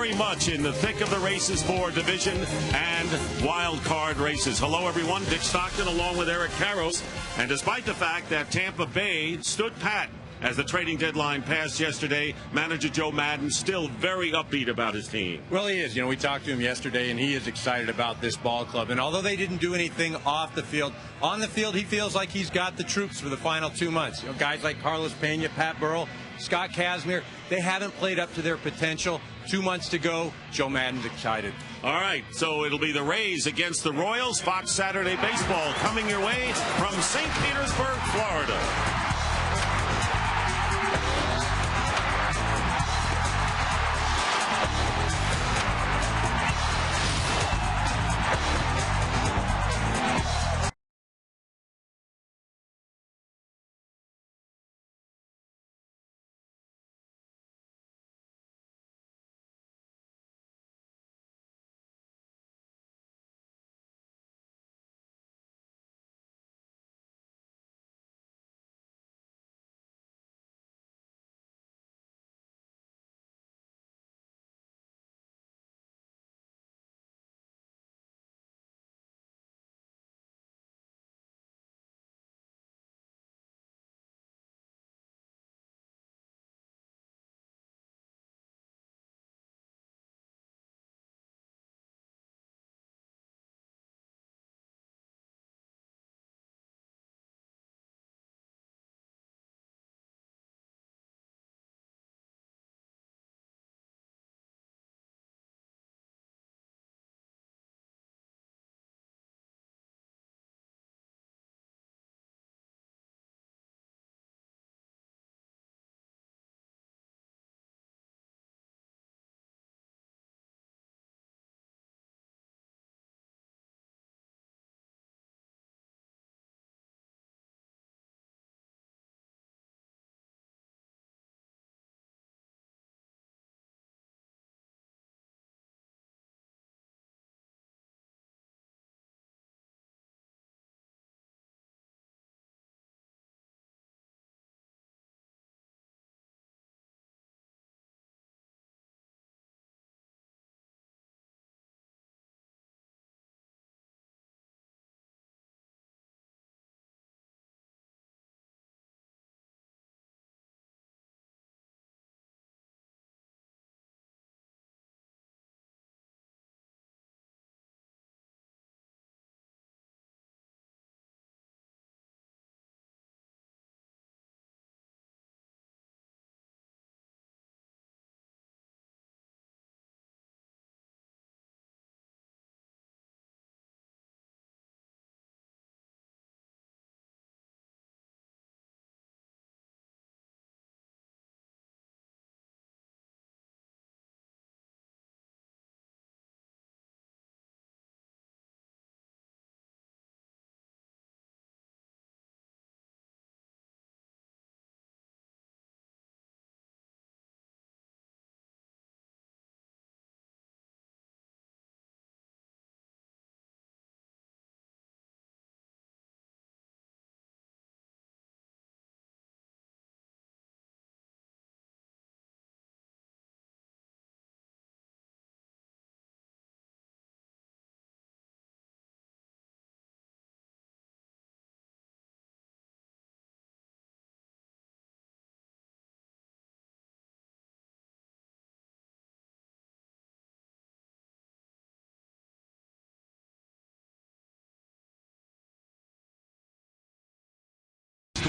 very much in the thick of the races for division and wild card races. Hello, everyone. Dick Stockton along with Eric Karros. And despite the fact that Tampa Bay stood pat as the trading deadline passed yesterday, manager Joe Maddon still very upbeat about his team. Well, he is. You know, we talked to him yesterday, and he is excited about this ball club. And although they didn't do anything off the field, on the field, he feels like he's got the troops for the final 2 months. You know, guys like Carlos Pena, Pat Burrell, Scott Kazmir, they haven't played up to their potential. 2 months to go. Joe Maddon's excited. All right, so it'll be the Rays against the Royals. Fox Saturday Baseball coming your way from St. Petersburg, Florida.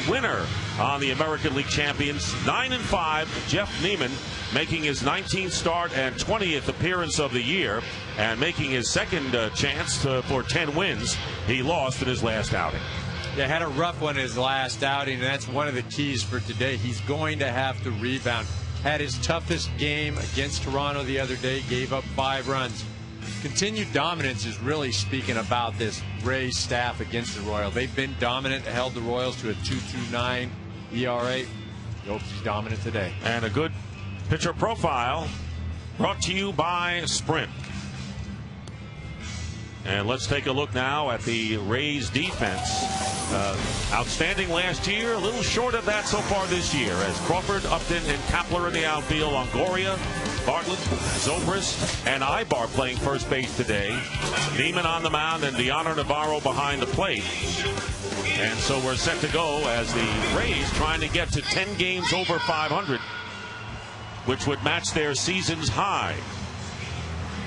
Winner on the American League champions, 9-5, Jeff Neiman, making his 19th start and 20th appearance of the year, and making his second chance for 10 wins. He lost in his last outing. Yeah, had a rough one in his last outing, and that's one of the keys for today. He's going to have to rebound. Had his toughest game against Toronto the other day, gave up 5 runs. Continued dominance is really speaking about this Rays staff against the Royals. They've been dominant, held the Royals to a 2.29 ERA. He hopes he's dominant today. And a good pitcher profile brought to you by Sprint. And let's take a look now at the Rays defense. Outstanding last year, a little short of that so far this year, as Crawford, Upton, and Kapler in the outfield. Longoria, Bartlett, Zobrist, and Ibar playing first base today. Neiman on the mound and Deanna Navarro behind the plate. And so we're set to go as the Rays trying to get to 10 games over 500, which would match their season's high.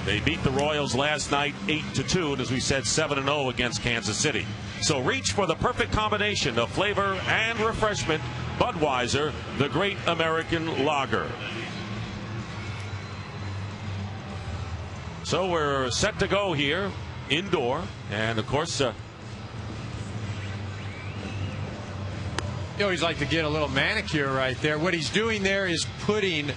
They beat the Royals last night 8-2, and as we said, 7-0 against Kansas City. So reach for the perfect combination of flavor and refreshment. Budweiser, the great American lager. So we're set to go here indoor, and of course you always like to get a little manicure right there. What he's doing there is putting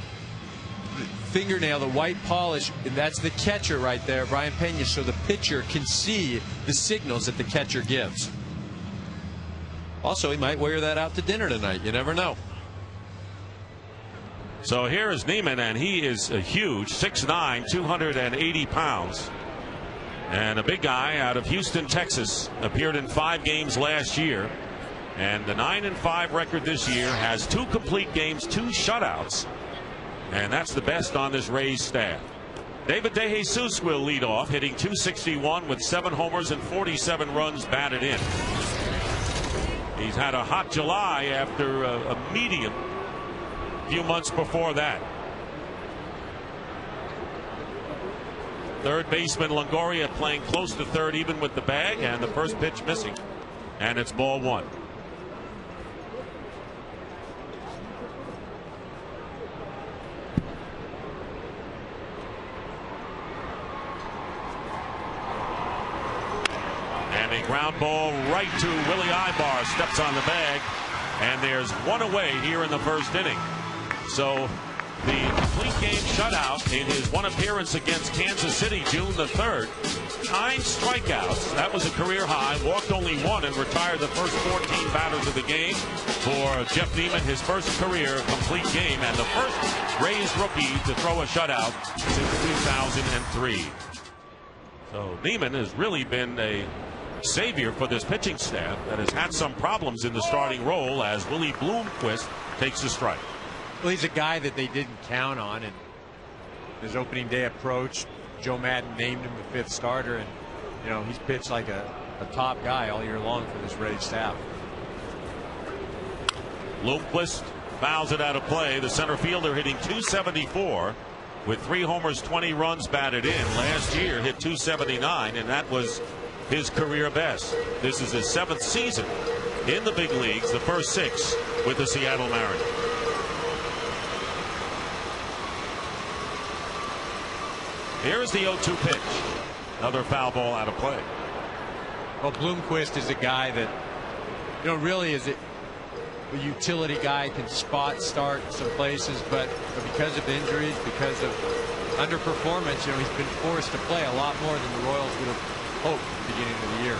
fingernail, the white polish, and that's the catcher right there, Brian Pena, so the pitcher can see the signals that the catcher gives. Also, he might wear that out to dinner tonight. You never know. So here is Neiman, and he is a huge 6'9", 280 pounds. And a big guy out of Houston, Texas. Appeared in 5 games last year. And the 9-5 record this year has 2 complete games, 2 shutouts. And that's the best on this Rays staff. David DeJesus will lead off, hitting .261 with 7 homers and 47 runs batted in. He's had a hot July after a medium few months before that. Third baseman Longoria playing close to third, even with the bag, and the first pitch missing. And it's ball 1. And a ground ball right to Willie Ibar. Steps on the bag, and there's 1 away here in the first inning. So the complete game shutout in his 1 appearance against Kansas City June the 3rd. 9 strikeouts. That was a career high. Walked only 1 and retired the first 14 batters of the game. For Jeff Neiman, his first career complete game and the first Rays rookie to throw a shutout since 2003. So Neiman has really been a savior for this pitching staff that has had some problems in the starting role as Willie Bloomquist takes the strike. Well, he's a guy that they didn't count on, and his opening day approach, Joe Madden named him the 5th starter, and you know he's pitched like a top guy all year long for this Rays staff. Bloomquist fouls it out of play. The center fielder hitting .274 with 3 homers, 20 runs batted in. Last year hit .279, and that was his career best. This is his 7th season in the big leagues, the first 6 with the Seattle Mariners. Here is the 0-2 pitch. Another foul ball out of play. Well, Bloomquist is a guy that, you know, really is a utility guy, can spot start some places, but because of injuries, because of underperformance, you know, he's been forced to play a lot more than the Royals would have hoped at the beginning of the year.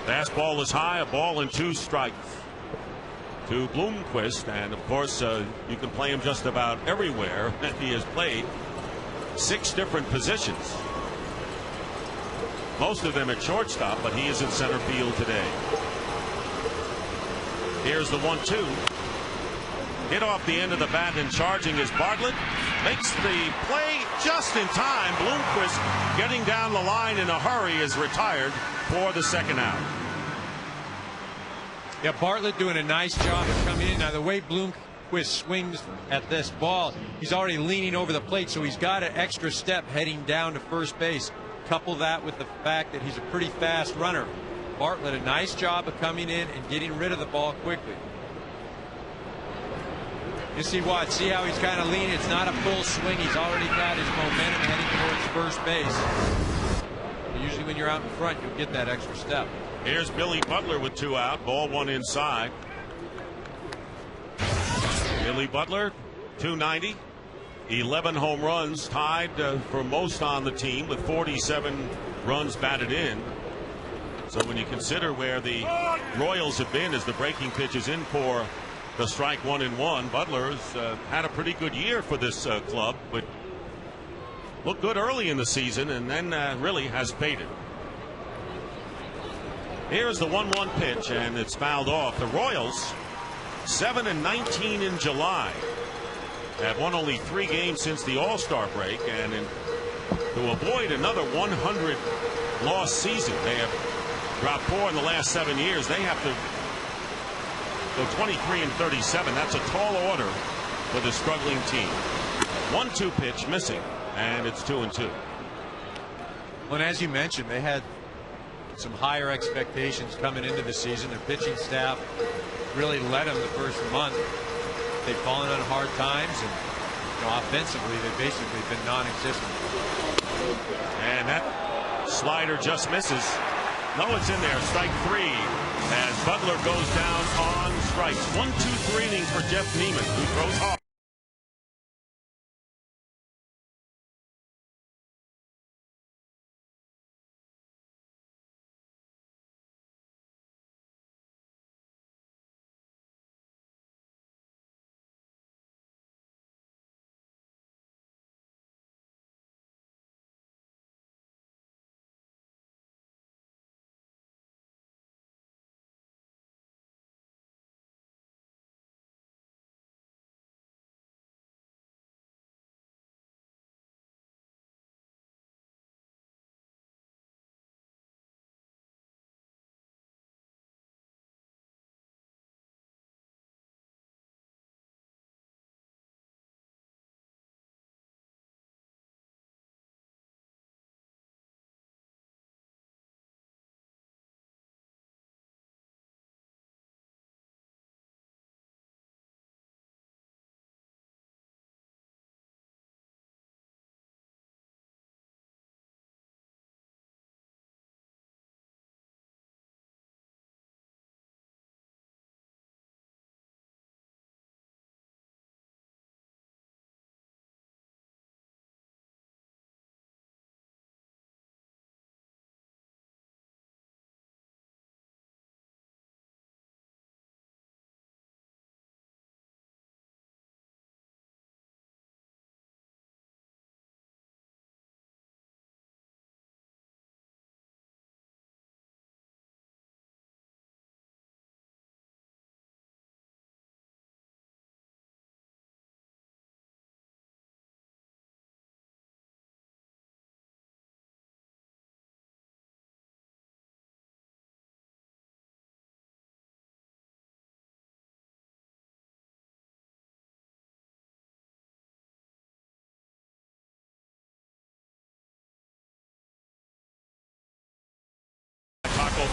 Fastball is high, a ball and 2 strikes to Bloomquist, and of course you can play him just about everywhere. He has played 6 different positions, most of them at shortstop, but he is in center field today. Here's the 1-2. Hit off the end of the bat, and charging is Bartlett. Makes the play just in time. Bloomquist, getting down the line in a hurry, is retired for the 2nd out. Yeah, Bartlett doing a nice job of coming in. Now, the way Bloomquist swings at this ball, he's already leaning over the plate, so he's got an extra step heading down to first base. Couple that with the fact that he's a pretty fast runner. Bartlett, a nice job of coming in and getting rid of the ball quickly. You see what? See how he's kind of leaning? It's not a full swing. He's already got his momentum heading towards first base. Usually when you're out in front, you'll get that extra step. Here's Billy Butler with 2 out. Ball 1 inside. Billy Butler, 290. 11 home runs, tied for most on the team with 47 runs batted in. So when you consider where the Royals have been as the breaking pitch is in for the strike 1-1, Butler's had a pretty good year for this club, but looked good early in the season and then really has faded. Here's the 1-1 pitch, and it's fouled off. The Royals 7-19 in July. have won only 3 games since the All-Star break, and to avoid another 100-loss season, they have dropped 4 in the last 7 years. They have to go 23-37. That's a tall order for the struggling team. 1-2 pitch missing, and it's 2-2. Well, and as you mentioned, they had some higher expectations coming into the season. Their pitching staff really led them the first month. They've fallen on hard times, and offensively they've basically been non-existent. And that slider just misses. No, it's in there. Strike 3 as Butler goes down on strikes. 1-2-3 innings for Jeff Neiman, who throws hard.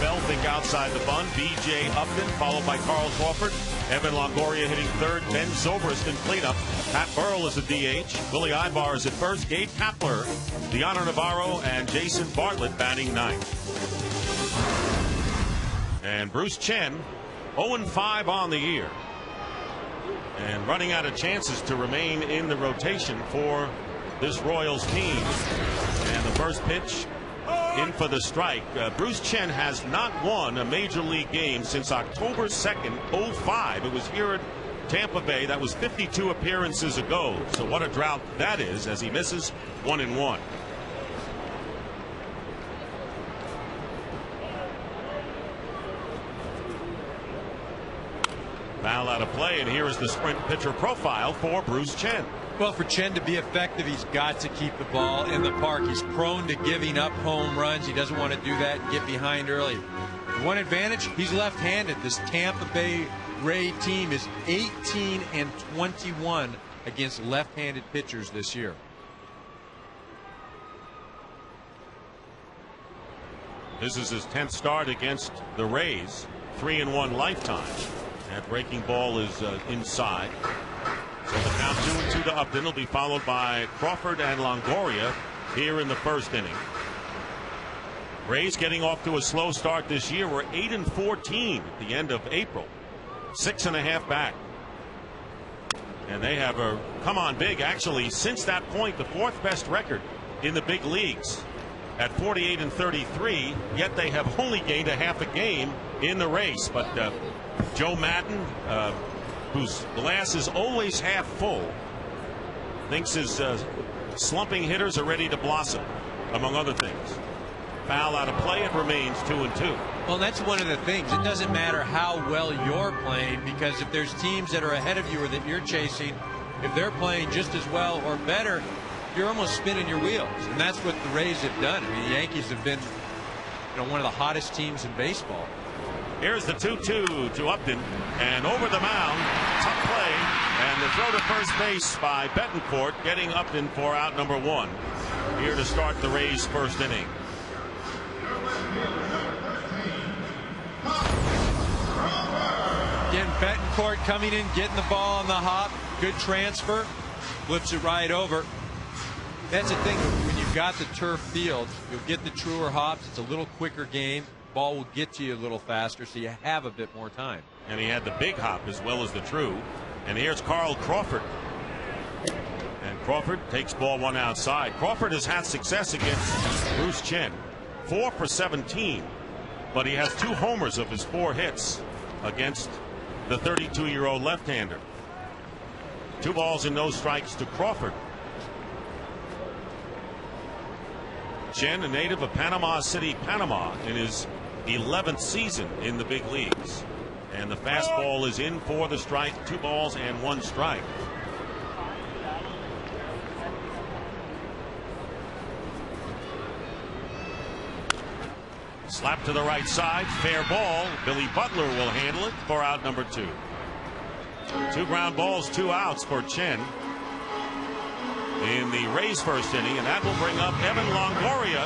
Bell think outside the bun. B.J. Upton followed by Carl Crawford. Evan Longoria hitting third. Ben Zobrist in cleanup. Pat Burrell is a DH. Willie Ibar is at first. Gabe Kapler, Deanna Navarro, and Jason Bartlett batting ninth. And Bruce Chen 0-5 on the year, and running out of chances to remain in the rotation for this Royals team. And the first pitch in for the strike. Bruce Chen has not won a major league game since October 2nd, 05. It was here at Tampa Bay. That was 52 appearances ago. So what a drought that is, as he misses 1-1. Foul out of play, and here is the sprint pitcher profile for Bruce Chen. Well, for Chen to be effective, he's got to keep the ball in the park. He's prone to giving up home runs. He doesn't want to do that and get behind early. One advantage, he's left-handed. This Tampa Bay Ray team is 18-21 against left-handed pitchers this year. This is his 10th start against the Rays. 3-1 lifetime. That breaking ball is inside. So the count 2-2 to Upton will be followed by Crawford and Longoria here in the first inning. Rays getting off to a slow start this year. We're 8-14 at the end of April. 6.5 back. And they have come on big, actually, since that point, the 4th best record in the big leagues at 48-33, yet they have only gained a half a game in the race. But Joe Madden, whose glass is always half full, thinks his slumping hitters are ready to blossom, among other things. Foul out of play, it remains 2-2. Well, that's one of the things. It doesn't matter how well you're playing, because if there's teams that are ahead of you or that you're chasing, if they're playing just as well or better, you're almost spinning your wheels. And that's what the Rays have done. I mean, the Yankees have been, one of the hottest teams in baseball. Here's the 2-2 to Upton, and over the mound, tough play, and the throw to first base by Betancourt, getting Upton for out number 1. Here to start the Rays' first inning. Again, Betancourt coming in, getting the ball on the hop, good transfer, flips it right over. That's the thing, when you've got the turf field, you'll get the truer hops. It's a little quicker game. Ball will get to you a little faster, so you have a bit more time. And he had the big hop as well as the true. And here's Carl Crawford. And Crawford takes ball 1 outside. Crawford has had success against Bruce Chen, 4 for 17, but he has 2 homers of his 4 hits against the 32-year-old left-hander. 2 balls and no strikes to Crawford. Chen, a native of Panama City, Panama, in his 11th season in the big leagues. And the fastball is in for the strike. 2 balls and 1 strike. Slap to the right side, fair ball. Billy Butler will handle it for out number 2. 2 ground balls, 2 outs for Chen in the Rays' first inning, and that will bring up Evan Longoria,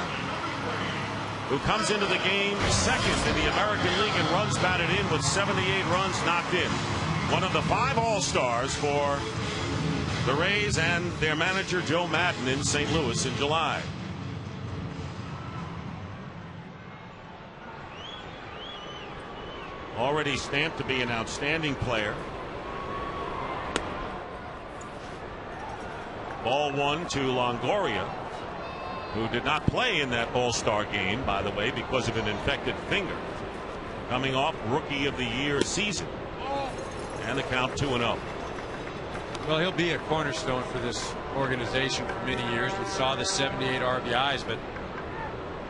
who comes into the game second in the American League in runs batted in with 78 runs knocked in. One of the 5 All-Stars for the Rays and their manager Joe Madden in St. Louis in July. Already stamped to be an outstanding player. Ball 1 to Longoria, who did not play in that All-Star game, by the way, because of an infected finger. Coming off Rookie of the Year season. And the count 2-0. Well, he'll be a cornerstone for this organization for many years. We saw the 78 RBIs, but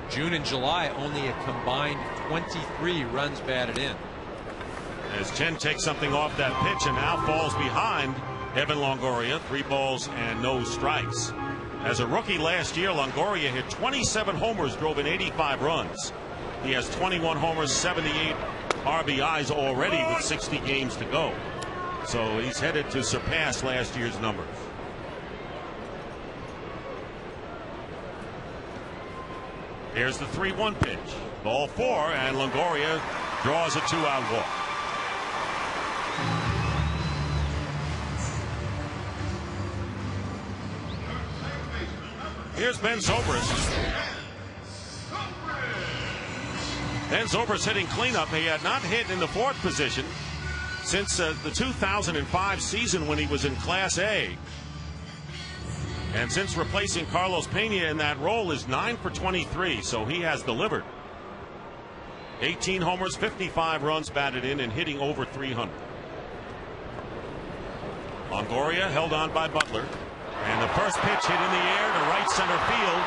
June and July only a combined 23 runs batted in. As Chen takes something off that pitch and now falls behind Evan Longoria, 3 balls and no strikes. As a rookie last year, Longoria hit 27 homers, drove in 85 runs. He has 21 homers, 78 RBIs already with 60 games to go. So he's headed to surpass last year's numbers. Here's the 3-1 pitch. Ball 4, and Longoria draws a 2-out walk. Here's Ben Zobrist. Ben Zobrist hitting cleanup. He had not hit in the 4th position since the 2005 season when he was in Class A. And since replacing Carlos Pena in that role is 9 for 23, so he has delivered. 18 homers, 55 runs batted in, and hitting over 300. Longoria held on by Butler. And the first pitch hit in the air to right center field.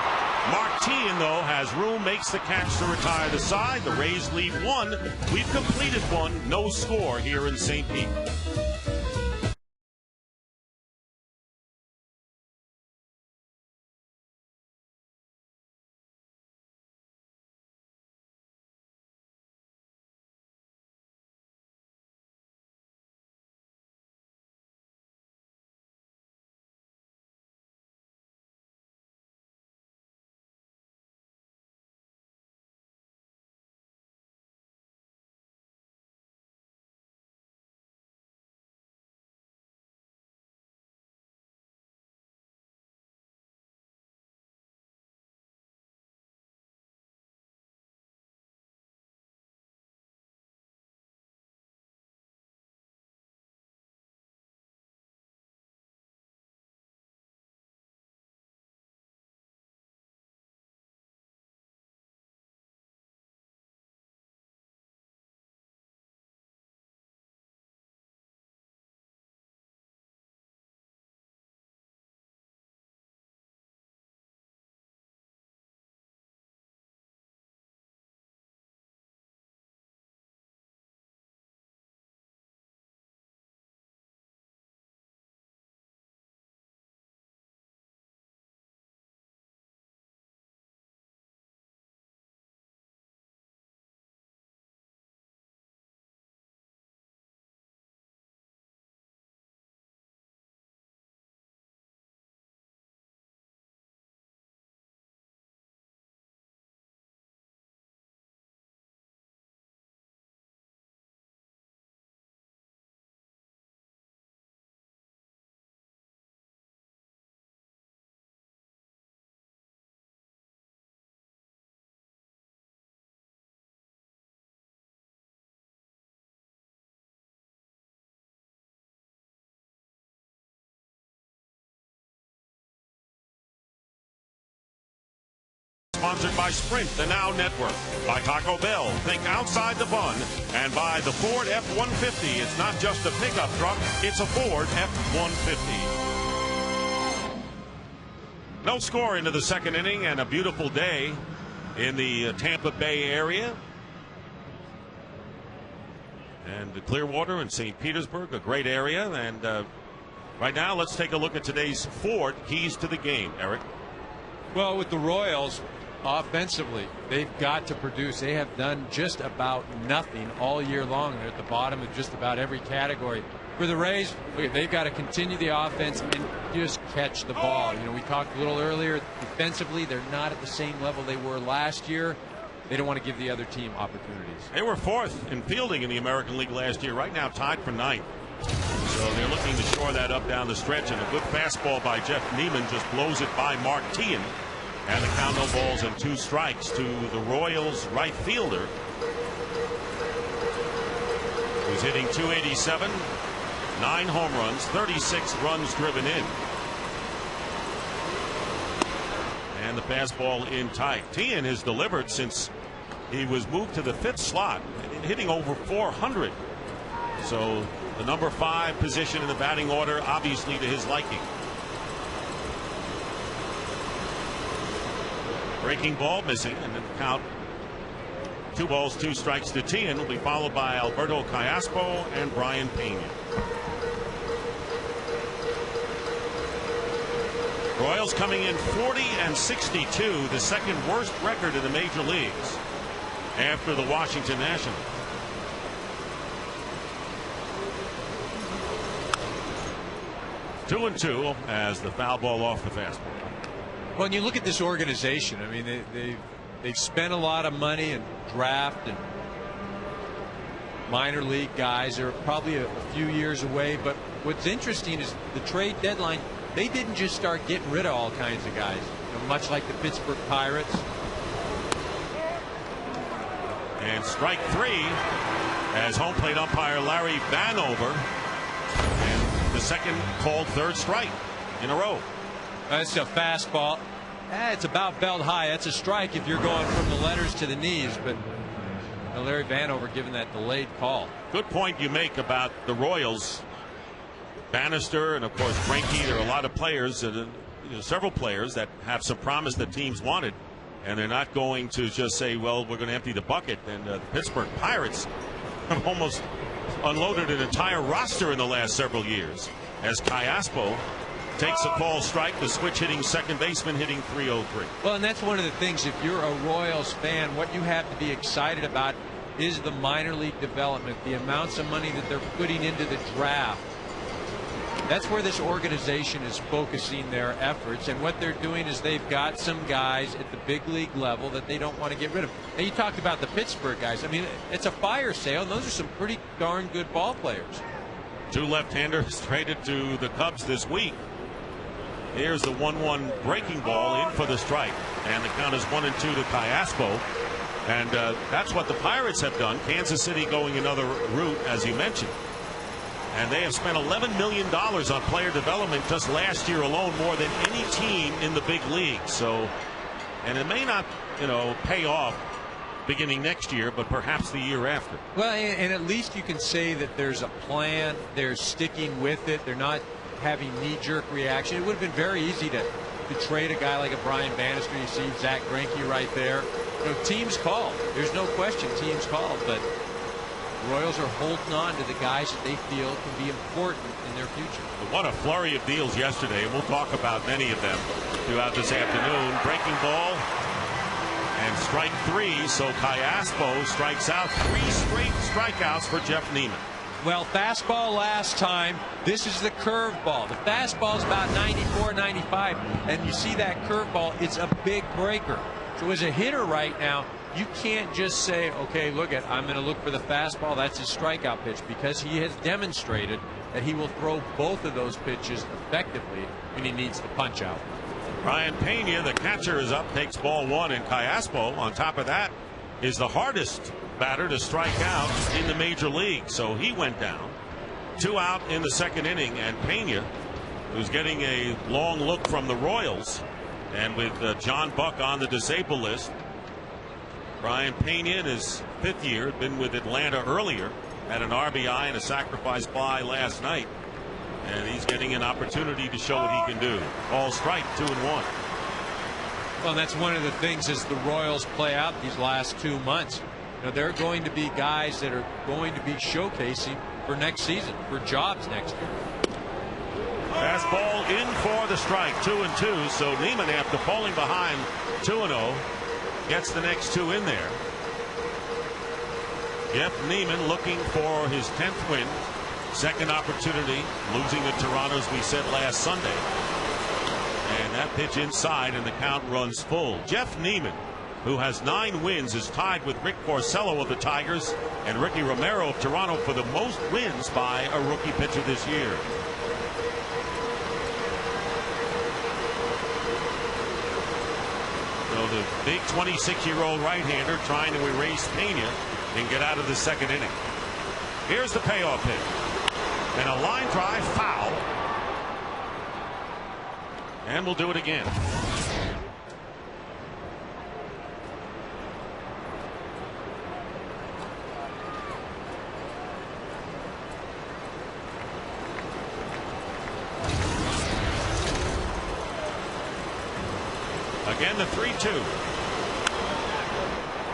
Martin, though, has room, makes the catch to retire the side. The Rays lead 1. We've completed 1. No score here in St. Pete. sponsored by Sprint, the Now Network, by Taco Bell, think outside the bun, and by the Ford F-150. It's not just a pickup truck, it's a Ford F-150. No score into the second inning, and a beautiful day in the Tampa Bay area. And the Clearwater and St. Petersburg, a great area. And right now, let's take a look at today's Ford keys to the game, Eric. Well, with the Royals, offensively, they've got to produce. They have done just about nothing all year long. They're at the bottom of just about every category. For the Rays, they've got to continue the offense and just catch the ball. You know, we talked a little earlier, defensively, they're not at the same level they were last year. They don't want to give the other team opportunities. They were fourth in fielding in the American League last year, right now tied for ninth. So they're looking to shore that up down the stretch, and a good fastball by Jeff Neiman just blows it by Mark Teahen. And the count, no balls and 2 strikes to the Royals right fielder, who's hitting .287, 9 home runs, 36 runs driven in. And the fastball in tight. Teahen has delivered since he was moved to the 5th slot, hitting over 400. So the number 5 position in the batting order, obviously to his liking. Breaking ball missing, and then count 2 balls, 2 strikes to Teahen. Will be followed by Alberto Callaspo and Brian Pena. Royals coming in 40-62, the second worst record in the major leagues after the Washington Nationals. Two and two as the foul ball off the fastball. Well, when you look at this organization, I mean, they've spent a lot of money in draft and minor league guys. They're probably a few years away. But what's interesting is the trade deadline, they didn't just start getting rid of all kinds of guys, you know, much like the Pittsburgh Pirates. And strike 3 as home plate umpire Larry Vanover. And the second called 3rd strike in a row. That's a fastball. It's about belt high. That's a strike if you're going from the letters to the knees. But Larry Vanover giving that delayed call. Good point you make about the Royals. Bannister and of course Greinke. There are a lot of players, several players that have some promise that teams wanted, and they're not going to just say, well, we're going to empty the bucket. And the Pittsburgh Pirates have almost unloaded an entire roster in the last several years as Callaspo takes a call strike. The switch hitting second baseman hitting .303. Well, and that's one of the things, if you're a Royals fan, what you have to be excited about is the minor league development, the amounts of money that they're putting into the draft. That's where this organization is focusing their efforts, and what they're doing is they've got some guys at the big league level that they don't want to get rid of. Now, you talked about the Pittsburgh guys. I mean, it's a fire sale, and those are some pretty darn good ball players. 2 left-handers traded to the Cubs this week. Here's the 1-1 breaking ball in for the strike, and the count is 1-2 to Callaspo. And that's what the Pirates have done. Kansas City going another route, as you mentioned. And they have spent $11 million on player development just last year alone, more than any team in the big league. So, and it may not, pay off beginning next year, but perhaps the year after. Well, and at least you can say that there's a plan. They're sticking with it. They're not having knee-jerk reaction. It would have been very easy to trade a guy like a Brian Bannister. You see Zach Greinke right there. Teams called. There's no question teams called, but the Royals are holding on to the guys that they feel can be important in their future. What a flurry of deals yesterday, and we'll talk about many of them throughout this afternoon. Breaking ball and strike 3, so Callaspo strikes out. 3 straight strikeouts for Jeff Neiman. Well, fastball last time. This is the curveball. The fastball is about 94, 95, and you see that curveball, it's a big breaker. So as a hitter right now, you can't just say, okay, I'm going to look for the fastball. That's his strikeout pitch, because he has demonstrated that he will throw both of those pitches effectively when he needs the punch out. Brian Pena, the catcher, is up, takes ball 1, and Callaspo, on top of that, is the hardest batter to strike out in the major league. So he went down. 2 out in the second inning, and Pena, who's getting a long look from the Royals, And with John Buck on the disabled list, Brian Pena in his 5th year, had been with Atlanta earlier, had an RBI and a sacrifice fly last night, and he's getting an opportunity to show what he can do. All strike, 2-1. Well, that's one of the things as the Royals play out these last 2 months. You know, there are going to be guys that are going to be showcasing for next season, for jobs next year. Fastball in for the strike, 2-2. So Neiman, after falling behind 2-0, gets the next 2 in there. Jeff Neiman looking for his 10th win. Second opportunity, losing to Toronto, as we said last Sunday. And that pitch inside, and the count runs full. Jeff Neiman, who has 9 wins, is tied with Rick Porcello of the Tigers and Ricky Romero of Toronto for the most wins by a rookie pitcher this year. So the big 26-year-old right-hander trying to erase Pena and get out of the 2nd inning. Here's the payoff pitch. And a line drive foul. And we'll do it again. Again, the 3-2.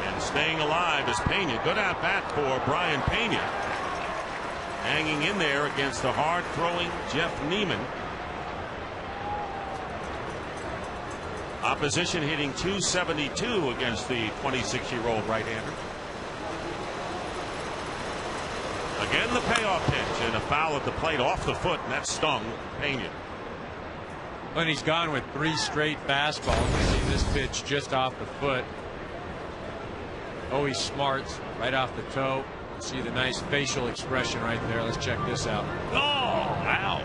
And staying alive is Pena. Good at bat for Brian Pena. Hanging in there against the hard-throwing Jeff Neiman. Opposition hitting .272 against the 26-year-old right-hander. Again, the payoff pitch, and a foul at the plate off the foot, and that stung Pena. And he's gone with 3 straight fastballs. You see this pitch just off the foot. Oh, he smarts right off the toe. See the nice facial expression right there. Let's check this out. Oh, wow.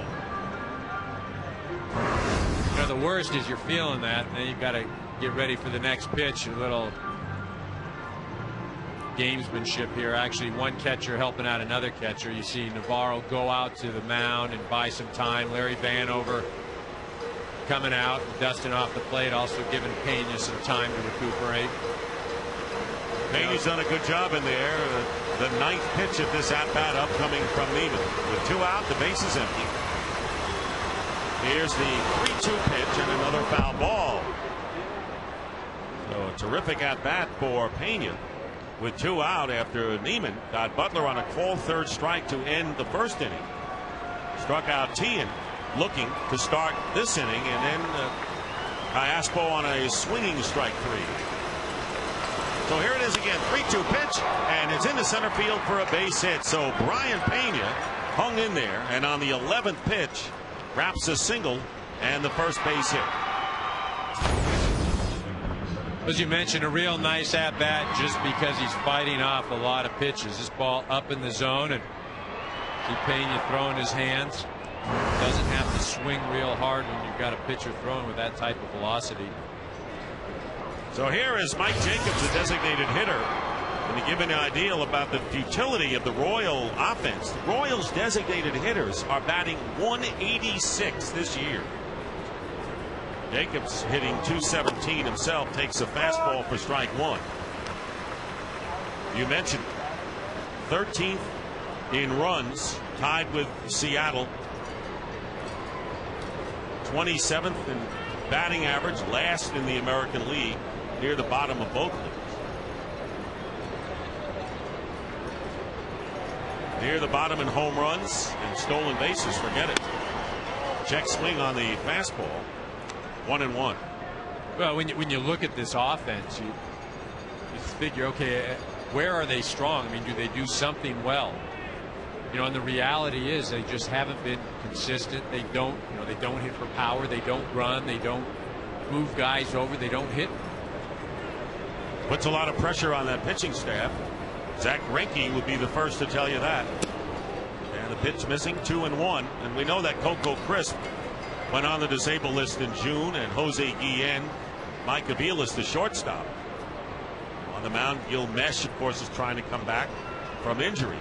You know, the worst is you're feeling that, and then you've got to get ready for the next pitch. A little gamesmanship here. Actually, one catcher helping out another catcher. You see Navarro go out to the mound and buy some time. Larry Vanover coming out, dusting off the plate, also giving Pena some time to recuperate. Pena's done a good job in there. The 9th pitch of this at-bat upcoming from Neiman. With 2 out, the base is empty. Here's the 3-2 pitch and another foul ball. So a terrific at-bat for Pena with 2 out after Neiman got Butler on a called 3rd strike to end the 1st inning. Struck out Tian, looking to start this inning, and then Iaspo on a swinging strike 3. So here it is again, 3-2 pitch, and it's into center field for a base hit. So Brian Pena hung in there, and on the 11th pitch wraps a single and the first base hit. As you mentioned, a real nice at bat just because he's fighting off a lot of pitches. This ball up in the zone, and see Pena throwing his hands. Doesn't have to swing real hard when you've got a pitcher throwing with that type of velocity. So here is Mike Jacobs, the designated hitter. And to give an idea about the futility of the Royal offense, the Royals' designated hitters are batting .186 this year. Jacobs hitting .217 himself, takes a fastball for strike 1. You mentioned 13th in runs, tied with Seattle. 27th in batting average, last in the American League, near the bottom of both leagues. Near the bottom in home runs and stolen bases, forget it. Check swing on the fastball, 1-1. Well, when you look at this offense, you figure, okay, where are they strong? I mean, do they do something well? You know, and the reality is they just haven't been consistent. They don't hit for power. They don't run. They don't move guys over. They don't hit. Puts a lot of pressure on that pitching staff. Zach Greinke would be the first to tell you that. And the pitch missing, 2-1. And we know that Coco Crisp went on the disabled list in June, and Jose Guillen, Mike Aviles, the shortstop. On the mound, Gil Mesh, of course, is trying to come back from injury.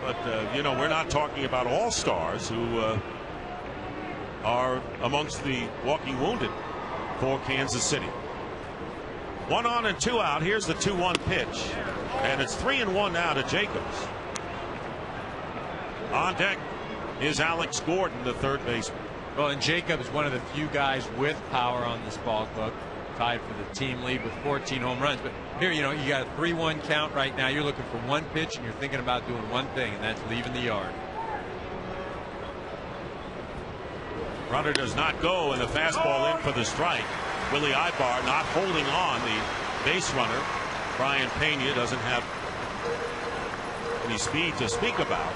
But, you know, we're not talking about all-stars who are amongst the walking wounded for Kansas City. 1 on and 2 out. Here's the 2-1 pitch, and it's 3-1 now to Jacobs. On deck is Alex Gordon, the third baseman. Well, and Jacobs, one of the few guys with power on this ball club, tied for the team lead with 14 home runs. But here, you got a 3-1 count right now. You're looking for one pitch, and you're thinking about doing one thing, and that's leaving the yard. Runner does not go, and the fastball in for the strike. Willie Ibar not holding on, the base runner. Brian Pena doesn't have any speed to speak about.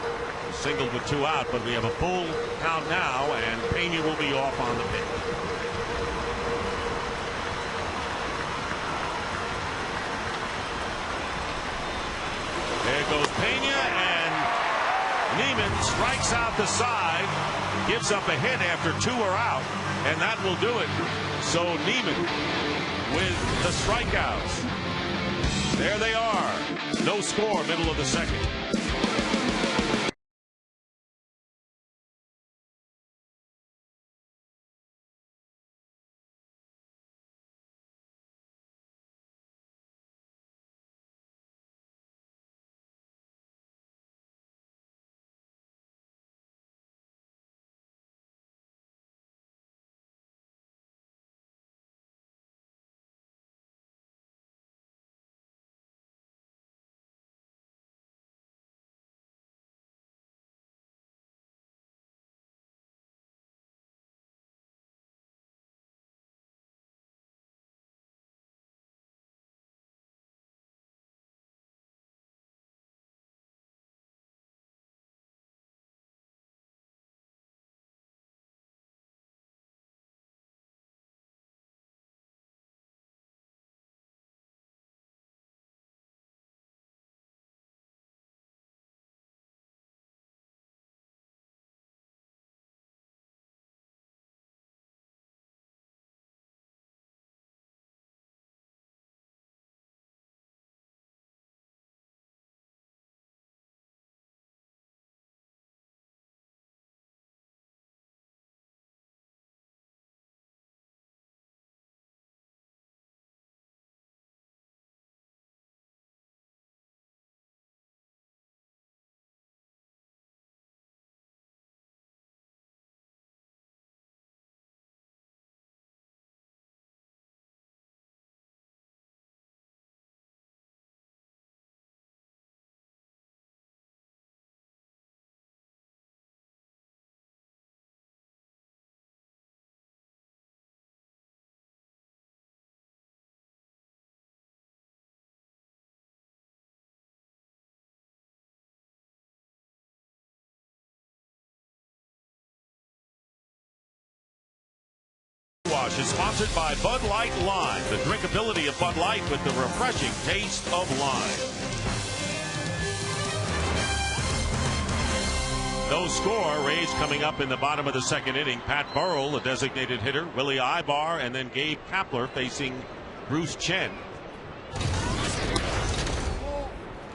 Singled with 2 out, but we have a full count now, and Pena will be off on the pitch. There goes Pena, and Neiman strikes out the side, gives up a hit after 2 are out, and that will do it. So Neiman with the strikeouts. There they are. No score, middle of the second. Wash is sponsored by Bud Light Lime, the drinkability of Bud Light with the refreshing taste of lime. No score. Rays coming up in the bottom of the second inning. Pat Burrell, the designated hitter, Willie Ibar, and then Gabe Kapler facing Bruce Chen.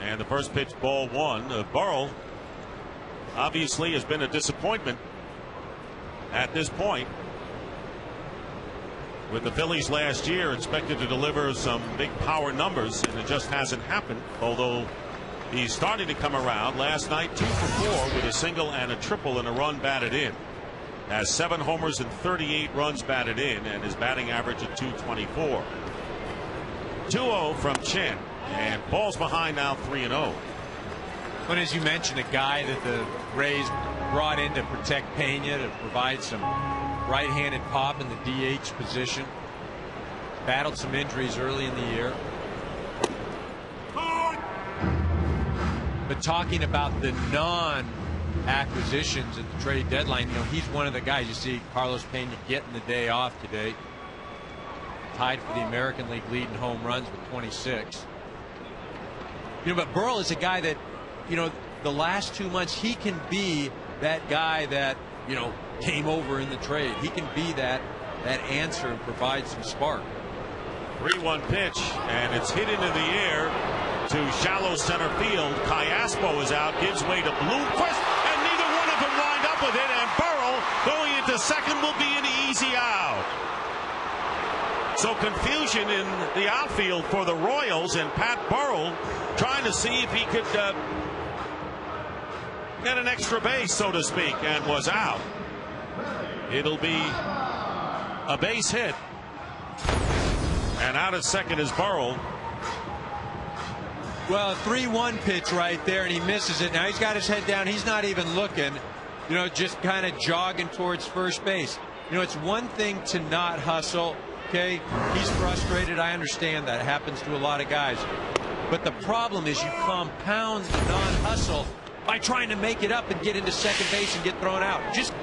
And the first pitch, ball 1. Burrell obviously has been a disappointment at this point. With the Phillies last year, expected to deliver some big power numbers, and it just hasn't happened, although he's starting to come around. Last night, 2 for 4 with a single and a triple and a run batted in. Has 7 homers and 38 runs batted in, and his batting average at .224. 2-0 from Chen, and Paul's behind now 3-0. But as you mentioned, a guy that the Rays brought in to protect Pena, to provide some right-handed pop in the DH position. Battled some injuries early in the year. But talking about the non-acquisitions at the trade deadline, he's one of the guys. You see Carlos Pena getting the day off today. Tied for the American League lead in home runs with 26. But Burrell is a guy that, the last 2 months, he can be that guy that, came over in the trade. He can be that answer and provide some spark. 3-1 pitch, and it's hit into the air to shallow center field. Cayaspo is out, gives way to Bloomquist, and neither one of them lined up with it, and Burrell going into to second will be an easy out. So confusion in the outfield for the Royals, and Pat Burrell trying to see if he could get an extra base, so to speak, and was out. It'll be a base hit. And out at second is Burrell. Well, a 3-1 pitch right there, and he misses it. Now he's got his head down. He's not even looking, just kind of jogging towards first base. It's one thing to not hustle. Okay, he's frustrated. I understand that. It happens to a lot of guys. But the problem is you compound the non-hustle by trying to make it up and get into second base and get thrown out. Just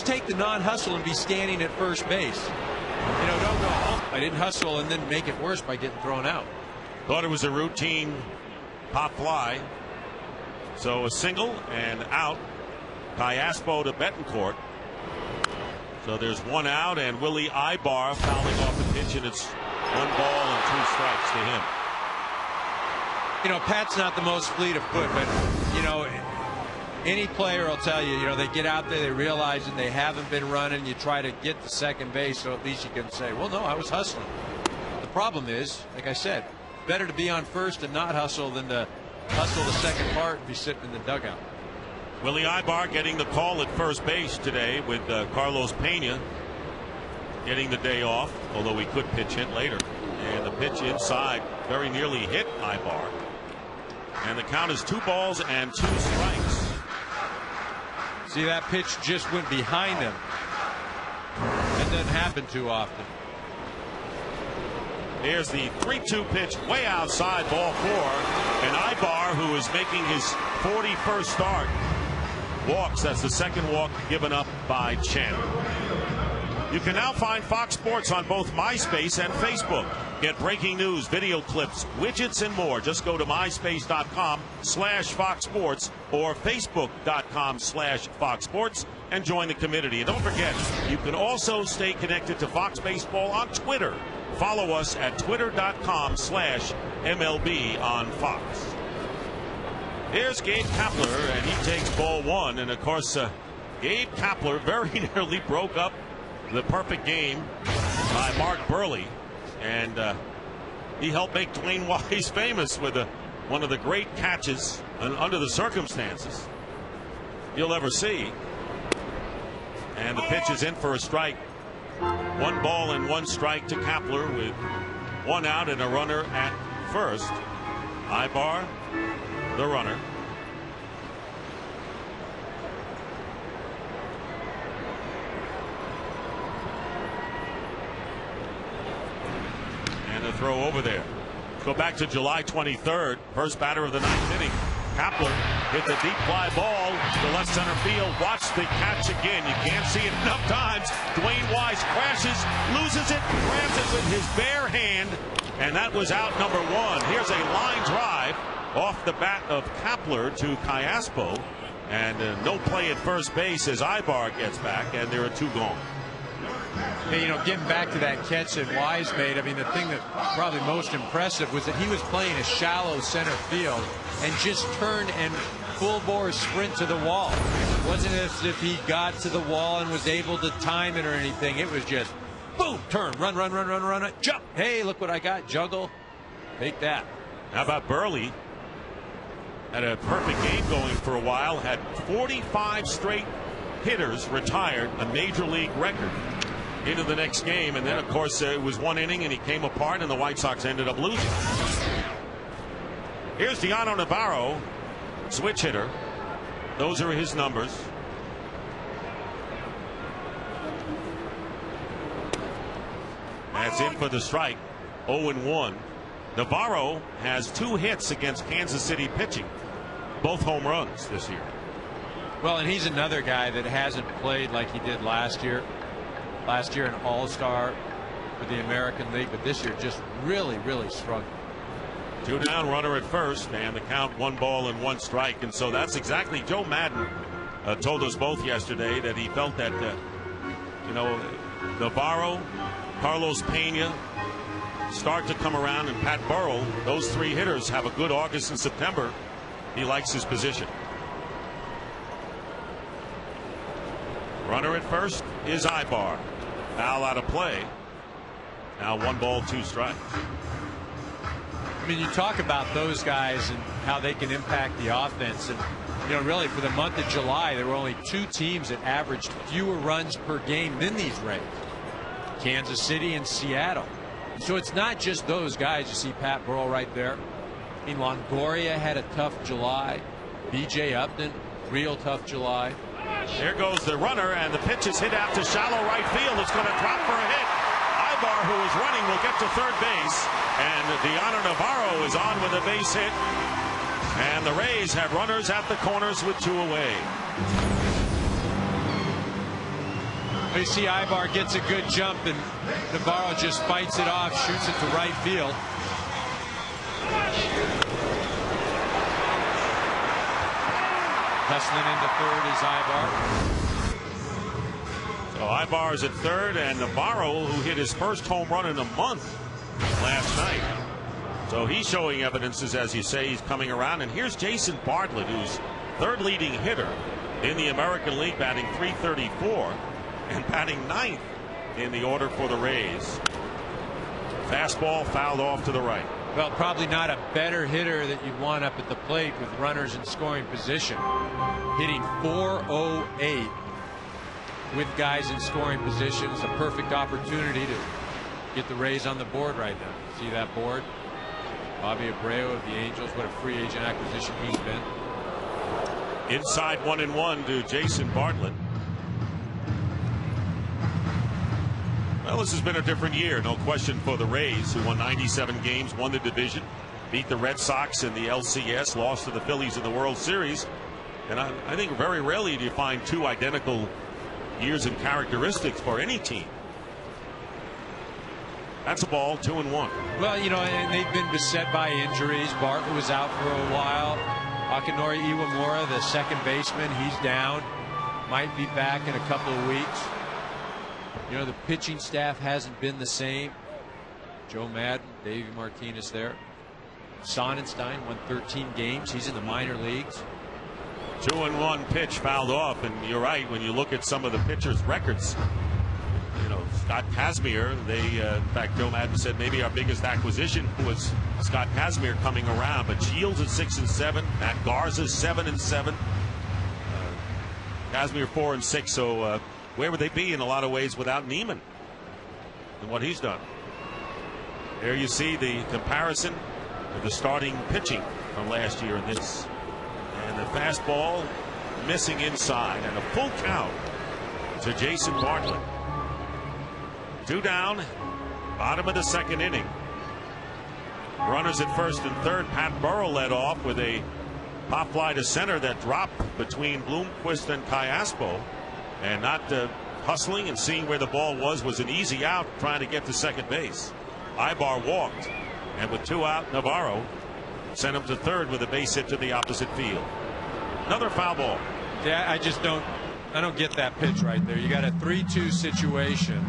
take the non-hustle and be standing at first base. Don't go, oh, I didn't hustle, and then make it worse by getting thrown out. Thought it was a routine pop fly. So a single and out. Callaspo to Betancourt. So there's one out, and Willie Ibar fouling off the pitch, and it's 1 ball and 2 strikes to him. Pat's not the most fleet of foot, but any player will tell you, they get out there, they realize that they haven't been running. You try to get to second base, so at least you can say, well, no, I was hustling. The problem is, like I said, better to be on first and not hustle than to hustle the second part and be sitting in the dugout. Willie Ibar getting the call at first base today, with Carlos Pena getting the day off, although he could pitch hit later. And the pitch inside very nearly hit Ibar. And the count is 2 balls and 2 strikes. See, that pitch just went behind him. That doesn't happen too often. Here's the 3-2 pitch way outside, ball 4. And Ibar, who is making his 41st start, walks. That's the second walk given up by Chen. You can now find Fox Sports on both MySpace and Facebook. Get breaking news, video clips, widgets, and more. Just go to myspace.com/Fox Sports or facebook.com/Fox Sports and join the community. And don't forget, you can also stay connected to Fox Baseball on Twitter. Follow us at twitter.com/MLB on Fox. Here's Gabe Kapler, and he takes ball 1. And of course, Gabe Kapler very nearly broke up the perfect game by Mark Burley. And he helped make Dwayne Wise famous with one of the great catches under the circumstances you'll ever see. And the pitch is in for a strike. 1 ball and 1 strike to Kapler, with 1 out and a runner at first. Ibar, the runner. And a throw over there. Go back to July 23rd, first batter of the 9th inning. Kapler hit the deep fly ball to left center field. Watch the catch again. You can't see it enough times. Dwayne Wise crashes, loses it, grabs it with his bare hand, and that was out number 1. Here's a line drive off the bat of Kapler to Callaspo, and no play at first base as Ibar gets back, and there are 2 gone. Hey, getting back to that catch that Wise made, I mean, the thing that probably most impressive was that he was playing a shallow center field and just turned and full bore sprint to the wall. It wasn't as if he got to the wall and was able to time it or anything. It was just boom, turn, run, jump. Hey, look what I got. Juggle. Take that. How about Burley? Had a perfect game going for a while. Had 45 straight hitters retired, a major league record, into the next game. And then, of course, it was 1 inning and he came apart and the White Sox ended up losing. Here's Diano Navarro, switch hitter. Those are his numbers. That's in for the strike. 0-1. Navarro has 2 hits against Kansas City pitching, both home runs this year. Well, and he's another guy that hasn't played like he did last year. Last year an all-star for the American League, but this year just really struggled. 2 down, runner at first, and the count 1 ball and 1 strike. And so that's exactly, Joe Madden told us both yesterday that he felt that Navarro, Carlos Pena start to come around, and Pat Burrell, those 3 hitters have a good August and September. He likes his position. Runner at first is Ibar. Foul out of play. Now 1 ball, 2 strikes. I mean, you talk about those guys and how they can impact the offense. And, really for the month of July, there were only 2 teams that averaged fewer runs per game than these Rays. Kansas City and Seattle. So it's not just those guys. You see Pat Burrell right there. I mean, Longoria had a tough July. B.J. Upton, real tough July. There goes the runner, and the pitch is hit out to shallow right field. It's going to drop for a hit. Ibar, who is running, will get to third base, and Deanna Navarro is on with a base hit. And the Rays have runners at the corners with 2 away. You see Ibar gets a good jump, and Navarro just fights it off, shoots it to right field. Hustling into third is Ibar. So Ibar is at third, and Navarro, who hit his first home run in a month last night. So he's showing evidences, as you say, he's coming around. And here's Jason Bartlett, who's third leading hitter in the American League, batting .334 and batting 9th in the order for the Rays. Fastball fouled off to the right. Well, probably not a better hitter that you'd want up at the plate with runners in scoring position. Hitting .408 with guys in scoring positions. A perfect opportunity to get the Rays on the board right now. See that board? Bobby Abreu of the Angels. What a free agent acquisition he's been. Inside 1-1 to Jason Bartlett. Well, this has been a different year, no question, for the Rays, who won 97 games, won the division, beat the Red Sox in the LCS, lost to the Phillies in the World Series. And I think very rarely do you find 2 identical years and characteristics for any team. That's a ball, 2-1. Well, and they've been beset by injuries. Bartlett was out for a while. Akinori Iwamura, the second baseman, he's down. Might be back in a couple of weeks. The pitching staff hasn't been the same. Joe Madden, Davey Martinez there. Sonnenstein won 13 games. He's in the minor leagues. 2-1 pitch fouled off, and you're right. When you look at some of the pitchers' records, Scott Kazmir, in fact, Joe Madden said maybe our biggest acquisition was Scott Kazmir coming around, but Shields at 6-7, Matt Garza 7-7, Kazmir 4-6. So where would they be in a lot of ways without Neiman and what he's done? There you see the comparison of the starting pitching from last year and this. And the fastball missing inside, and a full count to Jason Bartlett. 2 down, bottom of the second inning. Runners at first and third. Pat Burrell led off with a pop fly to center that dropped between Bloomquist and Callaspo. And not hustling and seeing where the ball was an easy out, trying to get to second base. Ibar walked, and with 2 out, Navarro sent him to third with a base hit to the opposite field. Another foul ball. Yeah, I don't get that pitch right there. You got a 3-2 situation.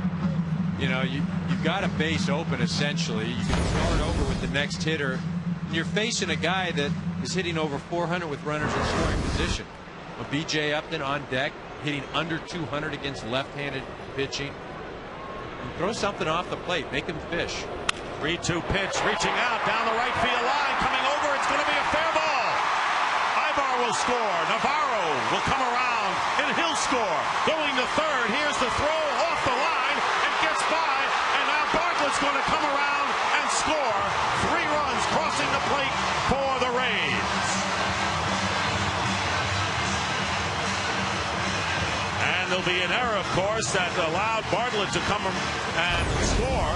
You've got a base open essentially. You can start over with the next hitter. And you're facing a guy that is hitting over 400 with runners in scoring position. B.J. Upton on deck, hitting under 200 against left-handed pitching. And throw something off the plate. Make him fish. 3-2 pitch, reaching out down the right field line, coming over. It's going to be a fair ball. Ibar will score. Navarro will come around, and he'll score. Going to third. Here's the throw off the line and gets by. And now Bartlett's going to come around and score. 3 runs crossing the plate for the Rays. And there'll be an error, of course, that allowed Bartlett to come and score.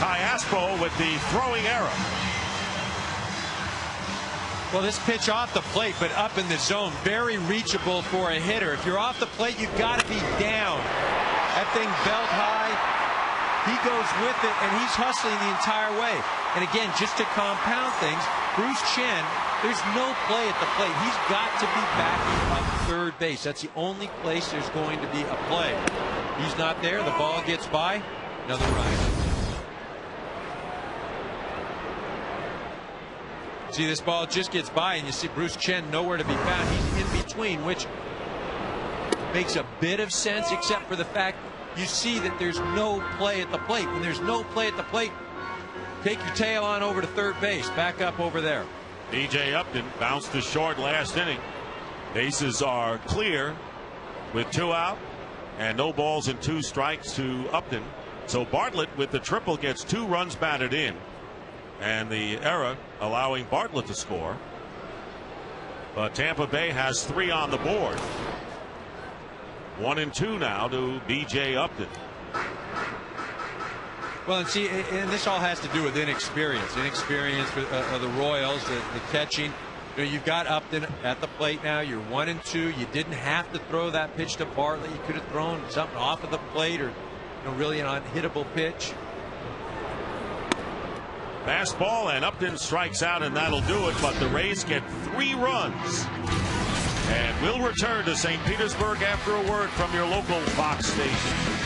Callaspo with the throwing error. Well, this pitch off the plate, but up in the zone, very reachable for a hitter. If you're off the plate, you've got to be down. That thing belt high. He goes with it, and he's hustling the entire way. And again, just to compound things, Bruce Chen, there's no play at the plate. He's got to be backing up third base. That's the only place there's going to be a play. He's not there. The ball gets by. Another run. See, this ball just gets by, and you see Bruce Chen nowhere to be found. He's in between, which makes a bit of sense, except for the fact you see that there's no play at the plate. When there's no play at the plate, take your tail on over to third base, back up over there. B.J. Upton bounced to short last inning. Bases are clear with 2 out and no balls and 2 strikes to Upton. So Bartlett with the triple gets 2 runs batted in, and the error allowing Bartlett to score. But Tampa Bay has 3 on the board. 1 and 2 now to B.J. Upton. Well, and see, and this all has to do with inexperience of the Royals, the catching. You know, you've got Upton at the plate now. You're 1 and 2. You didn't have to throw that pitch to Bartlett. You could have thrown something off of the plate, or really an unhittable pitch. Fastball, and Upton strikes out, and that'll do it. But the Rays get 3 runs. And we'll return to St. Petersburg after a word from your local Fox station.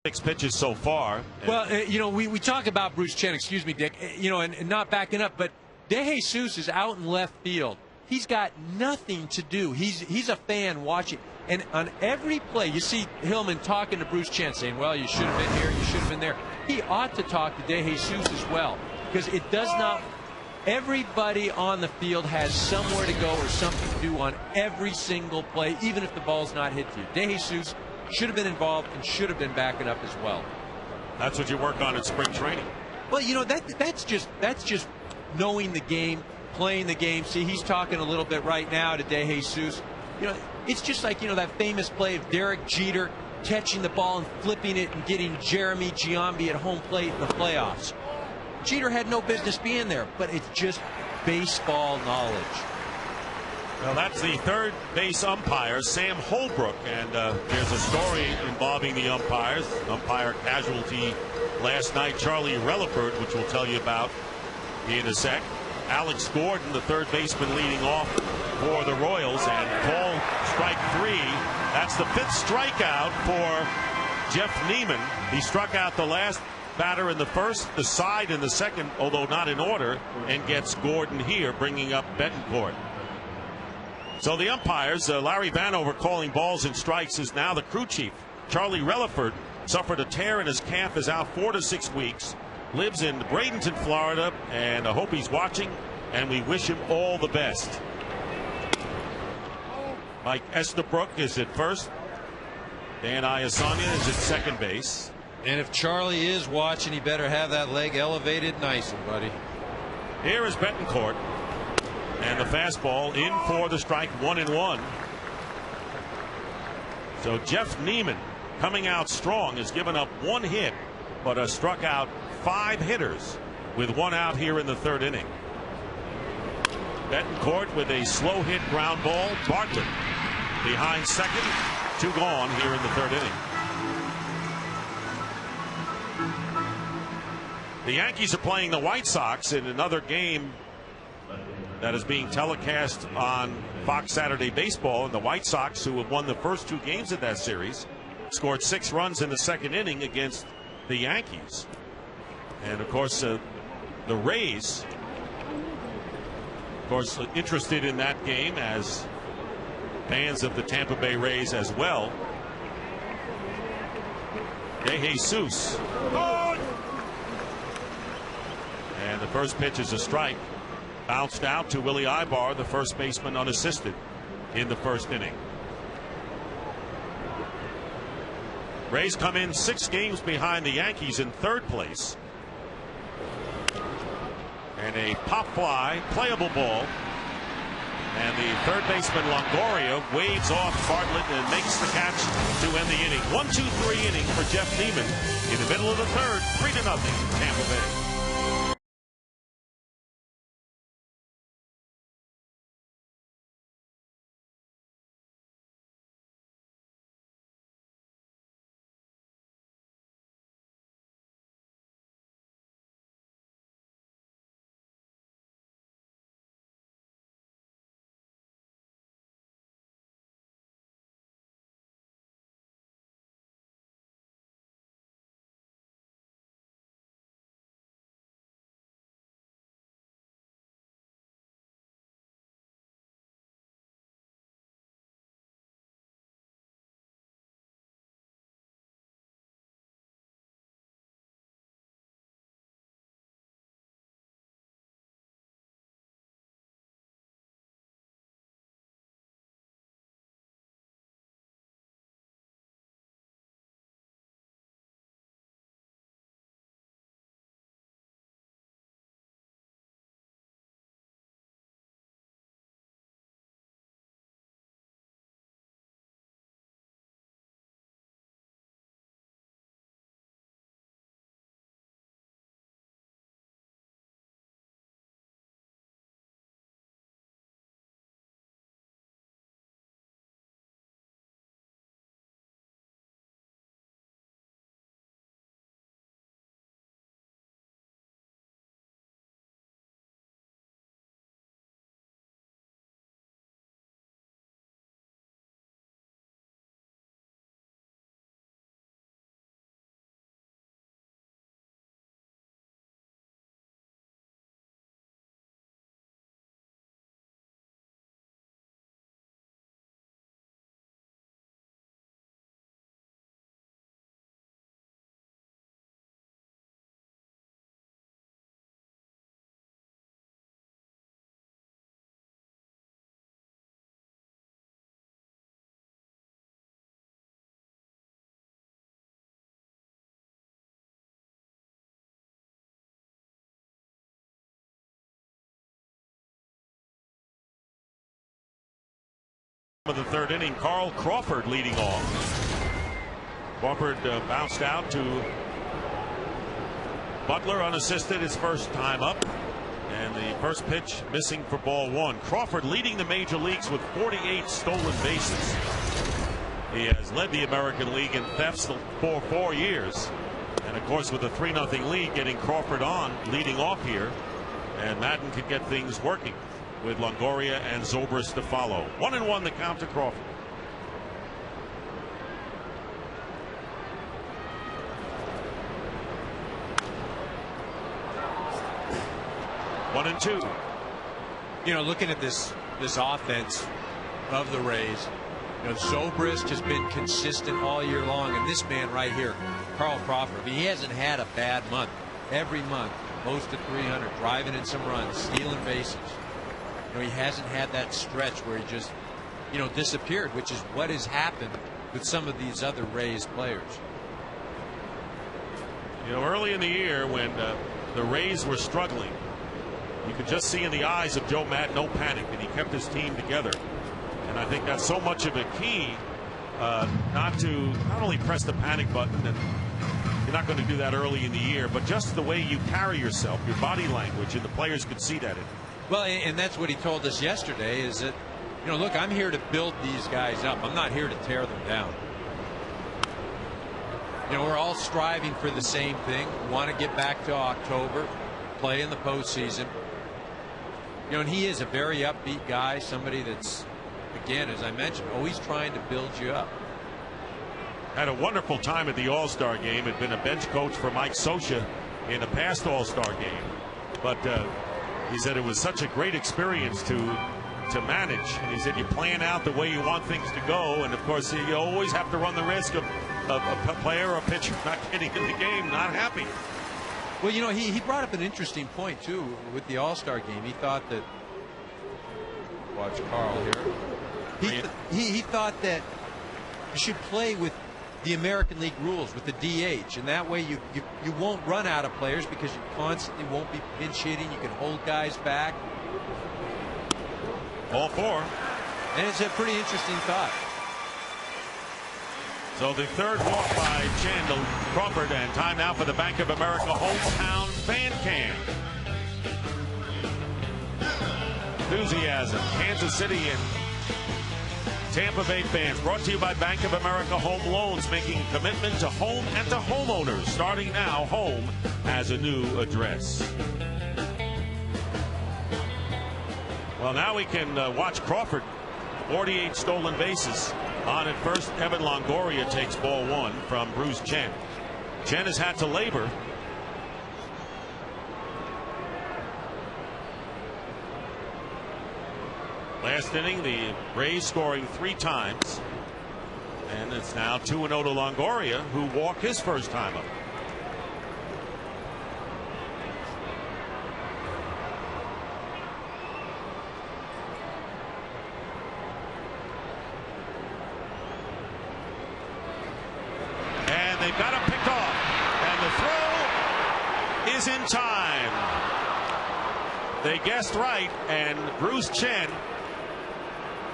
Six pitches so far. Well, we talk about Bruce Chen, excuse me, Dick, and not backing up, but De Jesus is out in left field. He's got nothing to do. He's a fan watching. And on every play, you see Hillman talking to Bruce Chen, saying, well, you should have been here, you should have been there. He ought to talk to De Jesus as well, because it does not. Everybody on the field has somewhere to go or something to do on every single play, even if the ball's not hit to you. De Jesus should have been involved and should have been backing up as well. That's what you work on in spring training. Well, that's just knowing the game, playing the game. See, he's talking a little bit right now to De Jesus. It's just like, that famous play of Derek Jeter catching the ball and flipping it and getting Jeremy Giambi at home plate in the playoffs. Jeter had no business being there, but it's just baseball knowledge. Well, that's the third base umpire, Sam Holbrook, and there's a story involving the umpires. Umpire casualty last night, Charlie Relaford, which we'll tell you about in a sec. Alex Gordon, the third baseman, leading off for the Royals, and call strike 3. That's the 5th strikeout for Jeff Neiman. He struck out the last batter in the first, the side in the second, although not in order, and gets Gordon here, bringing up Betancourt. So the umpires, Larry Vanover calling balls and strikes, is now the crew chief. Charlie Relaford suffered a tear in his calf, is out 4 to 6 weeks. Lives in Bradenton, Florida, and I hope he's watching and we wish him all the best. Mike Estabrook is at first. Dan Iasanya is at second base. And if Charlie is watching, he better have that leg elevated nicely, buddy. Here is Betancourt. And the fastball in for the strike, 1-1. So Jeff Neiman coming out strong, has given up 1 hit, but has struck out 5 hitters with 1 out here in the 3rd inning. Betancourt with a slow hit ground ball. Bartlett behind second. 2 gone here in the 3rd inning. The Yankees are playing the White Sox in another game that is being telecast on Fox Saturday Baseball. And the White Sox, who have won the first 2 games of that series, scored 6 runs in the 2nd inning against the Yankees. And of course, the Rays, of course, interested in that game as fans of the Tampa Bay Rays as well. De Jesus. And the first pitch is a strike. Bounced out to Willie Ibar, the first baseman, unassisted in the 1st inning. Rays come in 6 games behind the Yankees in 3rd place. And a pop fly, playable ball. And the 3rd baseman Longoria waves off Bartlett and makes the catch to end the inning. 1-2-3 inning for Jeff Neiman in the middle of the 3rd, 3-0 Tampa Bay. Of the 3rd inning, Carl Crawford leading off. Crawford bounced out to Butler unassisted his first time up, and the first pitch missing for ball 1. Crawford leading the major leagues with 48 stolen bases. He has led the American League in thefts for 4 years, and of course with a 3-0 lead, getting Crawford on leading off here, and Madden could get things working with Longoria and Zobrist to follow. 1-1 the count to Crawford. One and two. You know, looking at this offense of the Rays, you know, Zobrist has been consistent all year long, and this man right here, Carl Crawford, I mean, he hasn't had a bad month. Every month close to 300, driving in some runs, stealing bases. You know, he hasn't had that stretch where he just, you know, disappeared, which is what has happened with some of these other Rays players. You know, early in the year when the Rays were struggling, you could just see in the eyes of Joe Matt no panic, and he kept his team together. And I think that's so much of a key, not only press the panic button, and you're not going to do that early in the year, but just the way you carry yourself, your body language, and the players could see that in it. Well, and that's what he told us yesterday, is that, you know, look, I'm here to build these guys up. I'm not here to tear them down. You know, we're all striving for the same thing. We want to get back to October, play in the postseason. You know, and he is a very upbeat guy, somebody that's, again, as I mentioned, always trying to build you up. Had a wonderful time at the All-Star game. Had been a bench coach for Mike Scioscia in the past All-Star game. But he said it was such a great experience to manage. And he said you plan out the way you want things to go. And, of course, you always have to run the risk of a player or a pitcher not getting in the game, not happy. Well, you know, he brought up an interesting point, too, with the All-Star game. He thought that, watch Carl here, he thought that you should play with the American League rules, with the DH, and that way you won't run out of players because you constantly won't be pinch hitting. You can hold guys back. All four. And it's a pretty interesting thought. So the third walk by Chen to Crawford, and time now for the Bank of America hometown fan cam. Enthusiasm, Kansas City and Tampa Bay fans, brought to you by Bank of America Home Loans, making a commitment to home and to homeowners. Starting now, home has a new address. Well, now we can watch Crawford. 48 stolen bases. On at first, Evan Longoria takes ball one from Bruce Chen. Chen has had to labor. Last inning, the Rays scoring 3 times. And it's now 2-0 to Longoria, who walked his first time up. And they've got him picked off. And the throw is in time. They guessed right, and Bruce Chen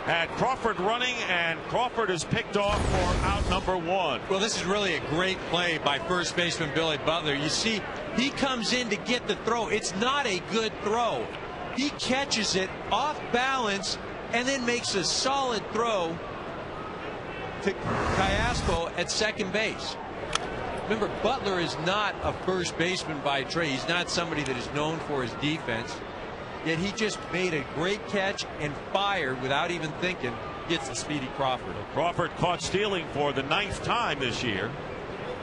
had Crawford running, and Crawford is picked off for out number 1. Well, this is really a great play by first baseman Billy Butler. You see, he comes in to get the throw. It's not a good throw. He catches it off balance and then makes a solid throw to Callasco at second base. Remember, Butler is not a first baseman by trade. He's not somebody that is known for his defense. Yet he just made a great catch and fired without even thinking. Gets the speedy Crawford. Crawford caught stealing for the 9th time this year.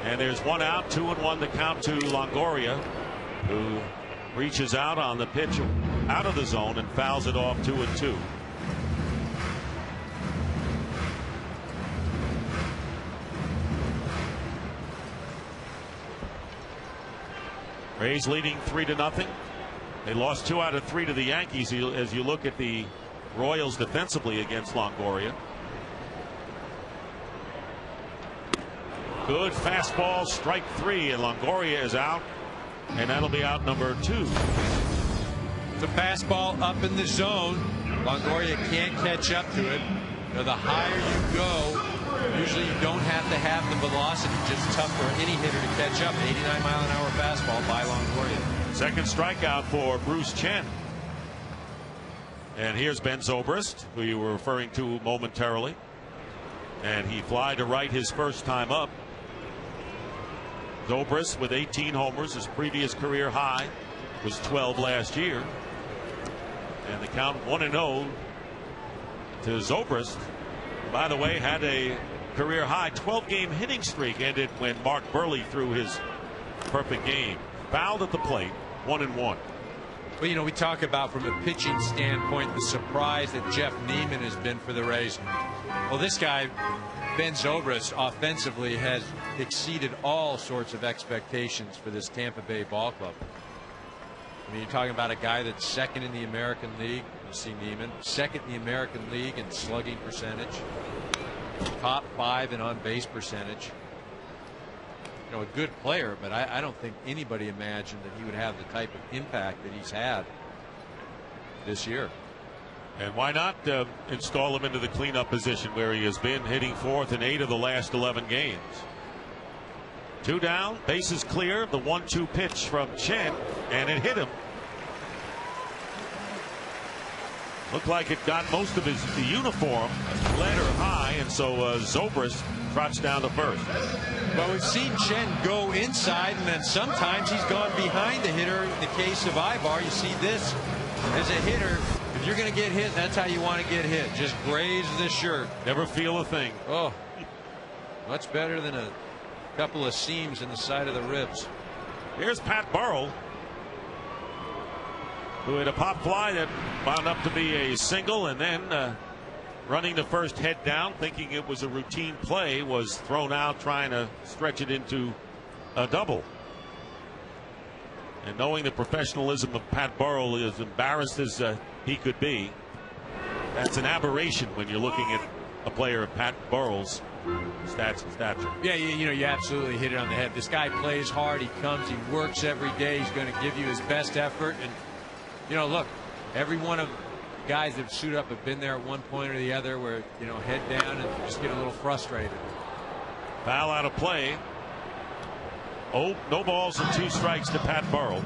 And there's 1 out, 2-1 to count to Longoria, who reaches out on the pitch out of the zone and fouls it off 2-2. Rays leading 3-0. They lost 2 out of 3 to the Yankees as you look at the Royals defensively against Longoria. Good fastball, strike 3, and Longoria is out, and that'll be out number 2. The fastball up in the zone. Longoria can't catch up to it. You know, the higher you go, usually you don't have to have the velocity. Just tough for any hitter to catch up. 89-mile-an-hour fastball by Longoria. Second strikeout for Bruce Chen. And here's Ben Zobrist, who you were referring to momentarily. And he fly to right his first time up. Zobrist with 18 homers. His previous career high was 12 last year. And the count 1-0 to Zobrist. By the way, had a career high 12-game hitting streak, ended when Mark Burley threw his perfect game. Fouled at the plate, 1-1. Well, you know, we talk about from a pitching standpoint the surprise that Jeff Neiman has been for the Rays. Well, this guy, Ben Zobrist, offensively has exceeded all sorts of expectations for this Tampa Bay ball club. I mean, you're talking about a guy that's second in the American League. You see Neiman, second in the American League in slugging percentage, top 5 in on base percentage. You know, a good player, but I don't think anybody imagined that he would have the type of impact that he's had this year. And why not install him into the cleanup position where he has been, hitting fourth in 8 of the last 11 games. 2 down, bases clear. The 1-2 pitch from Chen, and it hit him. Looked like it got most of his uniform, lead or high, and so Zobrist trots down to first. Well, we've seen Chen go inside, and then sometimes he's gone behind the hitter. In the case of Ibar, you see this as a hitter. If you're going to get hit, that's how you want to get hit. Just graze the shirt. Never feel a thing. Oh, much better than a couple of seams in the side of the ribs. Here's Pat Burrell, who had a pop fly that wound up to be a single, and then running the first head down, thinking it was a routine play, was thrown out trying to stretch it into a double. And knowing the professionalism of Pat Burrell, is embarrassed as he could be, that's an aberration when you're looking at a player of Pat Burrell's stats and stature. Yeah, you know, you absolutely hit it on the head. This guy plays hard. He comes, he works every day. He's going to give you his best effort. And, you know, look, every one of the guys that suit up have been there at one point or the other where, you know, head down and just get a little frustrated. Foul out of play. Oh, no balls and 2 strikes to Pat Burrell.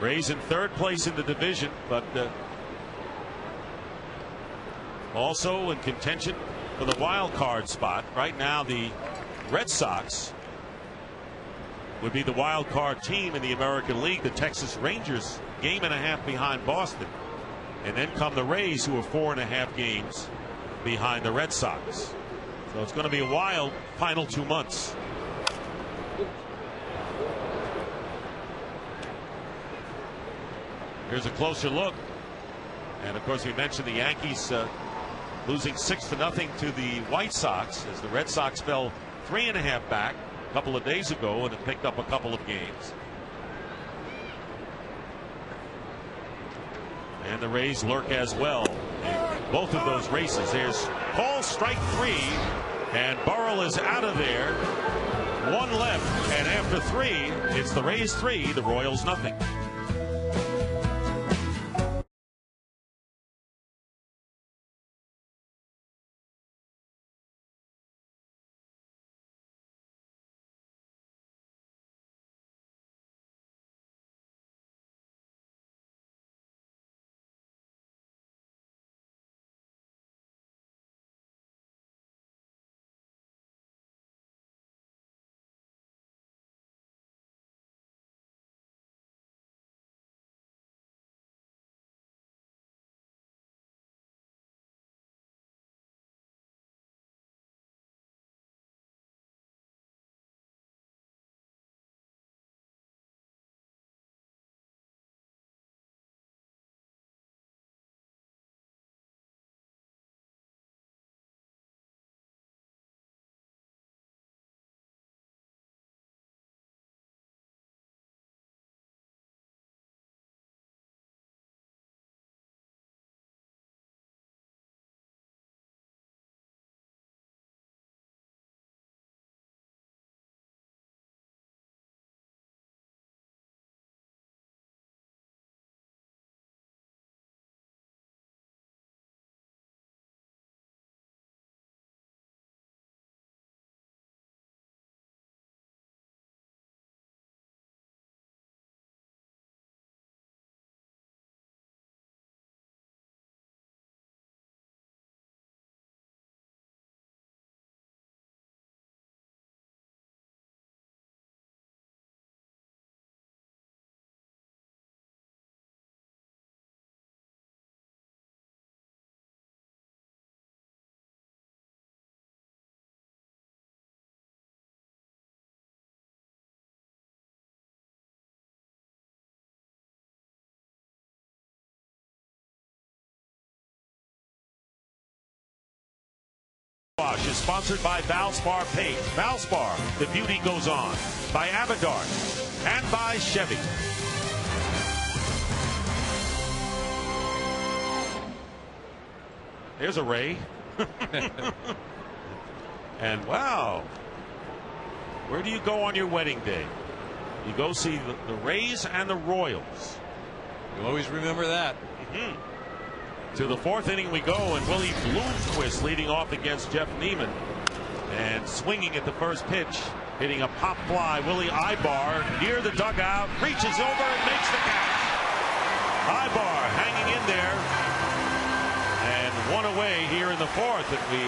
Rays in 3rd place in the division, but also in contention for the wild card spot. Right now, the Red Sox would be the wild card team in the American League. The Texas Rangers game and a half behind Boston, and then come the Rays, who are 4.5 games behind the Red Sox. So it's going to be a wild final 2 months. Here's a closer look, and of course we mentioned the Yankees losing 6-0 to the White Sox, as the Red Sox fell 3.5 back a couple of days ago and have picked up a couple of games. And the Rays lurk as well in both of those races. There's call strike 3, and Burrell is out of there. 1 left, and after 3, it's the Rays 3, the Royals nothing. Wash is sponsored by Valspar Paint. Valspar, the beauty goes on. By Avodart and by Chevy. Here's a Ray. And wow, where do you go on your wedding day? You go see the Rays and the Royals. You'll always remember that. To the fourth inning we go, and Willie Bloomquist leading off against Jeff Neiman. And swinging at the first pitch, hitting a pop fly. Willie Ibar near the dugout, reaches over and makes the catch. Ibar hanging in there. And one away here in the fourth. And we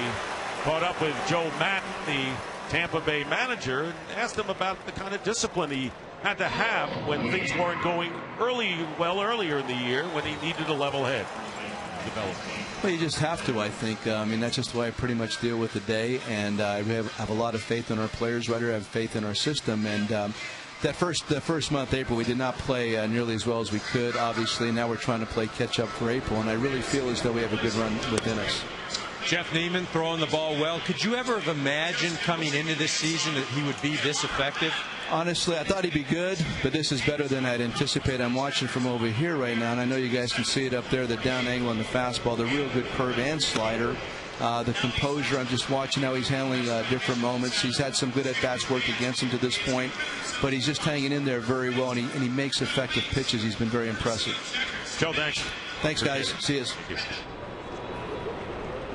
caught up with Joe Madden, the Tampa Bay manager, and asked him about the kind of discipline he had to have when things weren't going earlier in the year, when he needed a level head. Well, you just have to, I think. I mean, that's just the way I pretty much deal with the day, and I have a lot of faith in our players. I have faith in our system, and the first month, April, we did not play nearly as well as we could, obviously. Now we're trying to play catch up for April, and I really feel as though we have a good run within us. Jeff Neiman throwing the ball well. Could you ever have imagined coming into this season that he would be this effective? Honestly, I thought he'd be good, but this is better than I'd anticipated. I'm watching from over here right now, and I know you guys can see it up there, the down angle on the fastball, the real good curve and slider. The composure, I'm just watching how he's handling different moments. He's had some good at-bats work against him to this point, but he's just hanging in there very well, and he makes effective pitches. He's been very impressive. Joe, thanks. Thanks, guys. See you.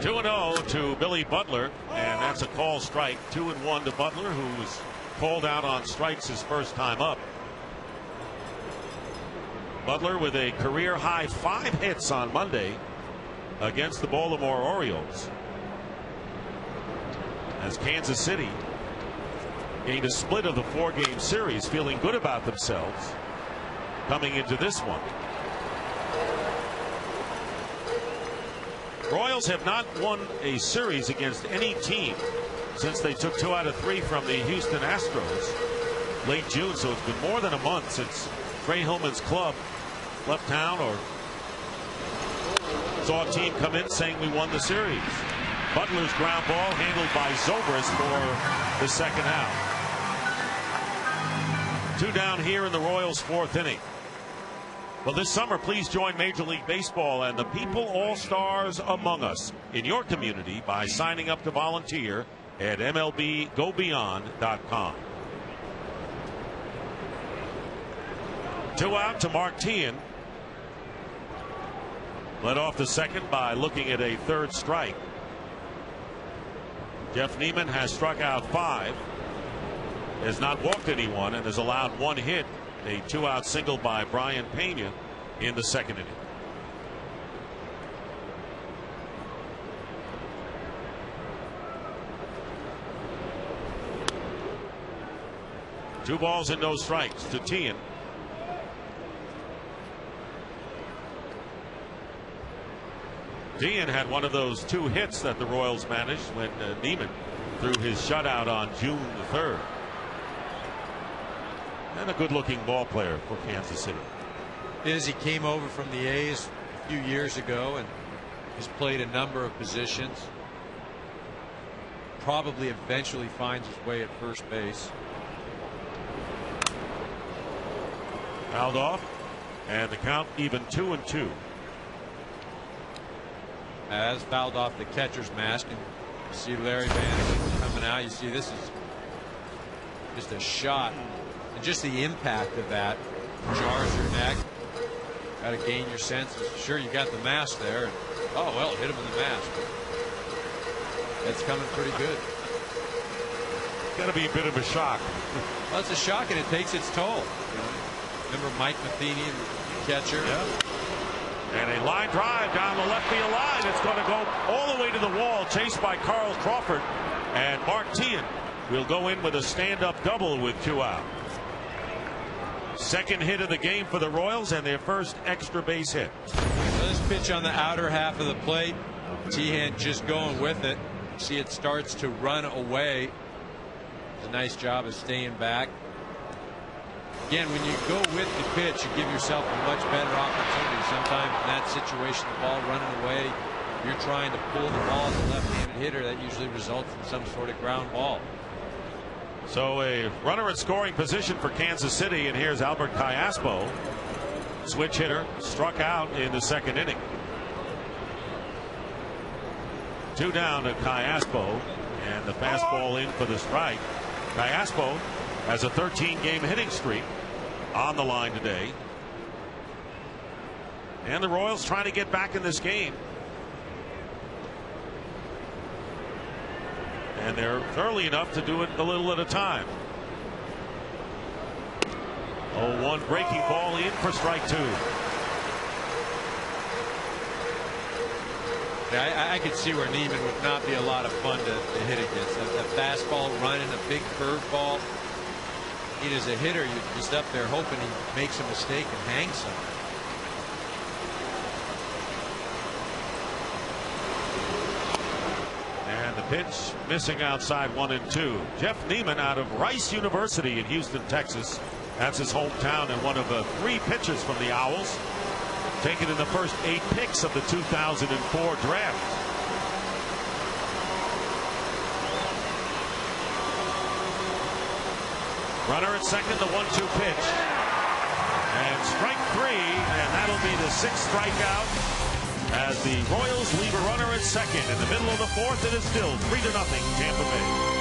2-0 to Billy Butler, and that's a call strike. 2-1 to Butler, who was called out on strikes his first time up. Butler with a career high 5 hits on Monday against the Baltimore Orioles, as Kansas City gained a split of the 4-game series, feeling good about themselves coming into this one. Royals have not won a series against any team since they took 2 out of 3 from the Houston Astros late June. So it's been more than a month since Trey Hillman's club left town or saw a team come in saying we won the series. Butler's ground ball handled by Zobrist for the second out. 2 down here in the Royals' 4th inning. Well, this summer, please join Major League Baseball and the people all-stars among us in your community by signing up to volunteer at MLBGoBeyond.com. 2 out to Mark Teahen. Led off the second by looking at a 3rd strike. Jeff Neiman has struck out 5, has not walked anyone, and has allowed 1 hit. A 2-out single by Brian Pena in the 2nd inning. Two balls and no strikes to Teahen. Teahen had one of those 2 hits that the Royals managed when Neiman threw his shutout on June the 3rd. And a good-looking ball player for Kansas City. He came over from the A's a few years ago and has played a number of positions. Probably eventually finds his way at first base. Fouled off, and the count even 2-2. As fouled off the catcher's mask, and you see Larry Van coming out. You see this is just a shot. And just the impact of that jars your neck. Got to gain your senses. Sure, you got the mask there. And, oh, well, hit him in the mask. That's coming pretty good. Got to be a bit of a shock. Well, it's a shock, and it takes its toll. Remember Mike Matheny, the catcher? Yeah. And a line drive down the left field line. It's going to go all the way to the wall, chased by Carl Crawford. And Mark Teahen will go in with a stand-up double with 2 out. 2nd hit of the game for the Royals and their first extra base hit. So this pitch on the outer half of the plate. Teahen just going with it. See, it starts to run away. It's a nice job of staying back. Again, when you go with the pitch, you give yourself a much better opportunity. Sometimes in that situation, the ball running away, You're trying to pull the ball as a left-handed hitter. That usually results in some sort of ground ball. So a runner in scoring position for Kansas City, and here's Albert Callaspo, switch hitter, struck out in the second inning. 2 down to Callaspo, and the fastball in for the strike. Callaspo has a 13-game hitting streak on the line today, and the Royals trying to get back in this game. And they're early enough to do it a little at a time. 0-1 breaking ball in for strike 2. Yeah, I could see where Neiman would not be a lot of fun to hit against. A fastball running, a big curveball. As a hitter, you're just up there hoping he makes a mistake and hangs something. And the pitch missing outside 1-2. Jeff Neiman out of Rice University in Houston, Texas. That's his hometown, and one of the 3 pitchers from the Owls, taken in the first 8 picks of the 2004 draft. Runner at second, the 1-2 pitch. And strike 3, and that'll be the 6th strikeout as the Royals leave a runner at second. In the middle of the 4th, it is still 3-0 Tampa Bay.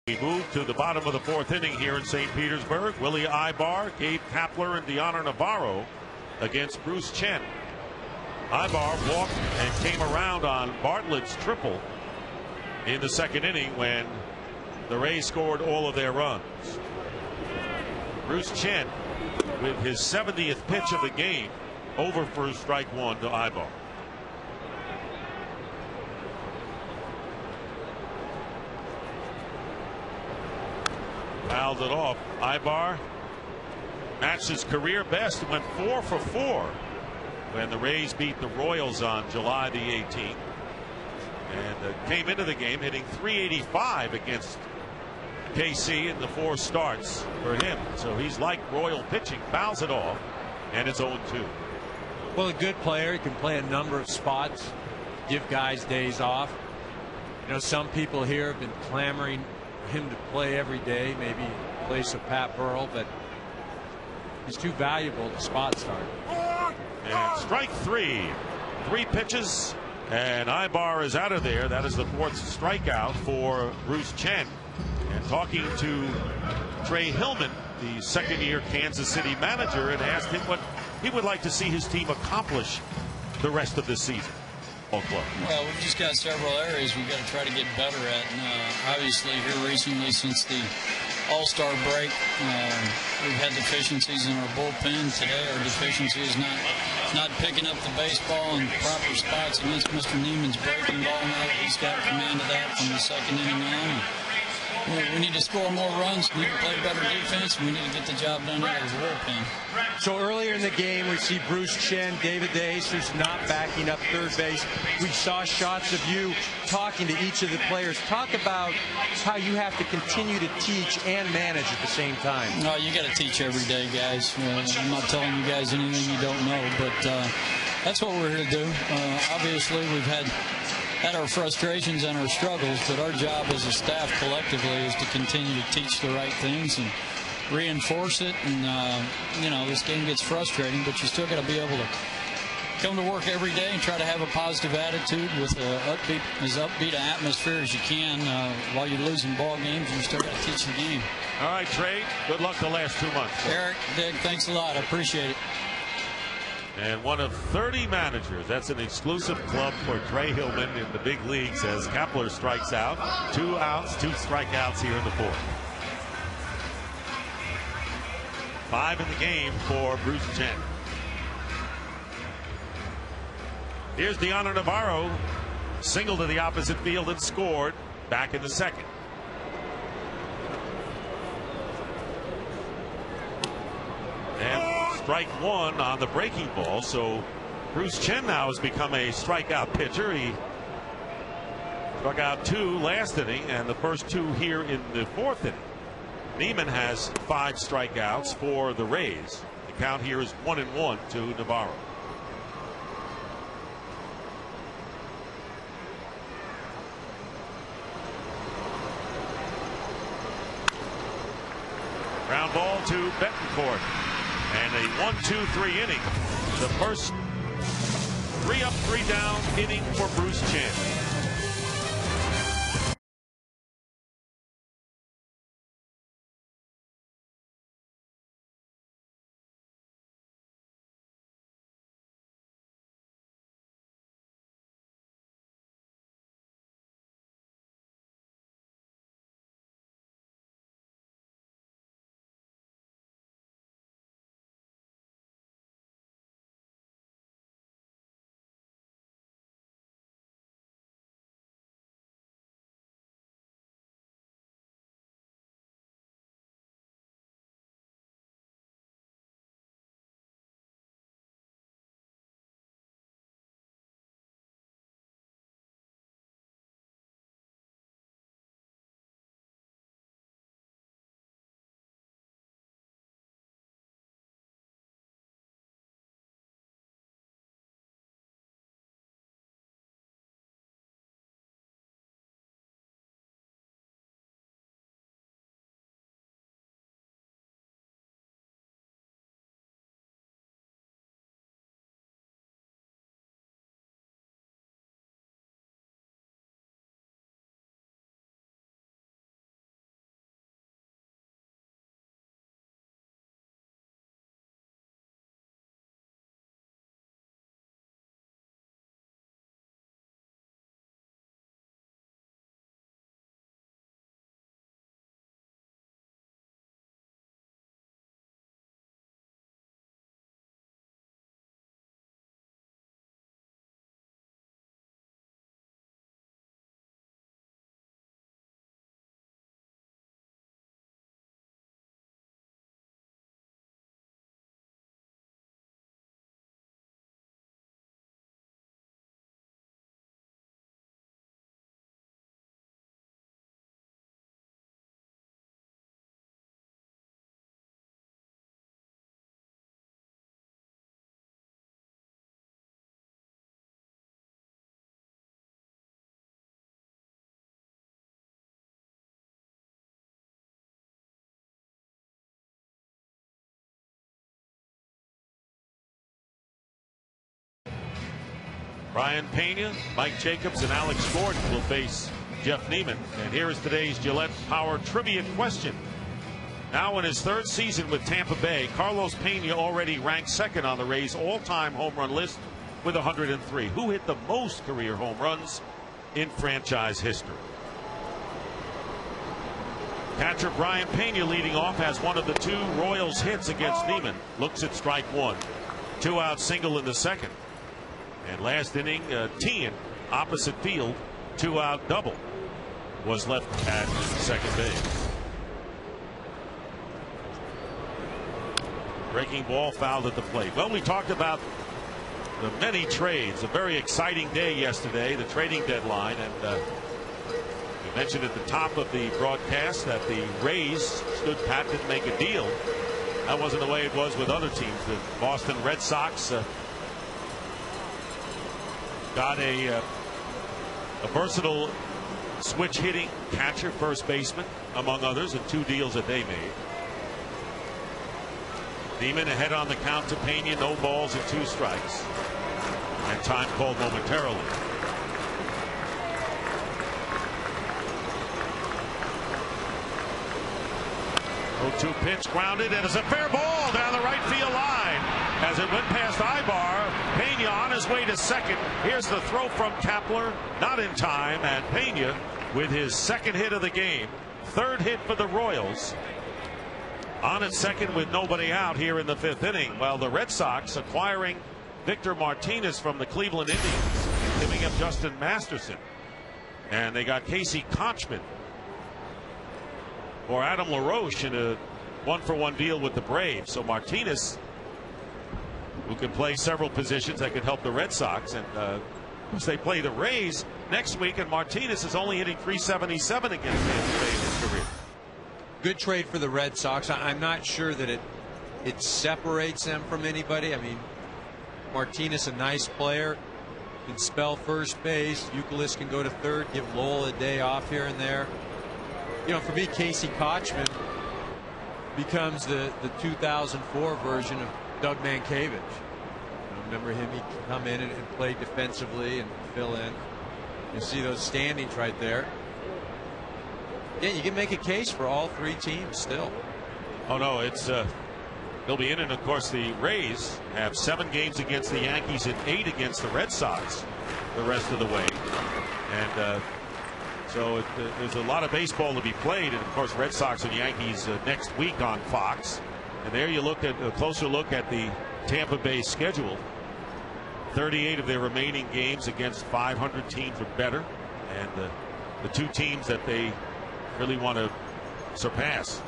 We move to the bottom of the 4th inning here in St. Petersburg. Willie Ibar, Gabe Kapler, and Deonar Navarro against Bruce Chen. Ibar walked and came around on Bartlett's triple in the 2nd inning when the Rays scored all of their runs. Bruce Chen with his 70th pitch of the game, over for strike 1 to Ibar. Fouled it off. Ibar matched his career best, went 4 for 4 when the Rays beat the Royals on July the 18th, and came into the game hitting .385 against KC in the 4 starts for him. So he's like Royal pitching. Fouls it off, and it's 0-2. Well, a good player. He can play a number of spots, give guys days off. You know, some people here have been clamoring him to play every day, maybe place of Pat Burrell, but he's too valuable to spot start. And strike three. 3 pitches, and Ibar is out of there. That is the 4th strikeout for Bruce Chen. And talking to Trey Hillman, the second-year Kansas City manager, and asked him what he would like to see his team accomplish the rest of this season. Well, we've just got several areas we've got to try to get better at. And, obviously, here recently, since the All-Star break, we've had deficiencies in our bullpen. Today, our deficiency is not picking up the baseball in proper spots against Mr. Neiman's breaking ball. Now that he's got command of that from the second inning on. We need to score more runs, we need to play better defense, and we need to get the job done out of the bullpen. So earlier in the game, we see Bruce Chen, David DeJesus not backing up third base. We saw shots of you talking to each of the players. Talk about how you have to continue to teach and manage at the same time. No, you got to teach every day, guys. I'm not telling you guys anything you don't know, but that's what we're here to do. Obviously, we've had our frustrations and our struggles, but our job as a staff collectively is to continue to teach the right things and reinforce it. And this game gets frustrating, but you still got to be able to come to work every day and try to have a positive attitude with as upbeat an atmosphere as you can while you're losing ball games, and you still got to teach the game. All right, Trey, good luck the last 2 months. Eric, Dick, thanks a lot. I appreciate it. And one of 30 managers. That's an exclusive club for Trey Hillman in the big leagues as Kepler strikes out. 2 outs, 2 strikeouts here in the 4th. 5 in the game for Bruce Chen. Here's Deanna Navarro. Single to the opposite field and scored back in the 2nd. And strike 1 on the breaking ball. So Bruce Chen now has become a strikeout pitcher. He struck out 2 last inning and the first 2 here in the 4th inning. Neiman has 5 strikeouts for the Rays. The count here is 1-1 to Navarro. Ground ball to Betancourt. And a 1-2-3 inning. The first 3 up, 3 down inning for Bruce Chen. Brian Pena, Mike Jacobs, and Alex Gordon will face Jeff Neiman. And here is today's Gillette Power Trivia question. Now in his third season with Tampa Bay, Carlos Pena already ranked second on the Rays' all-time home run list with 103. Who hit the most career home runs in franchise history? Catcher Brian Pena leading off has one of the two Royals hits against Neiman. Looks at strike one. 2-out single in the second. And last inning, Tien, opposite field, 2-out double was left at second base. Breaking ball fouled at the plate. Well, we talked about the many trades. A very exciting day yesterday, the trading deadline. And we mentioned at the top of the broadcast that the Rays stood pat, didn't make a deal. That wasn't the way it was with other teams. The Boston Red Sox got a versatile switch hitting catcher, first baseman, among others, in two deals that they made. Neiman ahead on the count to Pena, no balls and 2 strikes. And time called momentarily. 0-2 pitch grounded, and it's a fair ball down the right field line. As it went past Ibar, Pena on his way to second. Here's the throw from Kapler, not in time, and Pena with his second hit of the game, third hit for the Royals. On at second with nobody out here in the 5th inning. Well, the Red Sox acquiring Victor Martinez from the Cleveland Indians, giving up Justin Masterson, and they got Casey Kochman or Adam LaRoche in a 1-for-1 deal with the Braves. So Martinez, who can play several positions that could help the Red Sox, and they play the Rays next week, and Martinez is only hitting .377 against Tampa Bay in his career. Good trade for the Red Sox. I'm not sure that it separates them from anybody. I mean, Martinez, a nice player, can spell first base. Youkilis can go to third, give Lowell a day off here and there. You know, for me, Casey Kochman becomes the 2004 version of Doug Mankiewicz. You know, remember him? He come in and play defensively and fill in. You see those standings right there. Yeah, you can make a case for all 3 teams still. Oh no, it's they'll be in, and of course the Rays have 7 games against the Yankees and 8 against the Red Sox the rest of the way, and so there's a lot of baseball to be played, and of course Red Sox and Yankees next week on Fox. And there you look at a closer look at the Tampa Bay schedule. 38 of their remaining games against 500 teams or better, and the 2 teams that they really want to surpass.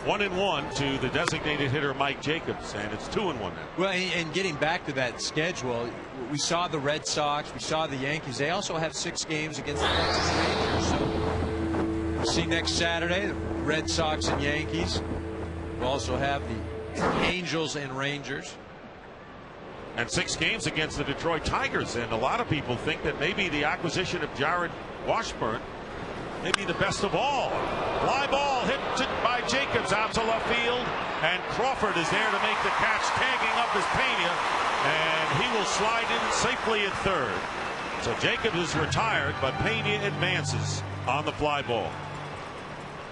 1-1 to the designated hitter Mike Jacobs, and it's 2-1 now. Well, and getting back to that schedule, we saw the Red Sox, we saw the Yankees. They also have 6 games against the Texas Rangers. So we'll see next Saturday the Red Sox and Yankees. We'll also have the Angels and Rangers. And 6 games against the Detroit Tigers, and a lot of people think that maybe the acquisition of Jared Washburn may be the best of all. Fly ball hit by Jacobs out to left field, and Crawford is there to make the catch, tagging up his Pena, and he will slide in safely at third. So Jacobs is retired, but Pena advances on the fly ball.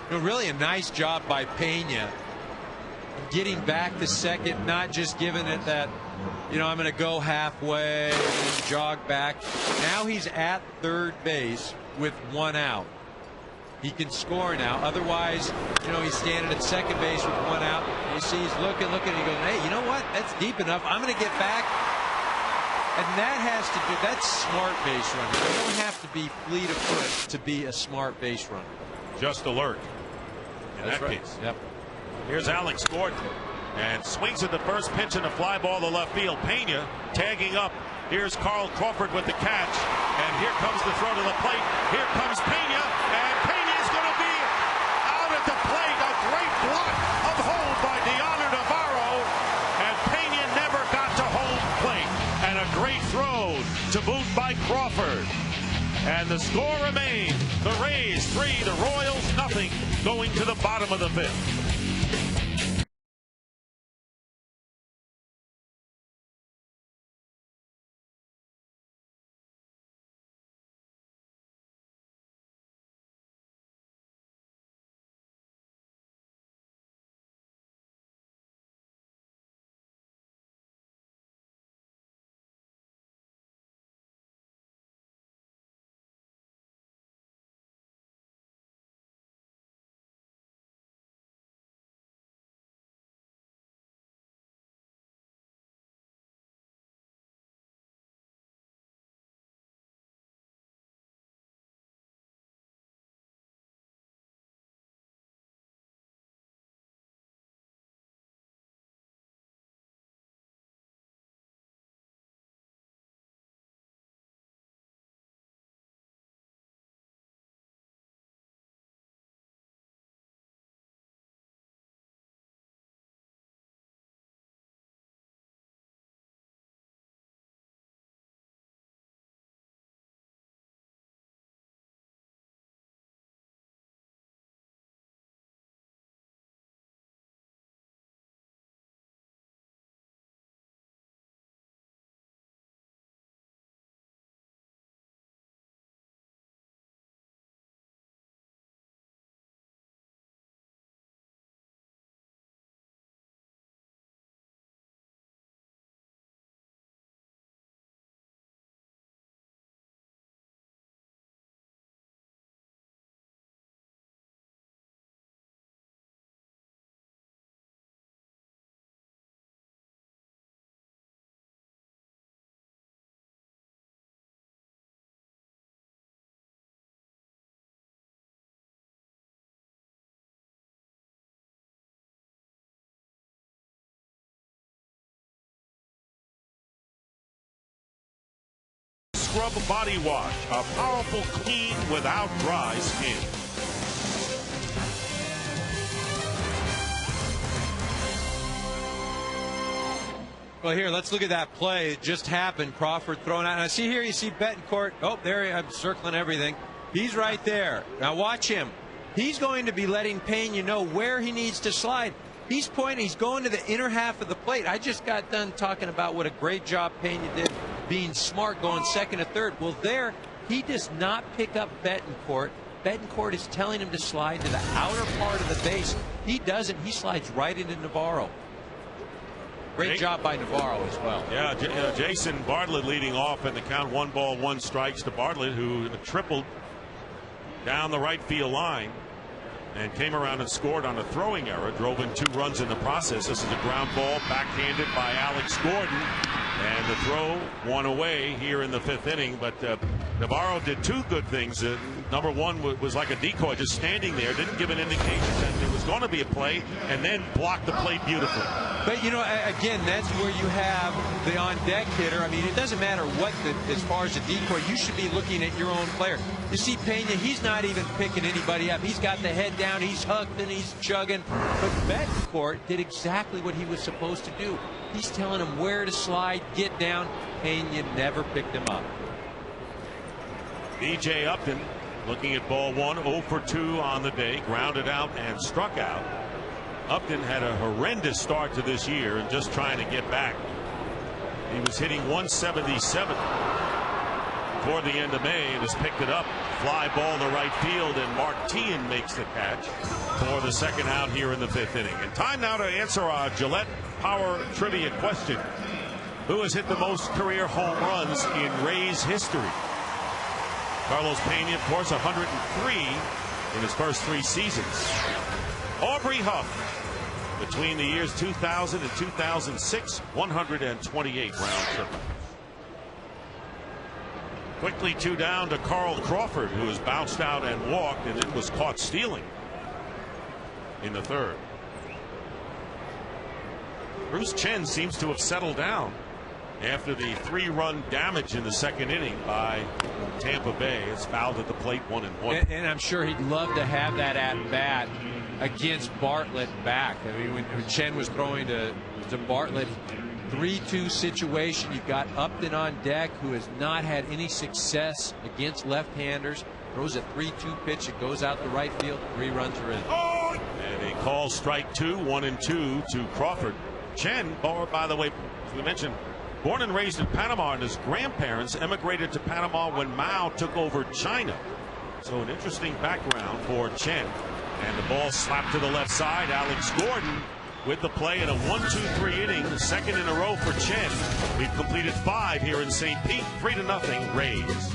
You know, really a nice job by Pena getting back to second, not just giving it that, you know, I'm going to go halfway and jog back. Now he's at third base with 1 out. He can score now. Otherwise, you know, he's standing at second base with 1 out. You see he's looking, and he goes, hey, you know what? That's deep enough. I'm going to get back. And that has to do, that's smart base running. You don't have to be fleet of foot to be a smart base runner. Just alert. In That's that right. case. Yep. Here's Alex Gordon, and swings at the first pitch in a fly ball to left field. Pena tagging up. Here's Carl Crawford with the catch, and here comes the throw to the plate. Here comes Pena, and Pena is going to be out at the plate. A great block of hold by Deoner Navarro, and Pena never got to home plate. And a great throw to boot by Crawford. And the score remains: the Rays 3, the Royals nothing, going to the bottom of the 5th. Scrub Body Wash, a powerful clean without dry skin. Well, here, let's look at that play. It just happened. Crawford throwing out. And I see here, you see Betancourt. Oh, there, I'm circling everything. He's right there. Now watch him. He's going to be letting Pena know where he needs to slide. He's pointing. He's going to the inner half of the plate. I just got done talking about what a great job Pena did being smart, going second to third. Well, there, he does not pick up Betancourt. Betancourt is telling him to slide to the outer part of the base. He doesn't. He slides right into Navarro. Great job by Navarro as well. Yeah, Jason Bartlett leading off in the count. 1 ball, 1 strikes to Bartlett, who tripled down the right field line and came around and scored on a throwing error. Drove in 2 runs in the process. This is a ground ball backhanded by Alex Gordon. And the throw 1 away here in the 5th inning. But Navarro did 2 good things. Number 1 was like a decoy, just standing there, didn't give an indication that there was going to be a play, and then blocked the plate beautifully. But, you know, again, that's where you have the on-deck hitter. I mean, it doesn't matter what, as far as a decoy, you should be looking at your own player. You see Pena, he's not even picking anybody up. He's got the head down, he's hooked, and he's chugging. But Betancourt did exactly what he was supposed to do. He's telling him where to slide, get down. Pena never picked him up. B.J. Upton looking at ball 1, 0 for 2 on the day, grounded out and struck out. Upton had a horrendous start to this year and just trying to get back. He was hitting 177 toward the end of May and has picked it up. Fly ball to right field, and Martin makes the catch for the second out here in the 5th inning. And time now to answer our Gillette Power Trivia question. Who has hit the most career home runs in Rays history? Carlos Pena, of course, 103 in his first 3 seasons. Aubrey Huff, between the years 2000 and 2006, 128 round triples. Quickly 2 down to Carl Crawford, who has bounced out and walked and then was caught stealing in the 3rd. Bruce Chen seems to have settled down after the 3-run damage in the 2nd inning by Tampa Bay. It's fouled at the plate, 1-1. And I'm sure he'd love to have that at bat against Bartlett back. I mean, when Chen was throwing to Bartlett, 3-2 situation. You've got Upton on deck, who has not had any success against left-handers. Throws a 3-2 pitch. It goes out to right field. 3 runs are in. And a call strike 2, 1-2 to Crawford. Chen, by the way, as we mentioned, born and raised in Panama, and his grandparents emigrated to Panama when Mao took over China. So an interesting background for Chen. And the ball slapped to the left side. Alex Gordon with the play in a 1-2-3 inning, the 2nd in a row for Chen. We've completed 5 here in St. Pete, 3-0 Rays.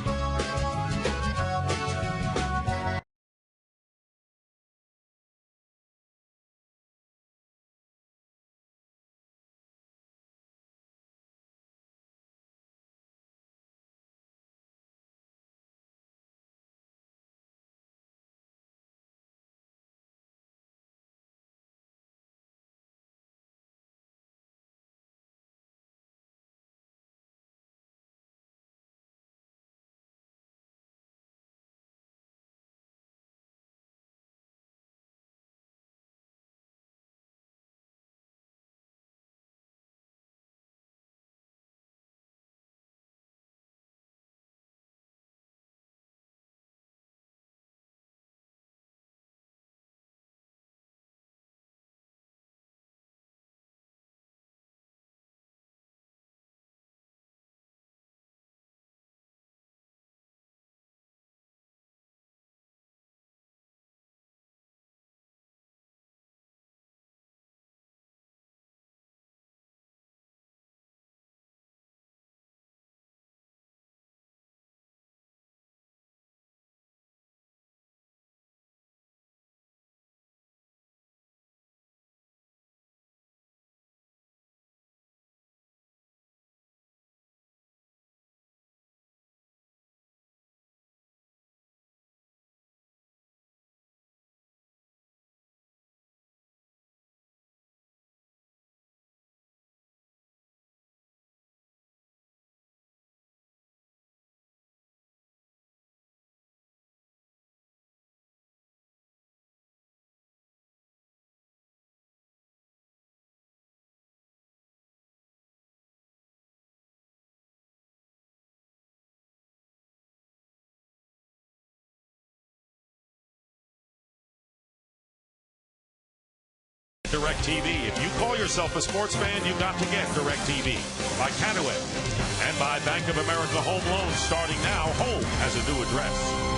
DirecTV. If you call yourself a sports fan, you've got to get DirecTV. By Canaway and by Bank of America Home Loans. Starting now, home has a new address.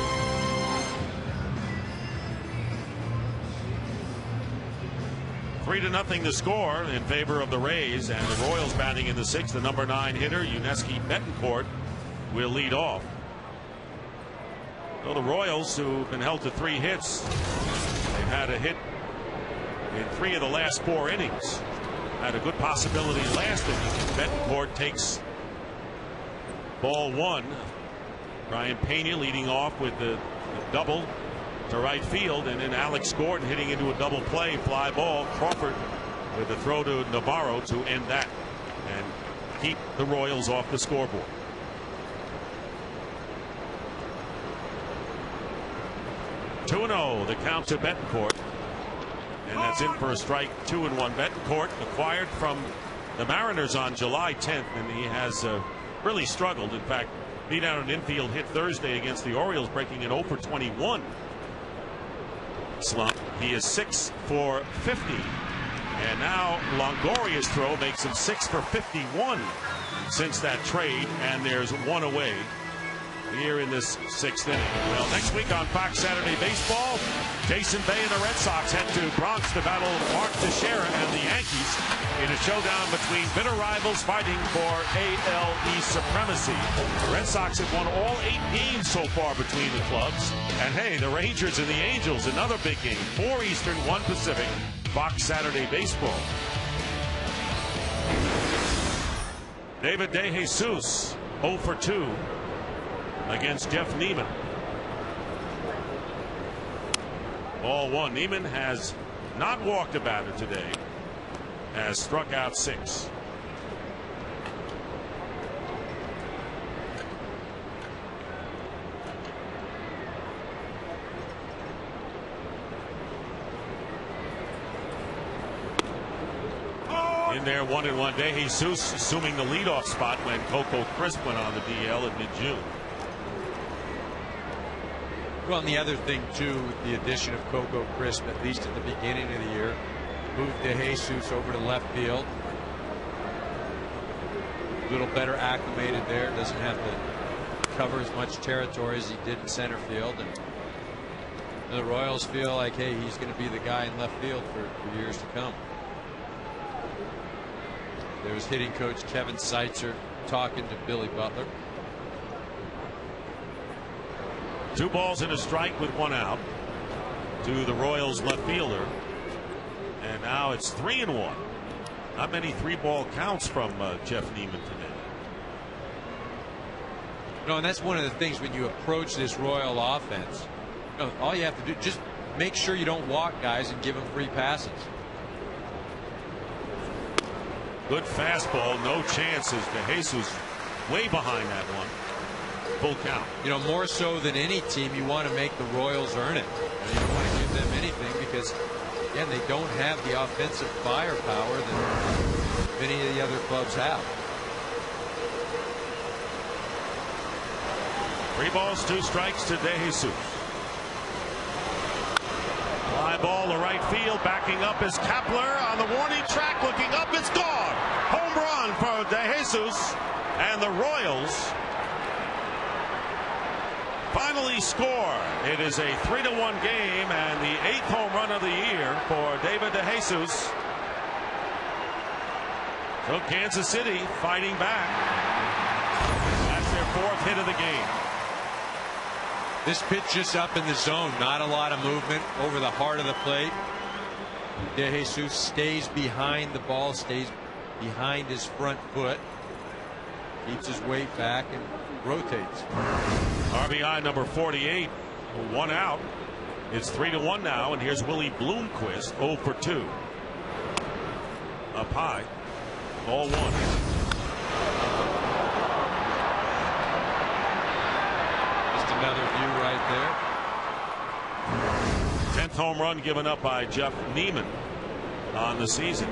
Three to nothing the score in favor of the Rays, and the Royals batting in the sixth. The number 9 hitter, Yuniesky Betancourt, will lead off. So the Royals, who've been held to 3 hits, they've had a hit in 3 of the last 4 innings. Had a good possibility last inning. Betancourt takes ball 1. Ryan Pena leading off with the double to right field, and then Alex Gordon hitting into a double play, fly ball. Crawford with a throw to Navarro to end that and keep the Royals off the scoreboard. Two 2-0 the count to Betancourt, and that's in for a strike. 2-1. Betancourt acquired from the Mariners on July 10th, and he has really struggled. In fact, beat out an infield hit Thursday against the Orioles, breaking an 0 for 21 slump. He is 6 for 50, and now Longoria's throw makes him 6 for 51 since that trade, and there's 1 away here in this 6th inning. Well, next week on Fox Saturday Baseball, Jason Bay and the Red Sox head to Bronx to battle Mark Teixeira and the Yankees in a showdown between bitter rivals fighting for AL East supremacy. The Red Sox have won all 8 games so far between the clubs. And hey, the Rangers and the Angels, another big game. 4 Eastern, 1 Pacific. Fox Saturday Baseball. David DeJesus, 0 for 2 against Jeff Neiman. Ball 1. Neiman has not walked a batter today, has struck out 6. In there, 1-1. DeJesus assuming the leadoff spot when Coco Crisp went on the DL in mid-June. Well, and the other thing, too, with the addition of Coco Crisp, at least at the beginning of the year, moved DeJesus over to left field. A little better acclimated there. Doesn't have to cover as much territory as he did in center field. And the Royals feel like, hey, he's going to be the guy in left field for years to come. There was hitting coach Kevin Seitzer talking to Billy Butler. 2 balls and a strike with 1 out to the Royals left fielder, and now it's 3-1. Not many 3-ball counts from Jeff Neiman today. No, and that's one of the things when you approach this Royal offense. You know, all you have to do, just make sure you don't walk guys and give them free passes. Good fastball, no chances. DeJesus way behind that one. Full count. You know, more so than any team, you want to make the Royals earn it. You don't want to give them anything because, again, they don't have the offensive firepower that many of the other clubs have. 3 balls, 2 strikes to DeJesus. Fly ball to right field. Backing up is Kepler on the warning track. Looking up, it's gone. Home run for DeJesus, and the Royals finally score. It is a 3-1 game and the 8th home run of the year for David DeJesus. So Kansas City fighting back. That's their 4th hit of the game. This pitch just up in the zone. Not a lot of movement over the heart of the plate. DeJesus stays behind the ball, stays behind his front foot, keeps his weight back and rotates. RBI number 48, 1 out. It's 3-1 now, and here's Willie Bloomquist, 0 for 2. Up high, ball 1. Just another view right there. 10th home run given up by Jeff Neiman on the season.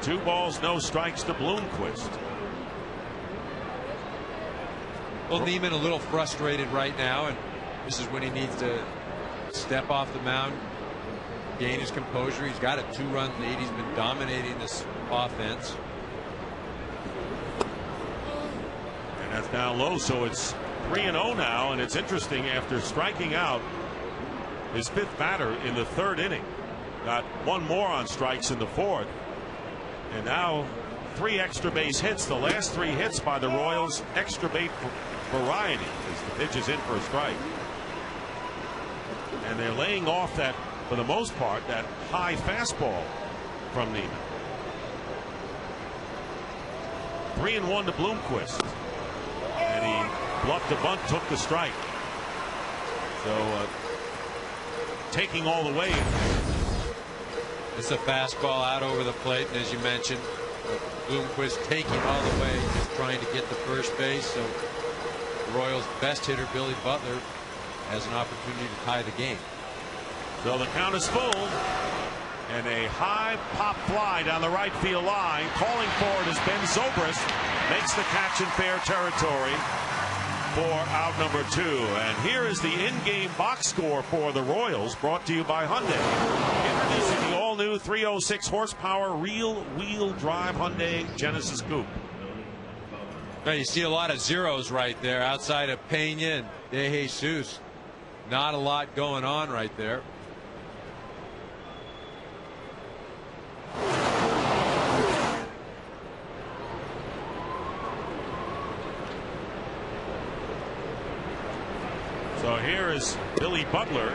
2 balls, no strikes to Bloomquist. Well, Neiman a little frustrated right now, and this is when he needs to step off the mound, gain his composure. He's got a 2-run lead. He's been dominating this offense. And that's down low, so it's 3-0 now, and it's interesting, after striking out his 5th batter in the 3rd inning, got 1 more on strikes in the 4th, and now 3 extra base hits. The last 3 hits by the Royals, extra base variety, as the pitch is in for a strike. And they're laying off that, for the most part, that high fastball from Neiman. 3-1 to Bloomquist. And he bluffed a bunt, took the strike. So taking all the way. It's a fastball out over the plate, and as you mentioned, Bloomquist taking all the way, just trying to get to first base. So the Royals' best hitter, Billy Butler, has an opportunity to tie the game. So the count is full, and a high pop fly down the right field line. Calling for it is Ben Zobrist, makes the catch in fair territory for out number 2. And here is the in-game box score for the Royals, brought to you by Hyundai. Introducing the all-new 306 horsepower rear-wheel drive Hyundai Genesis Coupe. Now you see a lot of zeros right there outside of Pena and De Jesus. Not a lot going on right there. So here is Billy Butler,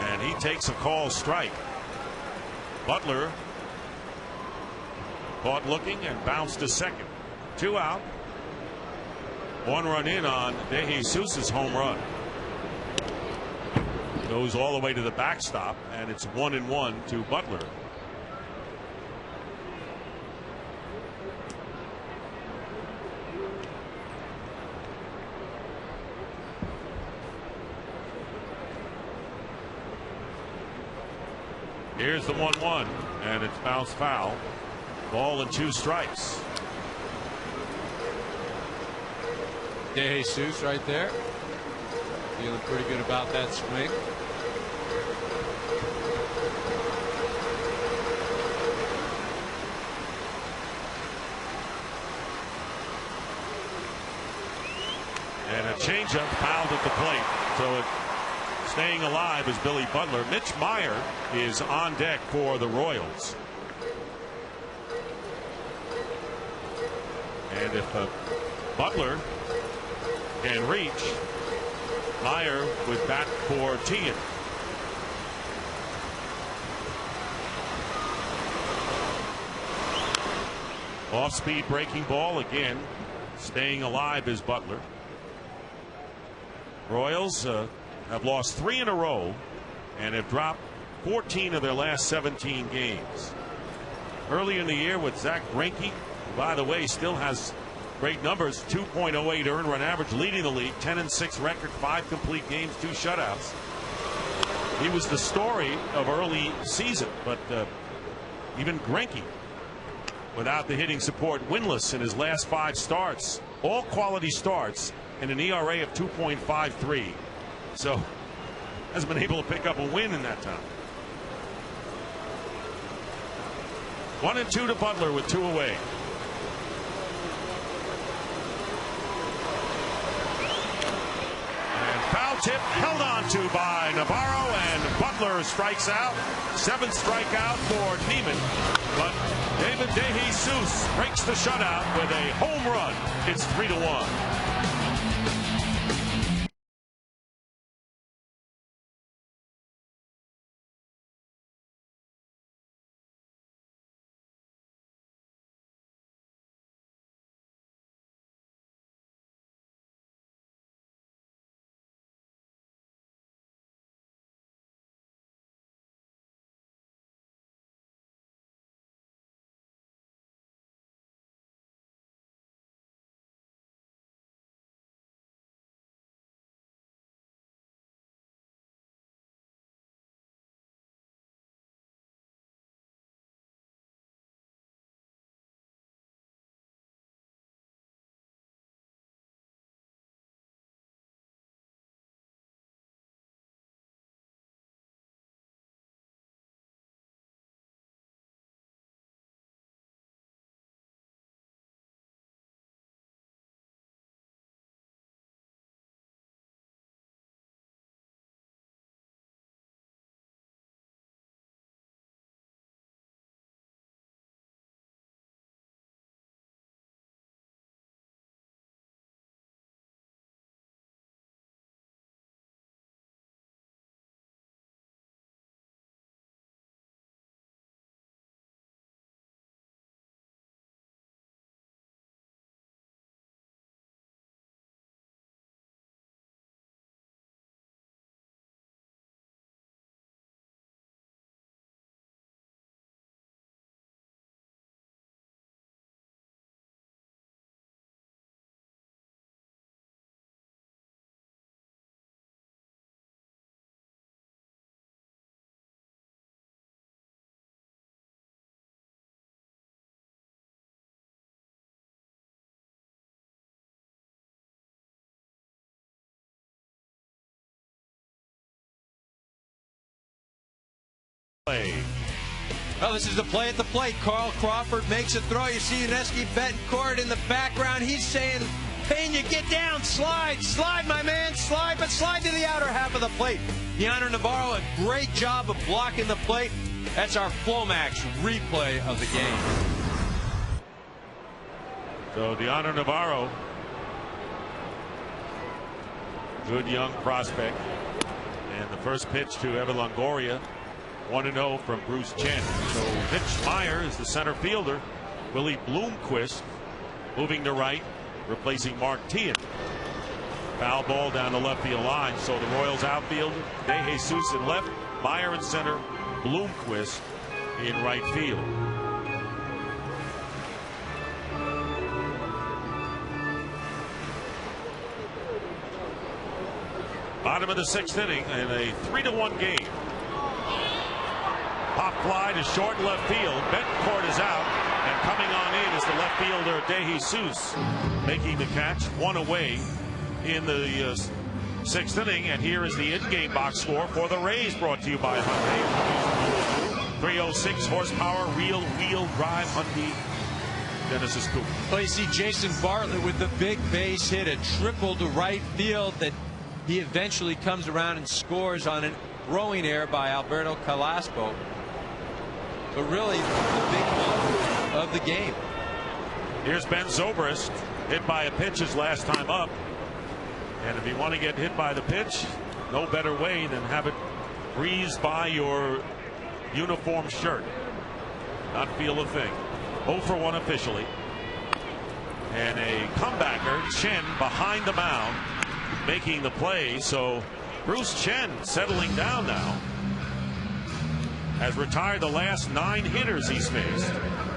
and he takes a call strike. Butler caught looking and bounced to second. 2 out. 1 run in on De Jesus' home run. Goes all the way to the backstop, and it's 1-1 to Butler. Here's the 1-1, and it's bounced foul. Ball and 2 strikes. De Jesus right there, feeling pretty good about that swing. And a changeup fouled at the plate. So staying alive is Billy Butler. Mitch Meyer is on deck for the Royals. And if Butler can reach, Meyer would bat for Tien. Off-speed breaking ball again. Staying alive is Butler. Royals have lost 3 in a row and have dropped 14 of their last 17 games. Early in the year with Zach Greinke, who, by the way, still has great numbers, 2.08 earned run average, leading the league, 10-6 record, 5 complete games, 2 shutouts. He was the story of early season, but even Greinke, without the hitting support, winless in his last 5 starts. All quality starts and an ERA of 2.53. So hasn't been able to pick up a win in that time. 1-2 to Butler with 2 away. And foul tip held on to by Navarro, and Butler strikes out. 7th strikeout for Neiman. But David De Jesus breaks the shutout with a home run. It's 3-1. Play. Well, this is the play at the plate. Carl Crawford makes a throw. You see Uneski Betancourt in the background. He's saying, Pena, get down, slide, my man, slide, but slide to the outer half of the plate. Deanna Navarro, a great job of blocking the plate. That's our Flomax replay of the game. So Deanna Navarro, good young prospect. And the first pitch to Evan Longoria, 1-0 from Bruce Chen. So Mitch Meyer is the center fielder. Willie Bloomquist moving to right, replacing Mark Teahan. Foul ball down the left field line. So the Royals outfield, De Jesus in left, Meyer in center, Bloomquist in right field. Bottom of the 6th inning in a 3-1 game. Pop fly to short left field. Betancourt is out, and coming on in is the left fielder De Jesus, making the catch, one away in the 6th inning. And here is the in-game box score for the Rays, brought to you by Hyundai. 306 horsepower, real wheel drive Hyundai. Genesis Coupe. Well, you see Jason Bartlett with the big base hit, a triple to right field that he eventually comes around and scores on a throwing error by Alberto Carrasco. But really, the big one of the game. Here's Ben Zobrist, hit by a pitch his last time up. And if you want to get hit by the pitch, no better way than have it breeze by your uniform shirt. Not feel a thing. 0 for 1 officially. And a comebacker, Chen, behind the mound, making the play. So Bruce Chen settling down now. Has retired the last 9 hitters he's faced.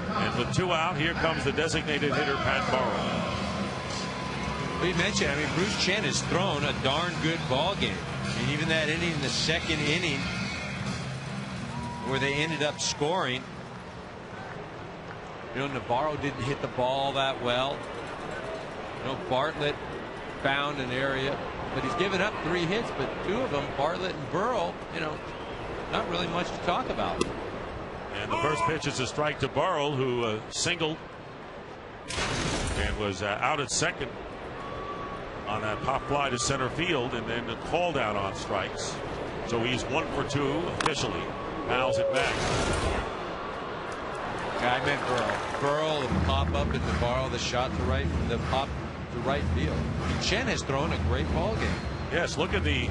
And with 2 out, here comes the designated hitter, Pat Burrell. We mentioned, I mean, Bruce Chen has thrown a darn good ball game. And even that inning, in the 2nd inning, where they ended up scoring, you know, Navarro didn't hit the ball that well. You know, Bartlett found an area, but he's given up 3 hits, but 2 of them, Bartlett and Burrell, you know, not really much to talk about. And the first pitch is a strike to Burrell, who singled and was out at second on that pop fly to center field, and then called out on strikes. So he's 1 for 2 officially. Fouls it back. I meant Burrell. Burrell, the pop up, and Navarro, the shot to right, the pop to right field. And Chen has thrown a great ball game. Yes, look at the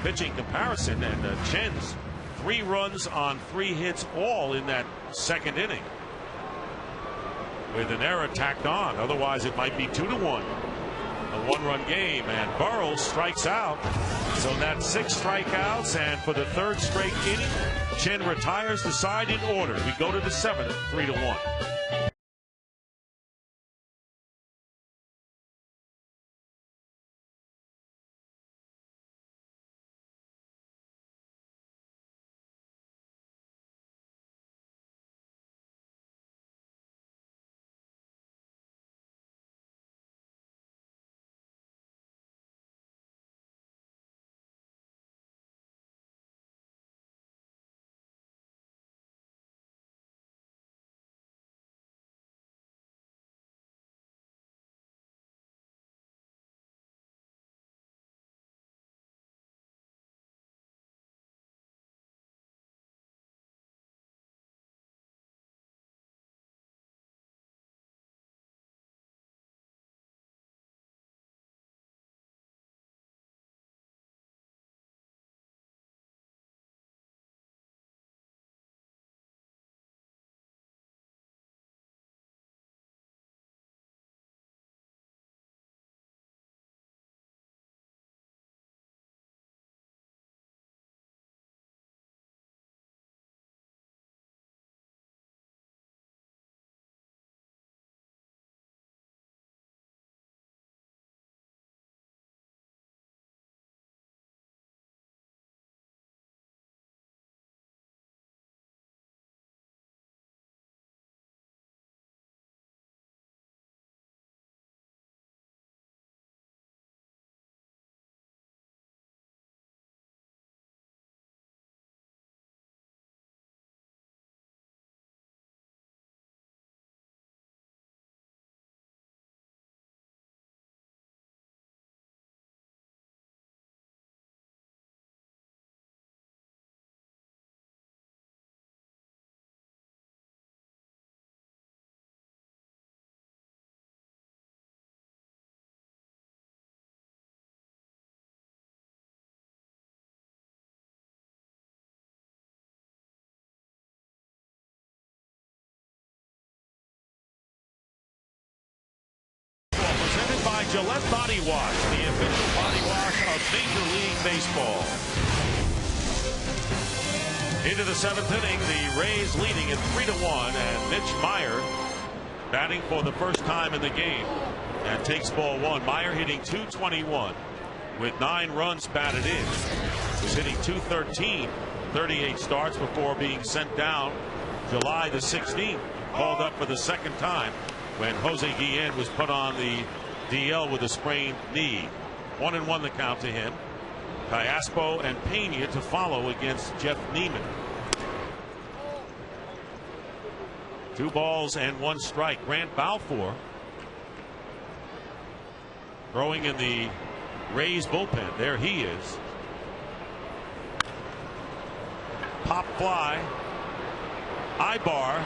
pitching comparison, and Chen's 3 runs on 3 hits, all in that 2nd inning, with an error tacked on. Otherwise, it might be 2-1, a 1-run game. And Burrell strikes out, so that's 6 strikeouts. And for the 3rd straight inning, Chen retires the side in order. We go to the 7th, 3-1. Gillette Body Wash, the official body wash of Major League Baseball. Into the 7th inning, the Rays leading at 3-1, and Mitch Meyer batting for the first time in the game and takes ball 1. Meyer hitting .221 with 9 runs batted in. Was hitting .213, 38 starts before being sent down July the 16th. Called up for the second time when Jose Guillen was put on the DL with a sprained knee. 1-1 the count to him. Callaspo and Pena to follow against Jeff Neiman. 2 balls and 1 strike. Grant Balfour throwing in the Rays bullpen. There he is. Pop fly. Ibar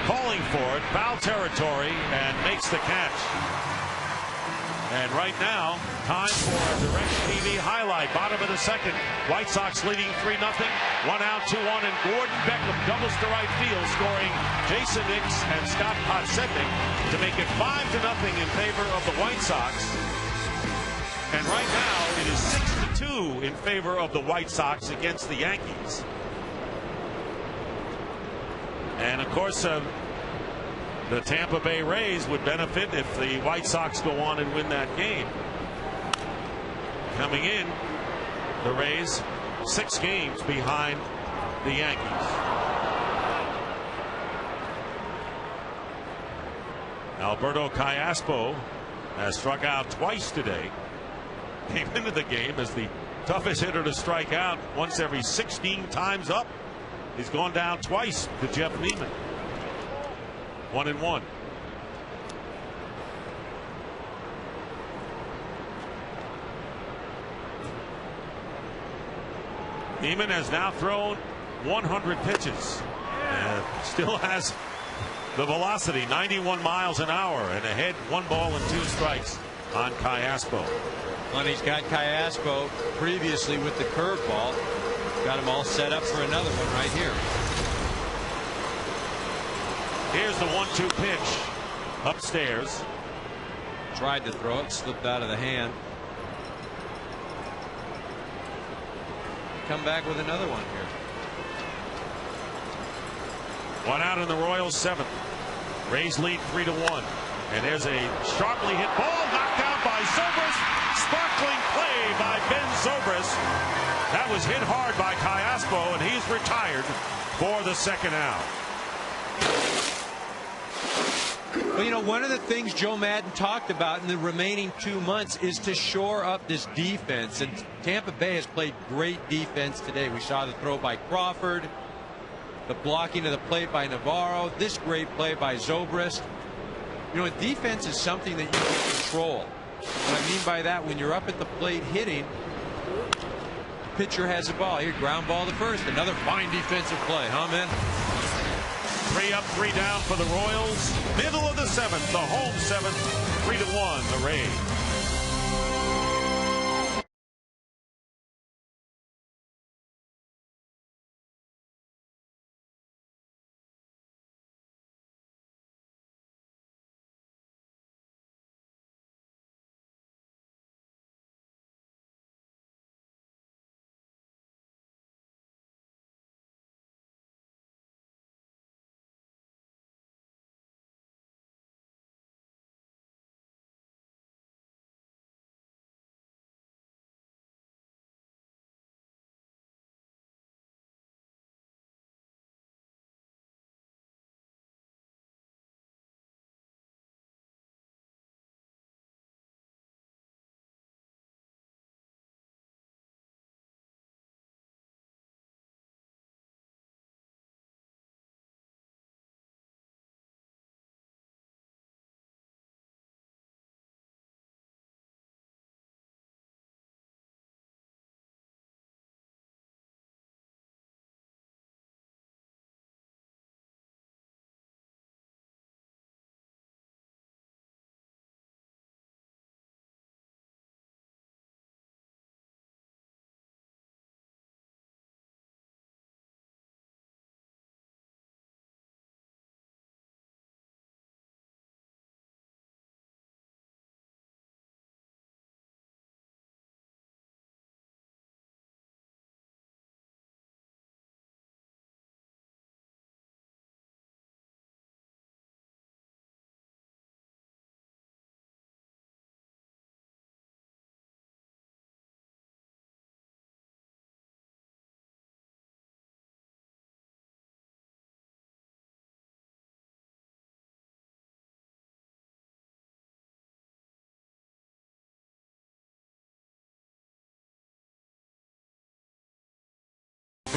calling for it. Foul territory and makes the catch. And right now, time for a direct TV highlight. Bottom of the 2nd. White Sox leading 3-0. 1 out, 2 on, and Gordon Beckham doubles to right field, scoring Jason Hicks and Scott Podsednik to make it 5-0 in favor of the White Sox. And right now, it is 6-2 in favor of the White Sox against the Yankees. And of course, the Tampa Bay Rays would benefit if the White Sox go on and win that game. Coming in, the Rays 6 games behind the Yankees. Alberto Callaspo has struck out twice today. Came into the game as the toughest hitter to strike out once every 16 times up. He's gone down twice to Jeff Neiman. 1-1. Neiman has now thrown 100 pitches and still has the velocity, 91 miles an hour, and ahead 1 ball and 2 strikes on Callaspo. Well, he's got Callaspo previously with the curveball. Got him all set up for another one right here. Here's the 1-2 pitch upstairs. Tried to throw it, slipped out of the hand. Come back with another one here. 1 out in the Royals 7th. Rays lead 3-1. And there's a sharply hit ball knocked down by Zobrist. Sparkling play by Ben Zobrist. That was hit hard by Callaspo, and he's retired for the 2nd out. Well, you know, one of the things Joe Madden talked about in the remaining 2 months is to shore up this defense. And Tampa Bay has played great defense today. We saw the throw by Crawford, the blocking of the plate by Navarro, this great play by Zobrist. You know, defense is something that you can control. What I mean by that, when you're up at the plate hitting, the pitcher has the ball. Here, ground ball to first. Another fine defensive play, huh, man? 3 up, 3 down for the Royals. Middle of the 7th, the home 7th, 3-1, the Rays.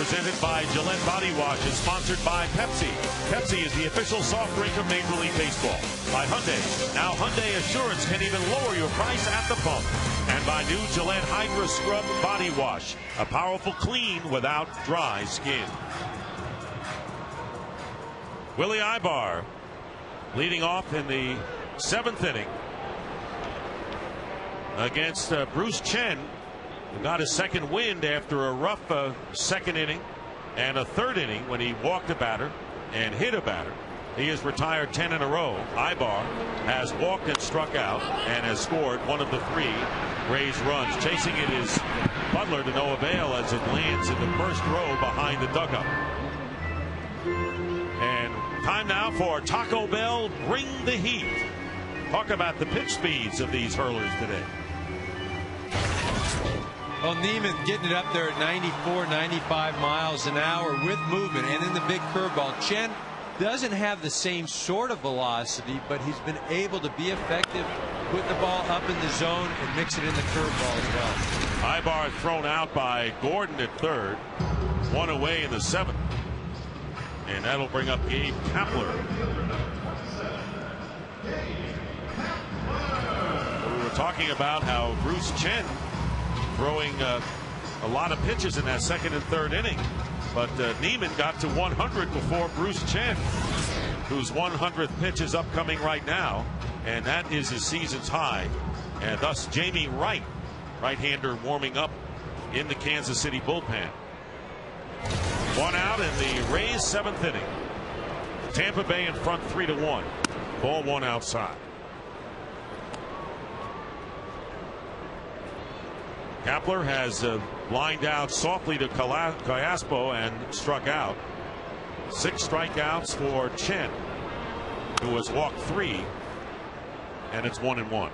presented by Gillette Body Wash and sponsored by Pepsi. Pepsi is the official soft drink of Major League Baseball. By Hyundai. Now Hyundai Assurance can even lower your price at the pump. And by new Gillette Hydra Scrub Body Wash. A powerful clean without dry skin. Willie Ibar leading off in the 7th inning against Bruce Chen, who got his second wind after a rough second inning and a third inning when he walked a batter and hit a batter. He has retired 10 in a row. Ibar has walked and struck out and has scored one of the 3 Rays runs. Chasing it is Butler to no avail as it lands in the first row behind the dugout. And time now for Taco Bell Bring the Heat. Talk about the pitch speeds of these hurlers today. Well, Neiman getting it up there at 94, 95 miles an hour with movement, and then the big curveball. Chen doesn't have the same sort of velocity, but he's been able to be effective, put the ball up in the zone and mix it in the curveball as well. Ibar thrown out by Gordon at third, 1 away in the 7th, and that'll bring up Gabe Kapler. We were talking about how Bruce Chen throwing a lot of pitches in that 2nd and 3rd inning. But Neiman got to 100 before Bruce Chen, whose 100th pitch is upcoming right now. And that is his season's high. And thus Jamie Wright, right-hander, warming up in the Kansas City bullpen. 1 out in the Rays' 7th inning. Tampa Bay in front 3-1. Ball 1 outside. Kapler has lined out softly to Callaspo and struck out. 6 strikeouts for Chen, who has walked 3, and it's 1-1.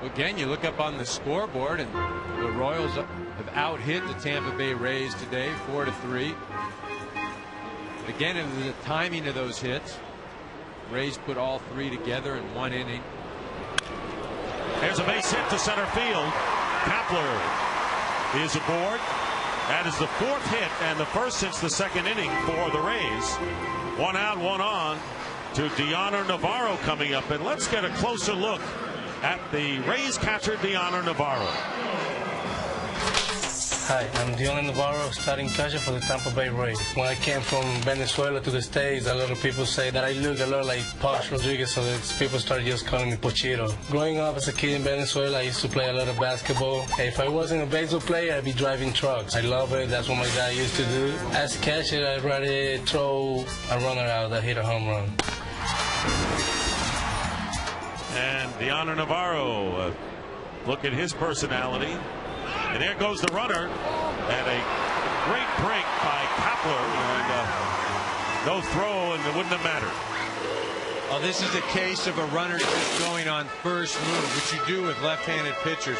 Again, you look up on the scoreboard, and the Royals have out-hit the Tampa Bay Rays today, 4-3. Again, it was the timing of those hits. Rays put all 3 together in 1 inning. There's a base hit to center field. Kapler is aboard. That is the 4th hit and the 1st since the 2nd inning for the Rays. 1 out, 1 on to Dioner Navarro coming up. And let's get a closer look at the Rays catcher, Dioner Navarro. Hi, I'm Dioner Navarro, starting catcher for the Tampa Bay Rays. When I came from Venezuela to the States, a lot of people say that I look a lot like Posh Rodriguez, so that people started just calling me Pochito. Growing up as a kid in Venezuela, I used to play a lot of basketball. If I wasn't a baseball player, I'd be driving trucks. I love it. That's what my dad used to do. As a catcher, I'd rather throw a runner out that hit a home run. And Dioner Navarro, look at his personality. And there goes the runner, and a great break by Kapler, and no throw, and it wouldn't have mattered. Oh, this is a case of a runner just going on first move, which you do with left-handed pitchers.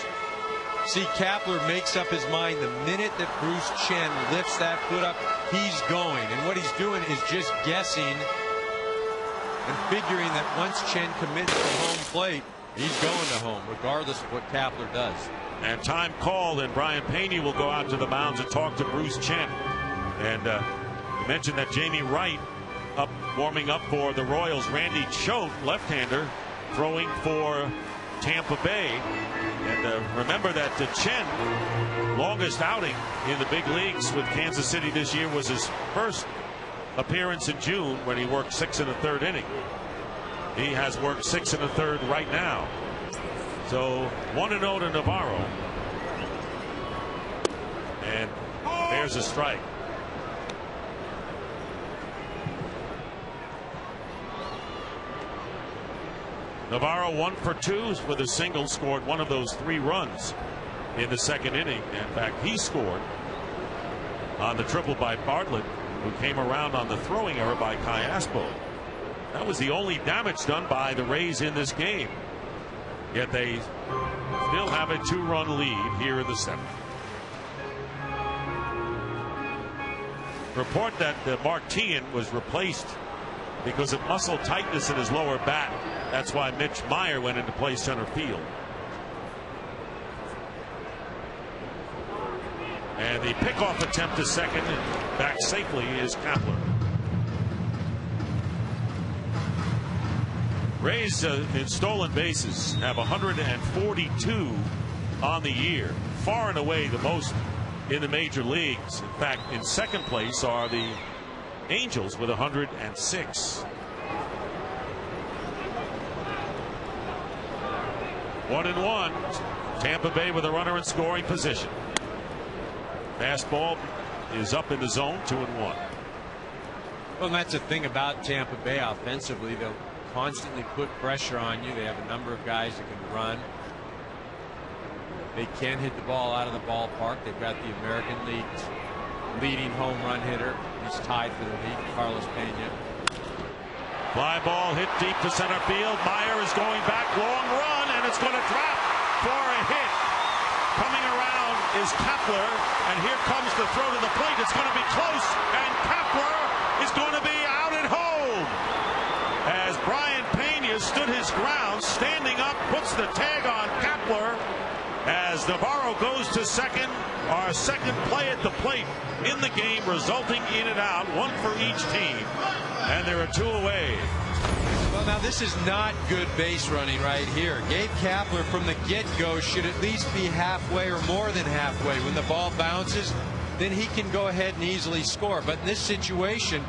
See, Kapler makes up his mind the minute that Bruce Chen lifts that foot up, he's going. And what he's doing is just guessing and figuring that once Chen commits to home plate, he's going to home, regardless of what Kapler does. And time called, and Brian Pena will go out to the mound and talk to Bruce Chen. And you mentioned that Jamie Wright up warming up for the Royals. Randy Choate, left-hander, throwing for Tampa Bay. And remember that Chen, longest outing in the big leagues with Kansas City this year, was his first appearance in June when he worked 6 1/3 inning. He has worked 6 1/3 right now. So 1-0 to Navarro. And there's a strike. Navarro 1 for 2 with a single, scored one of those 3 runs in the 2nd inning. In fact, he scored on the triple by Bartlett, who came around on the throwing error by Callaspo. That was the only damage done by the Rays in this game. Yet they still have a 2-run lead here in the 7th. Report that Mark Teahan was replaced because of muscle tightness in his lower back. That's why Mitch Meyer went into play center field. And the pickoff attempt to second and back safely is Kapler. Rays in stolen bases have 142 on the year, far and away the most in the major leagues. In fact, in second place are the Angels with 106. 1-1. Tampa Bay with a runner in scoring position. Fastball is up in the zone, 2-1. Well, that's the thing about Tampa Bay offensively. They'll constantly put pressure on you. They have a number of guys that can run. They can hit the ball out of the ballpark. They've got the American League's leading home run hitter. He's tied for the lead, Carlos Pena. Fly ball hit deep to center field. Meyer is going back, long run, and it's going to drop for a hit. Coming around is Kapler, and here comes the throw to the plate. It's going to be close, and Kapler is going to be out at home. As Brian Pena stood his ground, standing up, puts the tag on Kapler. As Navarro goes to second, our second play at the plate in the game, resulting in and out, one for each team, and there are two away. Well, now this is not good base running right here. Gabe Kapler from the get-go should at least be halfway or more than halfway. When the ball bounces, then he can go ahead and easily score. But in this situation,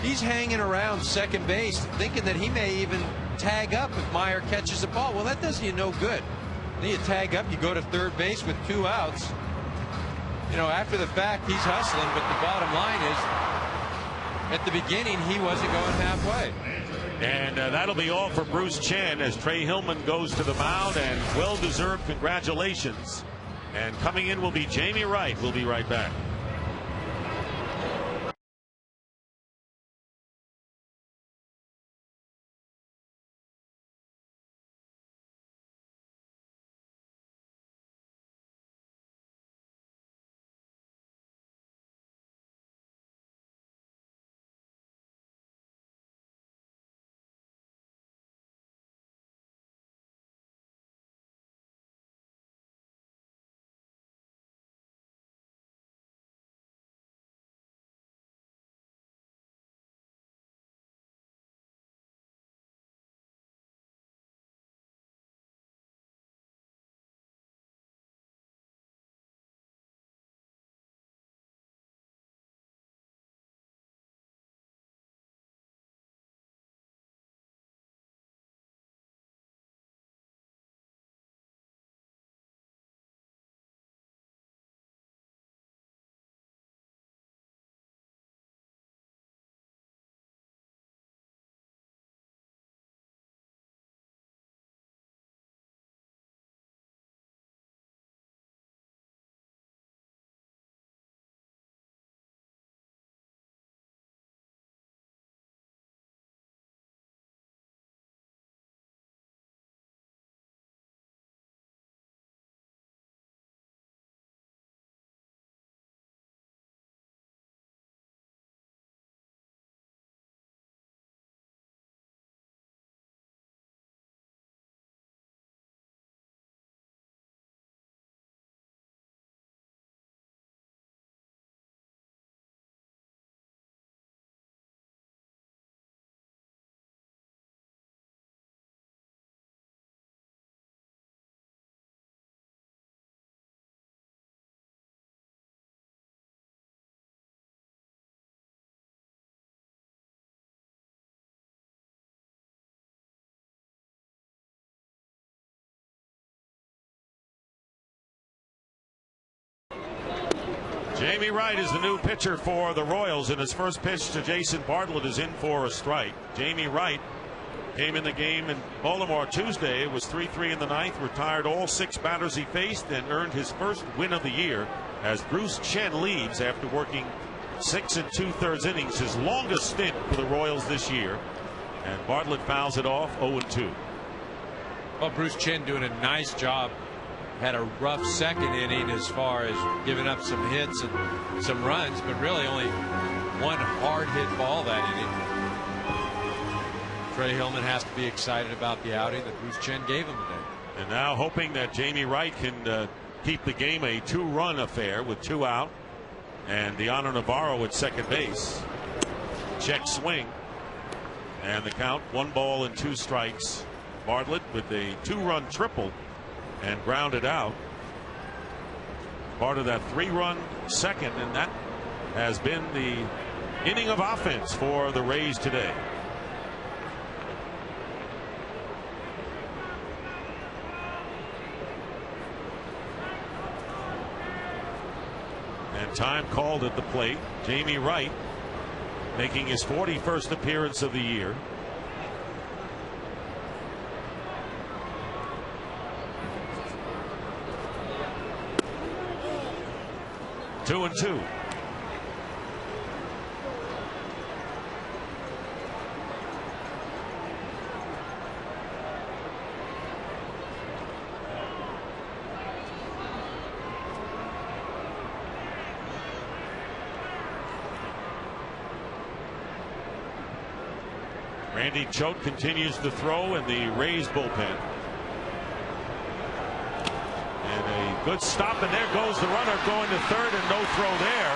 he's hanging around second base thinking that he may even tag up if Meyer catches the ball. Well, that does you no good. Then you tag up, you go to third base with 2 outs. You know, after the fact, he's hustling, but the bottom line is, at the beginning, he wasn't going halfway. And that'll be all for Bruce Chen as Trey Hillman goes to the mound, and well-deserved congratulations. And coming in will be Jamie Wright. We'll be right back. Jamie Wright is the new pitcher for the Royals, and his first pitch to Jason Bartlett is in for a strike. Jamie Wright came in the game in Baltimore Tuesday. It was 3-3 in the ninth, retired all 6 batters he faced, and earned his first win of the year as Bruce Chen leaves after working 6 2/3 innings, his longest stint for the Royals this year. And Bartlett fouls it off, 0-2. Well, Bruce Chen doing a nice job. Had a rough second inning as far as giving up some hits and some runs, but really only one hard hit ball that inning. Trey Hillman has to be excited about the outing that Bruce Chen gave him today. And now hoping that Jamie Wright can keep the game a 2-run affair with 2 out. And Deano Navarro at second base. Check swing. And the count, 1 ball and 2 strikes. Bartlett with a 2-run triple and grounded out. Part of that 3-run second, and that has been the inning of offense for the Rays today. And time called at the plate. Jamie Wright making his 41st appearance of the year. Two and two. Randy Choate continues to throw in the Rays bullpen. And a good stop, and there goes the runner going to third, and no throw there.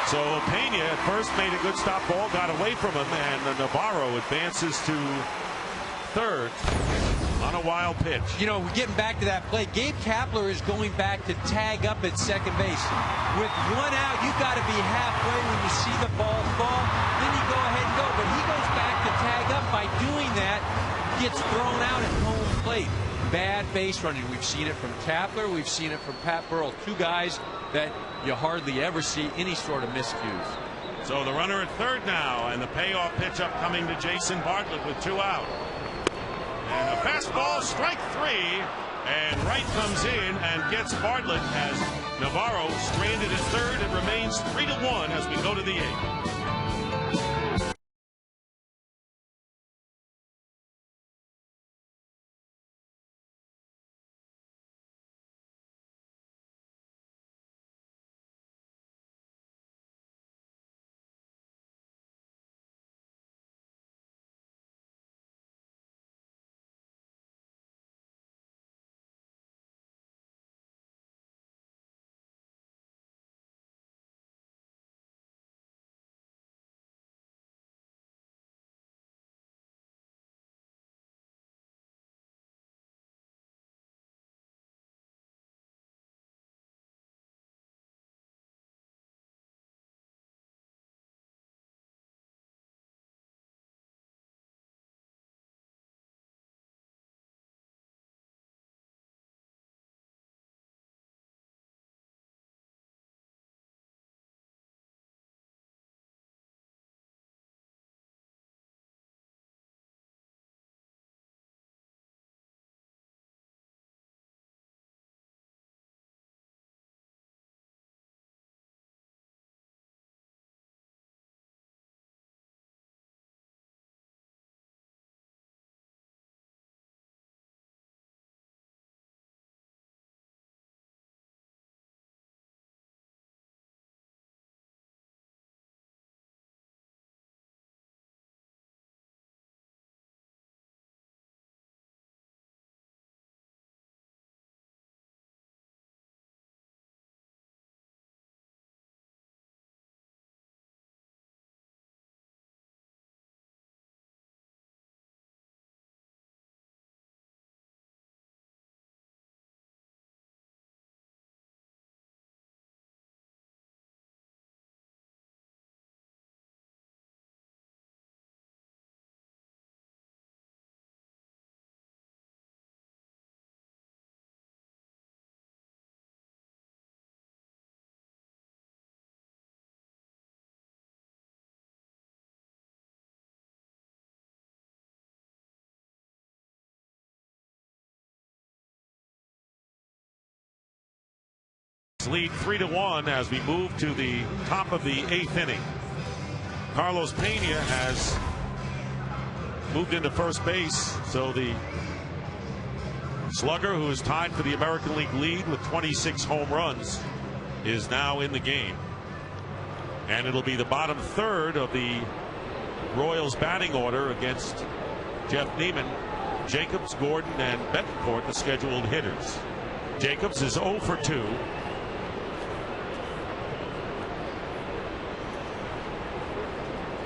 So Pena at first made a good stop, ball got away from him, and Navarro advances to third on a wild pitch. You know, getting back to that play, Gabe Kapler is going back to tag up at second base. With 1 out, you've got to be halfway when you see the ball fall. Then you go ahead and go. But he goes back to tag up. By doing that, gets thrown out at home plate. Bad base running. We've seen it from Kapler. We've seen it from Pat Burrell. 2 guys that you hardly ever see any sort of miscues. So the runner at third now, and the payoff pitch upcoming to Jason Bartlett with 2 out. And a fastball, strike 3, and Wright comes in and gets Bartlett as Navarro stranded at third. It remains 3-1 as we go to the 8th. Lead 3-1 as we move to the top of the 8th inning. Carlos Pena has moved into first base, so the slugger, who is tied for the American League lead with 26 home runs, is now in the game. And it'll be the bottom third of the Royals batting order against Jeff Neiman, Jacobs, Gordon, and Betancourt, the scheduled hitters. Jacobs is 0 for 2.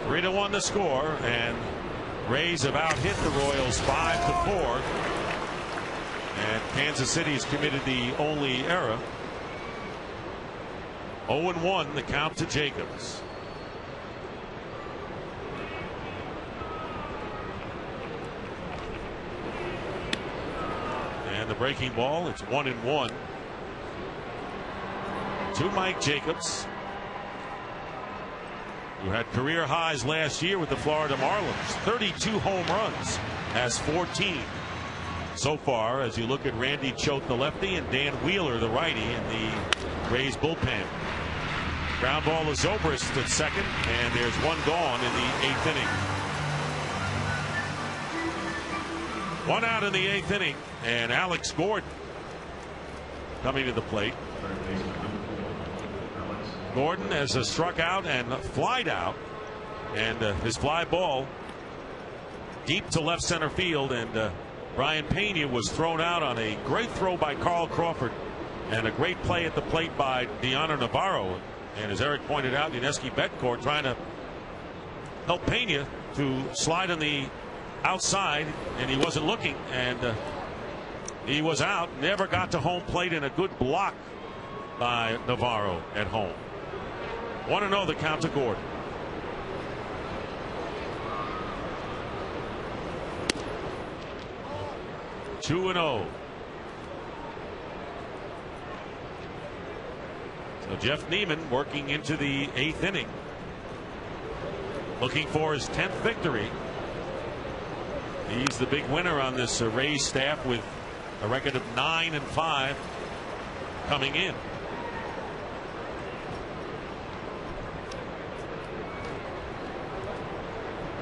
Three to 1 to score, and Rays have out hit the Royals 5-4. And Kansas City's committed the only error. 0-1 the count to Jacobs. And the breaking ball, it's 1-1 to Mike Jacobs, who had career highs last year with the Florida Marlins. 32 home runs, has 14 so far, as you look at Randy Choate, the lefty, and Dan Wheeler, the righty, in the Rays bullpen. Ground ball to Zobrist at second, and there's one gone in the 8th inning. One out in the 8th inning, and Alex Gordon coming to the plate. Gordon has struck out and flied out, and his fly ball deep to left center field, and Brian Pena was thrown out on a great throw by Carl Crawford and a great play at the plate by Deanna Navarro. And as Eric pointed out, Yuneski Betcourt trying to help Pena to slide on the outside, and he wasn't looking, and he was out. Never got to home plate, and a good block by Navarro at home. 1-0 the count to Gordon. Two and 0. So Jeff Neiman working into the 8th inning, looking for his 10th victory. He's the big winner on this Rays staff, with a record of 9-5 coming in.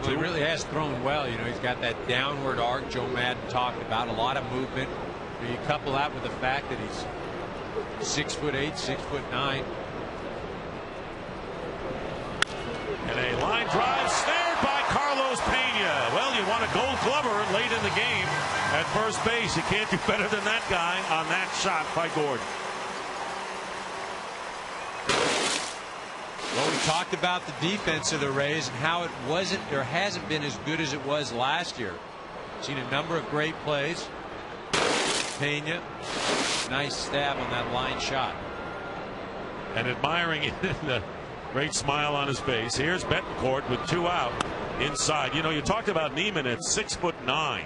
Well, he really has thrown well. You know, he's got that downward arc Joe Madden talked about, a lot of movement. You couple that with the fact that he's 6'8", 6'9". And a line drive snared by Carlos Pena. Well, you want a Gold Glover late in the game at first base. You can't do better than that guy on that shot by Gordon. Well, we talked about the defense of the Rays and how it wasn't or hasn't been as good as it was last year. Seen a number of great plays. Pena, nice stab on that line shot. And admiring it, the great smile on his face. Here's Betancourt with 2 out inside. You know, you talked about Neiman at 6'9".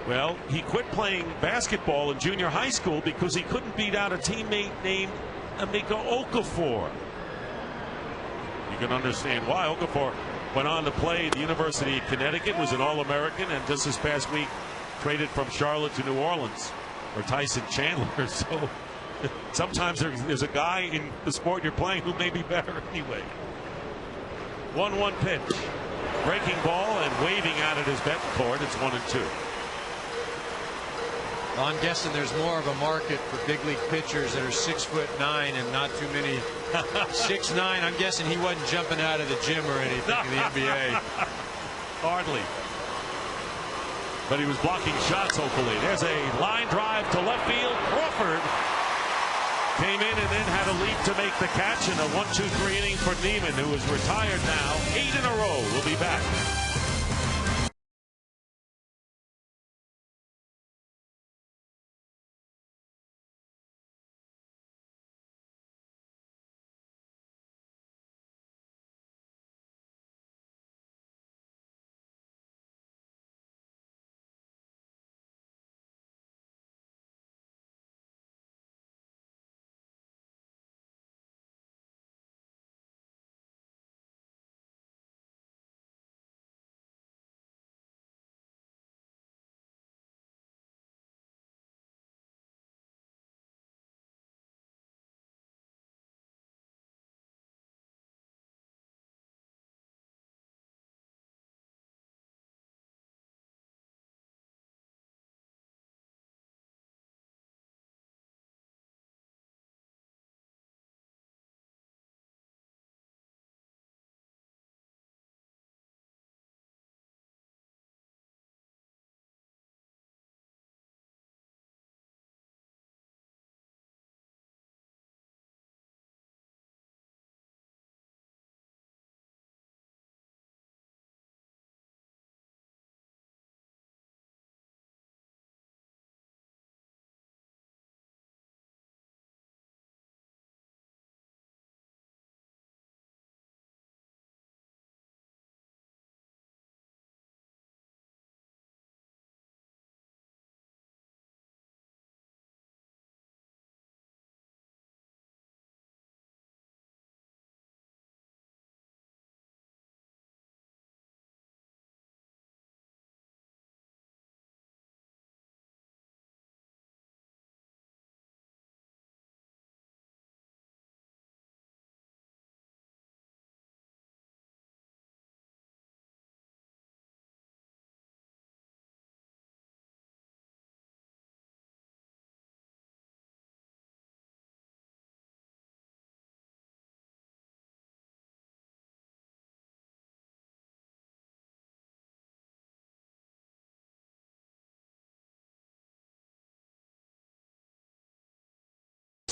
Well, he quit playing basketball in junior high school because he couldn't beat out a teammate named Emeka Okafor. You can understand why. Okafor went on to play at the University of Connecticut, was an All-American, and just this past week traded from Charlotte to New Orleans for Tyson Chandler. So sometimes there's a guy in the sport you're playing who may be better anyway. 1-1 pitch. Breaking ball and waving at it is Betancourt. It's 1-2. Well, I'm guessing there's more of a market for big league pitchers that are 6'9" and not too many 6'9". I'm guessing he wasn't jumping out of the gym or anything in the NBA. Hardly. But he was blocking shots, hopefully. There's a line drive to left field. Crawford came in and then had a leap to make the catch, in a 1-2-3 inning for Neiman, who is retired now 8 in a row. We'll be back.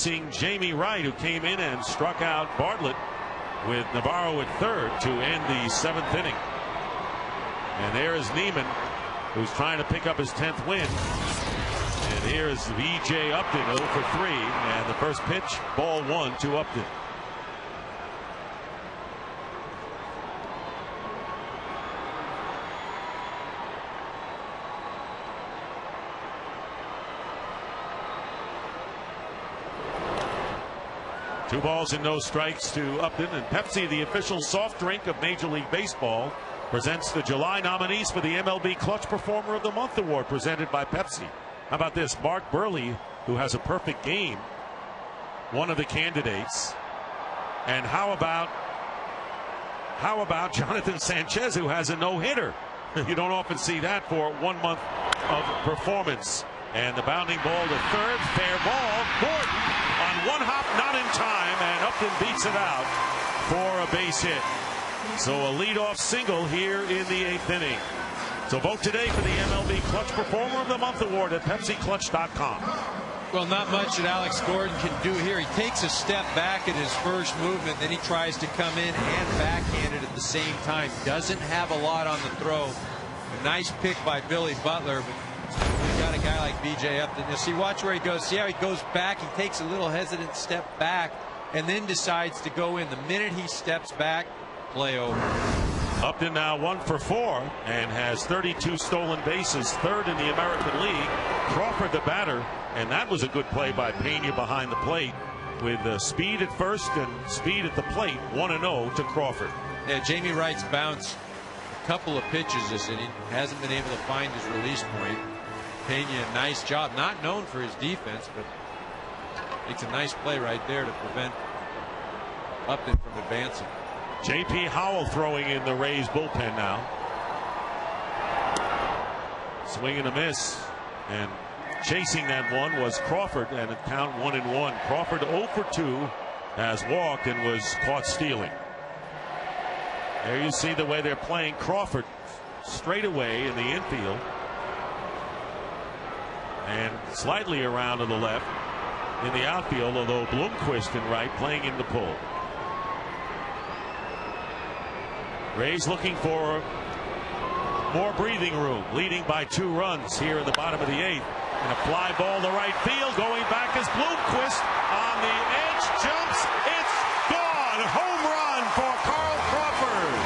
facing Jamie Wright, who came in and struck out Bartlett, with Navarro at third to end the 7th inning. And there is Neiman, who's trying to pick up his 10th win. And here is V.J. Upton, 0 for 3. And the first pitch, ball 1 to Upton. Two balls and no strikes to Upton. And Pepsi, the official soft drink of Major League Baseball, presents the July nominees for the MLB Clutch Performer of the Month award, presented by Pepsi. How about this? Mark Burley, who has a perfect game, one of the candidates. And how about Jonathan Sanchez, who has a no-hitter? You don't often see that for 1 month of performance. And the bounding ball to third, fair ball. Gordon on one hop, not in time, and Upton beats it out for a base hit. So a leadoff single here in the 8th inning. So vote today for the MLB Clutch Performer of the Month award at PepsiClutch.com. Well, not much that Alex Gordon can do here. He takes a step back in his first movement, then he tries to come in and backhand it at the same time. Doesn't have a lot on the throw. A nice pick by Billy Butler, but you got a guy like B.J. Upton. You see, watch where he goes. See how he goes back? He takes a little hesitant step back and then decides to go in. The minute he steps back, play over. Upton now 1 for 4 and has 32 stolen bases, third in the American League. Crawford the batter, and that was a good play by Pena behind the plate with speed at first and speed at the plate. 1-0 to Crawford. Yeah, Jamie Wright's bounced a couple of pitches this inning. Hasn't been able to find his release point. Pena, nice job. Not known for his defense, but makes a nice play right there to prevent Upton from advancing. J.P. Howell throwing in the Rays bullpen now. Swing and a miss. And chasing that one was Crawford, and it count 1-1. Crawford 0 for 2 has walked and was caught stealing. There you see the way they're playing Crawford straight away in the infield. And slightly around to the left in the outfield, although Bloomquist and Wright playing in the pull. Rays looking for more breathing room, leading by 2 runs here in the bottom of the 8th. And a fly ball to right field. Going back is Bloomquist on the edge, jumps, it's gone. Home run for Carl Crawford.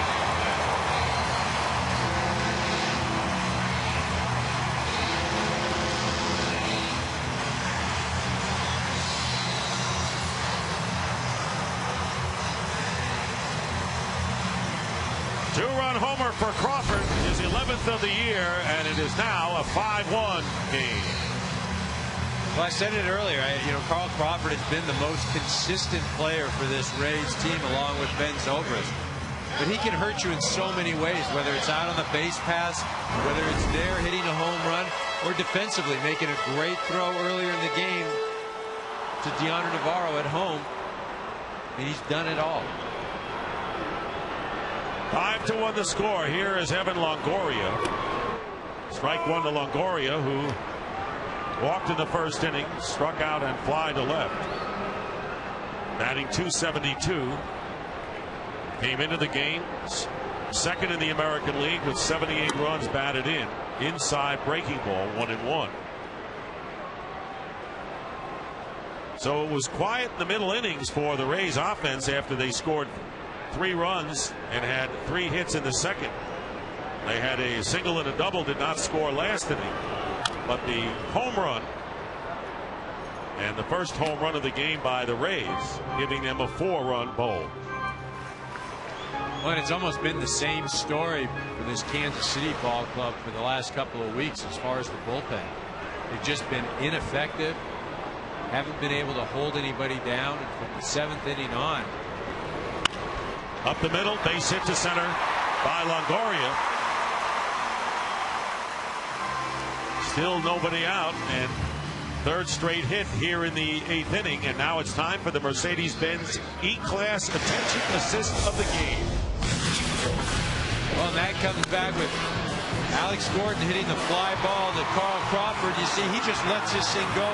Two-run homer for Crawford, his 11th of the year, and it is now a 5-1 game. Well, I said it earlier. Carl Crawford has been the most consistent player for this Rays team, along with Ben Zobrist. But he can hurt you in so many ways, whether it's out on the base pass, whether it's there hitting a home run, or defensively making a great throw earlier in the game to Deandre Navarro at home. I mean, he's done it all. 5-1 the score. Here is Evan Longoria. Strike 1 to Longoria, who walked in the first inning, struck out and fly to left. Batting .272. Came into the game second in the American League with 78 runs batted in. Inside breaking ball, 1-1. So it was quiet in the middle innings for the Rays offense after they scored 3 runs and had 3 hits in the second. They had a single and a double, did not score last inning. But the home run and the first home run of the game by the Rays, giving them a 4-run bowl. Well, and it's almost been the same story for this Kansas City ball club for the last couple of weeks as far as the bullpen. They've just been ineffective, haven't been able to hold anybody down, and from the 7th inning on. Up the middle, base hit to center by Longoria. Still nobody out, and third straight hit here in the 8th inning, and now it's time for the Mercedes-Benz E-Class Attention Assist of the game. Well, that comes back with Alex Gordon hitting the fly ball to Carl Crawford. You see, he just lets this thing go,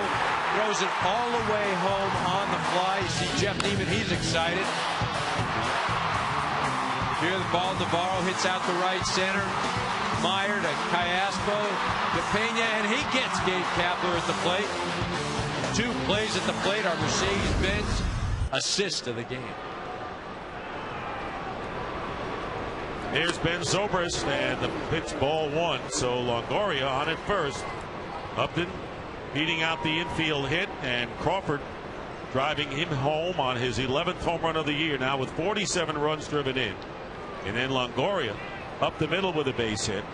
throws it all the way home on the fly. You see Jeff Neiman, he's excited. Here the ball, Navarro hits out the right center. Meyer to Callaspo, to Pena, and he gets Gabe Kapler at the plate. 2 plays at the plate are Mercedes-Benz assist of the game. Here's Ben Zobrist, and the pitch, ball 1. So Longoria on it first. Upton beating out the infield hit, and Crawford driving him home on his 11th home run of the year, now with 47 runs driven in. And then Longoria up the middle with a base hit.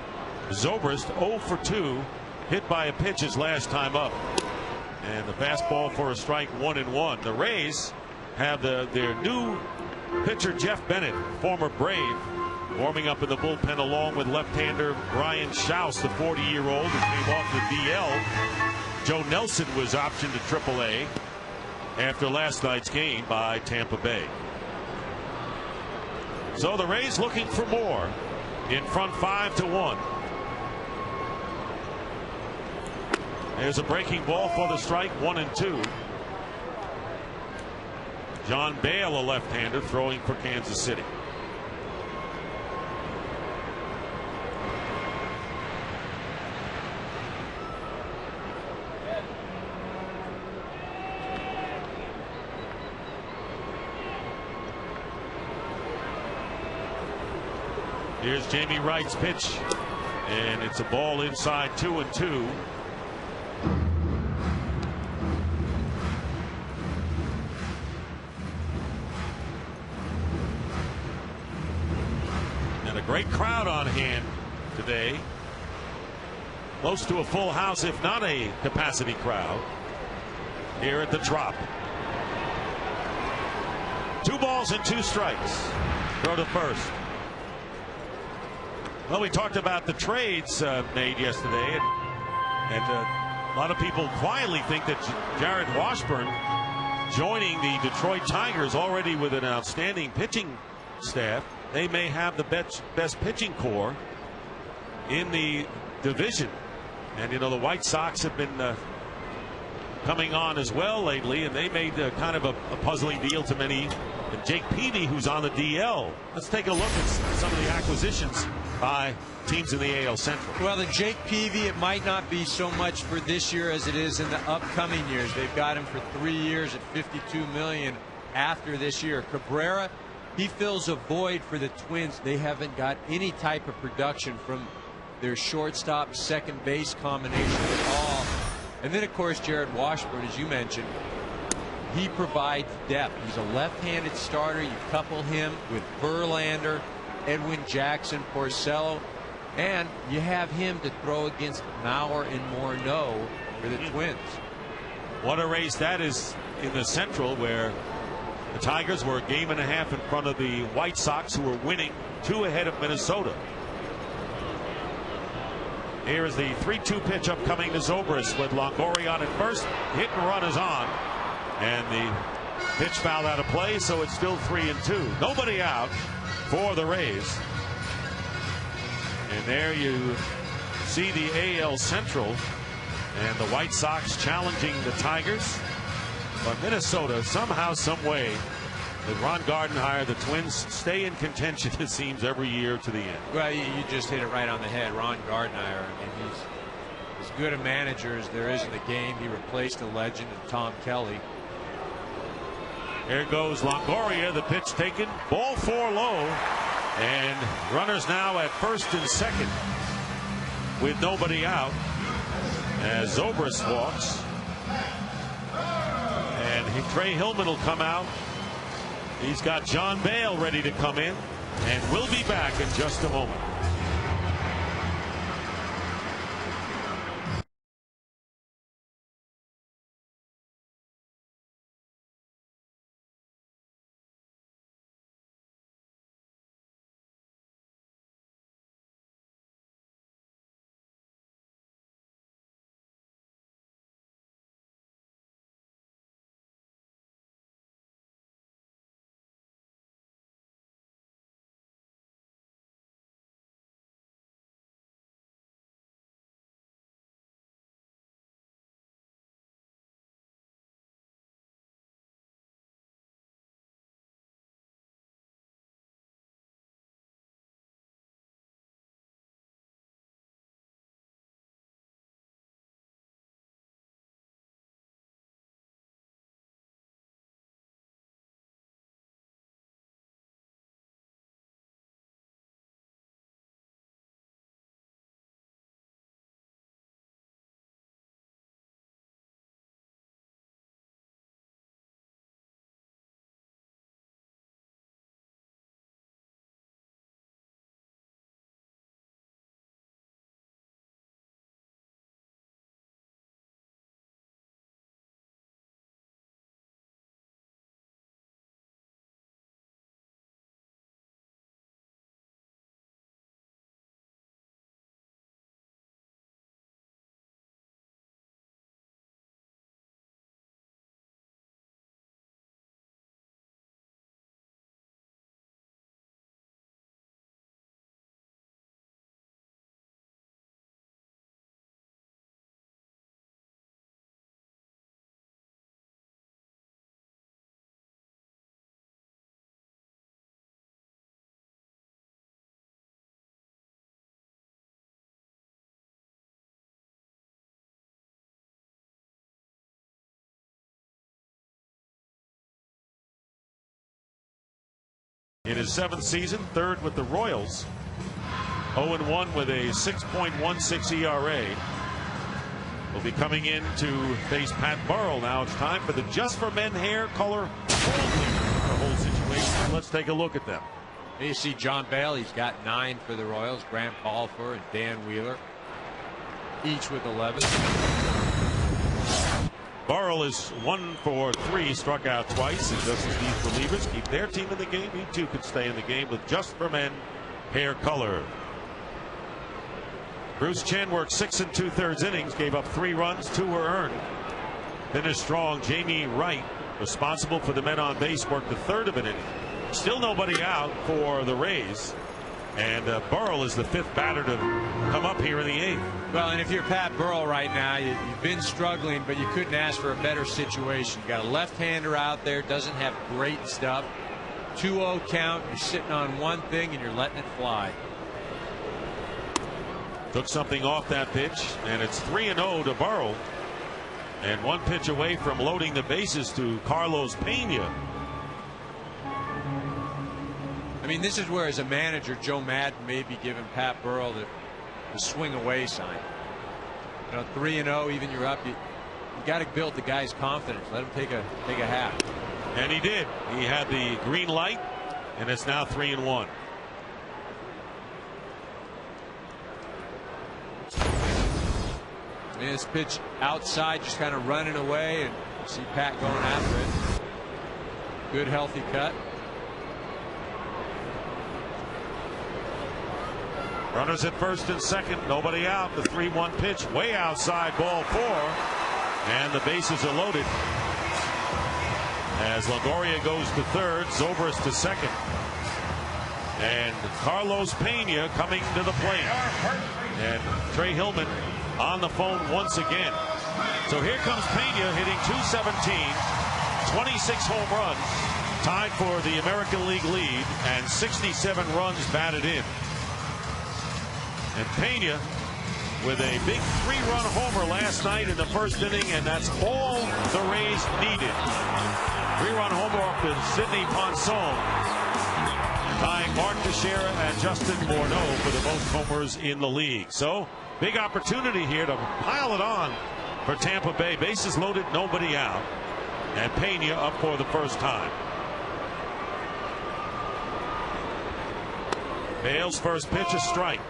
Zobrist 0 for 2, hit by a pitch his last time up. And the fastball for a strike, 1-1. The Rays have their new pitcher Jeff Bennett, former Brave, warming up in the bullpen along with left-hander Brian Schaus, the 40-year-old who came off the DL. Joe Nelson was optioned to AAA after last night's game by Tampa Bay. So the Rays looking for more, in front 5-1. There's a breaking ball for the strike, 1-2. John Bale, a left-hander, throwing for Kansas City. Here's Jamie Wright's pitch, and it's a ball inside, 2-2. And a great crowd on hand today. Close to a full house, if not a capacity crowd, here at the Trop. 2 balls and 2 strikes. Throw to first. Well, we talked about the trades made yesterday, and a lot of people quietly think that Jared Washburn joining the Detroit Tigers, already with an outstanding pitching staff. They may have the best pitching core in the division. And you know, the White Sox have been coming on as well lately, and they made kind of a puzzling deal to many. And Jake Peavy, who's on the DL. Let's take a look at some of the acquisitions by teams in the AL Central. Well, the Jake Peavy, it might not be so much for this year as it is in the upcoming years. They've got him for 3 years at $52 million after this year. Cabrera, he fills a void for the Twins. They haven't got any type of production from their shortstop second base combination at all. And then, of course, Jared Washburn, as you mentioned, he provides depth. He's a left-handed starter. You couple him with Verlander, Edwin Jackson, Porcello, and you have him to throw against Mauer and Morneau for the Twins. What a race that is in the Central, where the Tigers were a game and a half in front of the White Sox, who were winning 2 ahead of Minnesota. Here is the 3-2 pitch upcoming to Zobrist with Longoria on at first. Hit and run is on, and the pitch fouled out of play, so it's still 3-2. Nobody out for the Rays. And there you see the AL Central, and the White Sox challenging the Tigers. But Minnesota, somehow, some way, with Ron Gardenhire, the Twins stay in contention, it seems, every year to the end. Well, you just hit it right on the head. Ron Gardenhire, I mean, he's as good a manager as there is in the game. He replaced a legend in Tom Kelly. There goes Longoria, the pitch taken, ball 4 low, and runners now at first and second with nobody out as Zobrist walks, and Trey Hillman will come out. He's got John Bale ready to come in, and we'll be back in just a moment. in his 7th season, 3rd with the Royals. 0-1 with a 6.16 ERA. Will be coming in to face Pat Burrell. Now it's time for the Just for Men hair color the whole situation. Let's take a look at them. You see John Bale, he's got 9 for the Royals. Grant Balfour and Dan Wheeler, each with 11. Burrell is 1 for 3, struck out twice, and just as these relievers keep their team in the game, he too could stay in the game with Just for Men hair color. Bruce Chen worked 6 2/3 innings, gave up 3 runs, 2 were earned. Finished strong. Jamie Wright, responsible for the men on base, worked 1/3 of an inning. Still nobody out for the Rays, and Burrell is the 5th batter to come up here in the 8th. Well, and if you're Pat Burrell right now, you've been struggling, but you couldn't ask for a better situation. You got a left-hander out there, doesn't have great stuff. 2-0 count, you're sitting on one thing and you're letting it fly. Took something off that pitch, and it's 3-0 to Burrell, and 1 pitch away from loading the bases to Carlos Pena. I mean, this is where, as a manager, Joe Madden may be giving Pat Burrell the swing away sign. You know, 3-0, even you're up, you got to build the guy's confidence. Let him take a half. And he did. He had the green light, and it's now 3-1. And this pitch outside, just kind of running away, and you see Pat going after it. Good healthy cut. Runners at first and second, nobody out. The 3-1 pitch way outside, ball 4, and the bases are loaded as Longoria goes to 3rd, Zobrist to 2nd, and Carlos Pena coming to the plate, and Trey Hillman on the phone once again. So here comes Pena hitting .217, 26 home runs, tied for the American League lead, and 67 runs batted in. And Pena with a big 3-run homer last night in the 1st inning, and that's all the Rays needed. 3-run homer off to Sidney Ponson, tying Mark Teixeira and Justin Morneau for the most homers in the league. So big opportunity here to pile it on for Tampa Bay. Bases loaded, nobody out, and Pena up for the first time. Bale's first pitch, a strike.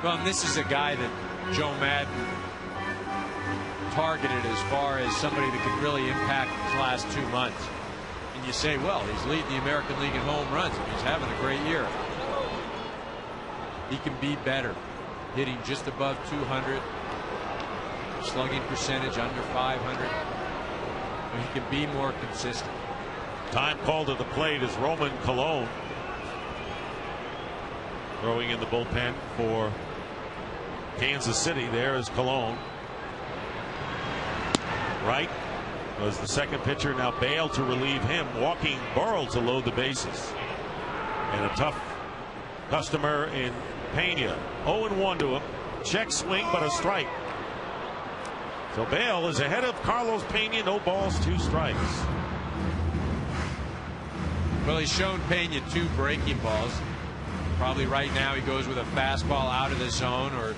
Well, this is a guy that Joe Madden targeted as far as somebody that could really impact his last 2 months. And you say, well, he's leading the American League in home runs, and he's having a great year. He can be better, hitting just above 200, slugging percentage under 500. But he can be more consistent. Time called to the plate is Roman Colon, throwing in the bullpen for Kansas City. There is Colon. Wright was the 2nd pitcher. Now Bale to relieve him, walking Burrell to load the bases. And a tough customer in Pena. 0-1 to him. Check swing, but a strike. So Bale is ahead of Carlos Pena. No balls, 2 strikes. Well, he's shown Pena 2 breaking balls. Probably right now he goes with a fastball out of the zone or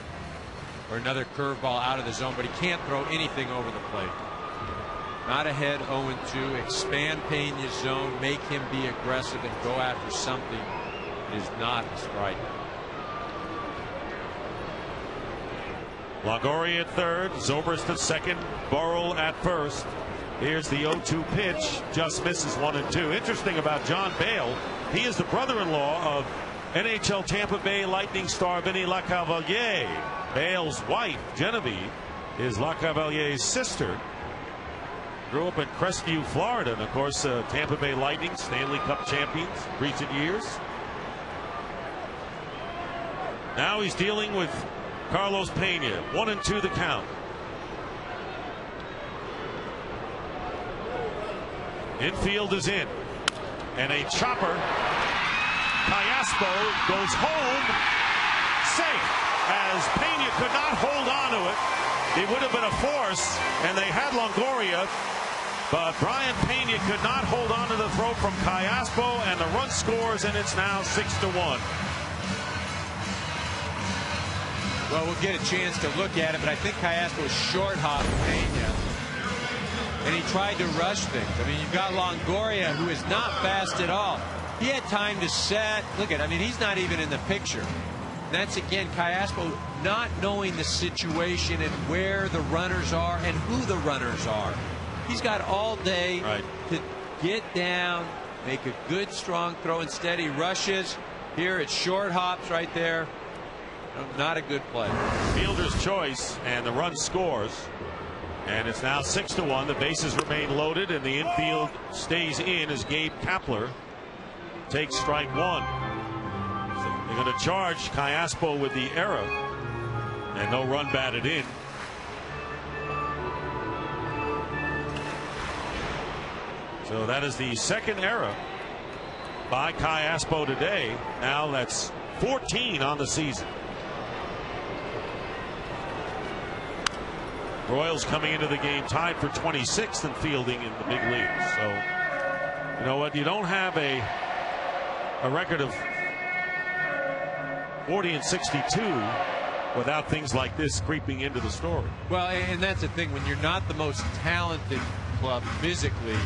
another curveball out of the zone, but he can't throw anything over the plate. Not ahead, 0-2. Expand Pena's zone, make him be aggressive and go after something that is not a strike. Longoria at 3rd, Zobrist at 2nd, Burrell at 1st. Here's the 0-2 pitch, just misses 1-2. Interesting about John Bale, he is the brother-in-law of NHL Tampa Bay Lightning star Vinny LaCavaliere. Bale's wife, Genevieve, is LaCavaliere's sister. Grew up in Crestview, Florida, and of course Tampa Bay Lightning, Stanley Cup champions recent years. Now he's dealing with Carlos Pena. 1-2 the count. Infield is in, and a chopper. Callaspo goes home safe, as Pena could not hold on to it. It would have been a force, and they had Longoria But Brian Pena could not hold on to the throw from Callaspo, and the run scores, and it's now 6-1. Well, we'll get a chance to look at it, but I think Callaspo short hopped Pena, and he tried to rush things. I mean, you've got Longoria, who is not fast at all. He had time to set. Look at, I mean, he's not even in the picture. That's, again, Callaspo not knowing the situation and where the runners are and who the runners are. He's got all day to get down, make a good, strong throw. Instead, he rushes. Here, it's short hops right there. Not a good play. Fielder's choice, and the run scores. And it's now 6-1. The bases remain loaded, and the infield stays in as Gabe Kapler takes strike one. So they're going to charge Callaspo with the error, and no run batted in. So that is the second error by Callaspo today. Now that's 14 on the season. Royals coming into the game tied for 26th in fielding in the big leagues. So, you know what? You don't have a record of 40 and 62 without things like this creeping into the story. Well, and that's the thing. When you're not the most talented club physically,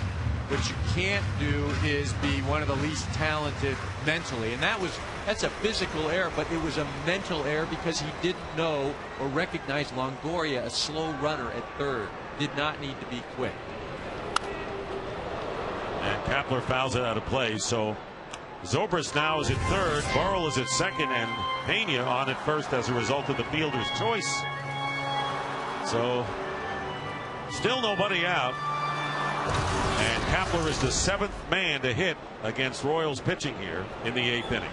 what you can't do is be one of the least talented mentally. And that's a physical error, but it was a mental error because he didn't know or recognize Longoria, a slow runner at third, did not need to be quick. And Kapler fouls it out of play. So Zobrist now is at third, Burrell is at second, and Pena on at first as a result of the fielder's choice. So still nobody out. And Kapler is the seventh man to hit against Royals pitching here in the eighth inning.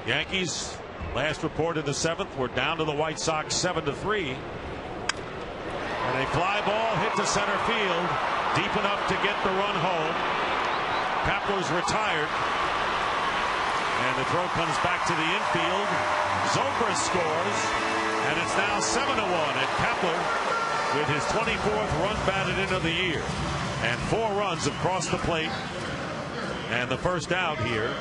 Yankees, last report in the seventh, were down to the White Sox 7-3. And a fly ball hit to center field, deep enough to get the run home. Kapler's retired. And the throw comes back to the infield. Zobrist scores, and it's now 7-1. And Kapler with his 24th run batted in of the year, and 4 runs across the plate, and the first out here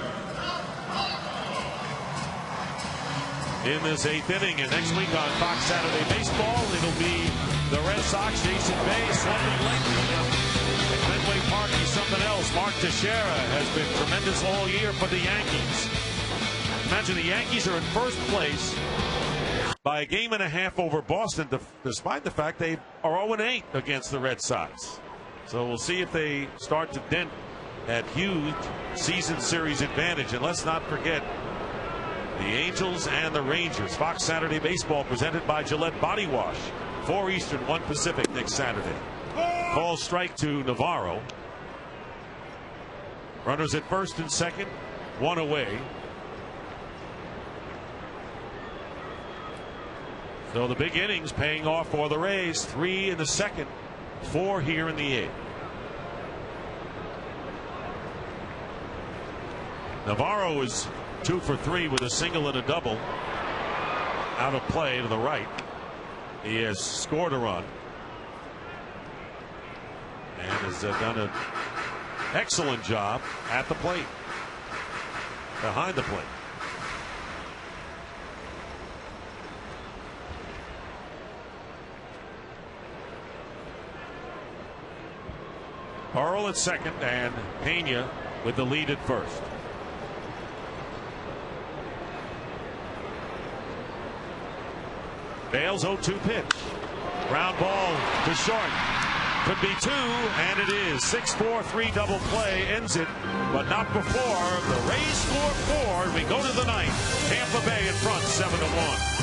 in this eighth inning. And next week on Fox Saturday Baseball, it'll be the Red Sox. Jason Bay slumping late. Fenway Park is something else. Mark Teixeira has been tremendous all year for the Yankees. Imagine the Yankees are in first place by a game and a half over Boston, despite the fact they are 0-8 against the Red Sox. So we'll see if they start to dent that huge season series advantage. And let's not forget the Angels and the Rangers. Fox Saturday Baseball presented by Gillette Body Wash. 4 Eastern, 1 Pacific next Saturday. Call strike to Navarro. Runners at first and second, 1 away. So the big innings paying off for the Rays. 3 in the second, 4 here in the eighth. Navarro is 2 for 3 with a single and a double. Out of play to the right. He has scored a run and has done an excellent job at the plate, behind the plate. Burrell at second, and Pena with the lead at first. Bale's 0-2 pitch. Ground ball to short. Could be 2, and it is. 6-4, 3 double play ends it, but not before. The Rays score 4. We go to the ninth. Tampa Bay in front, 7-1.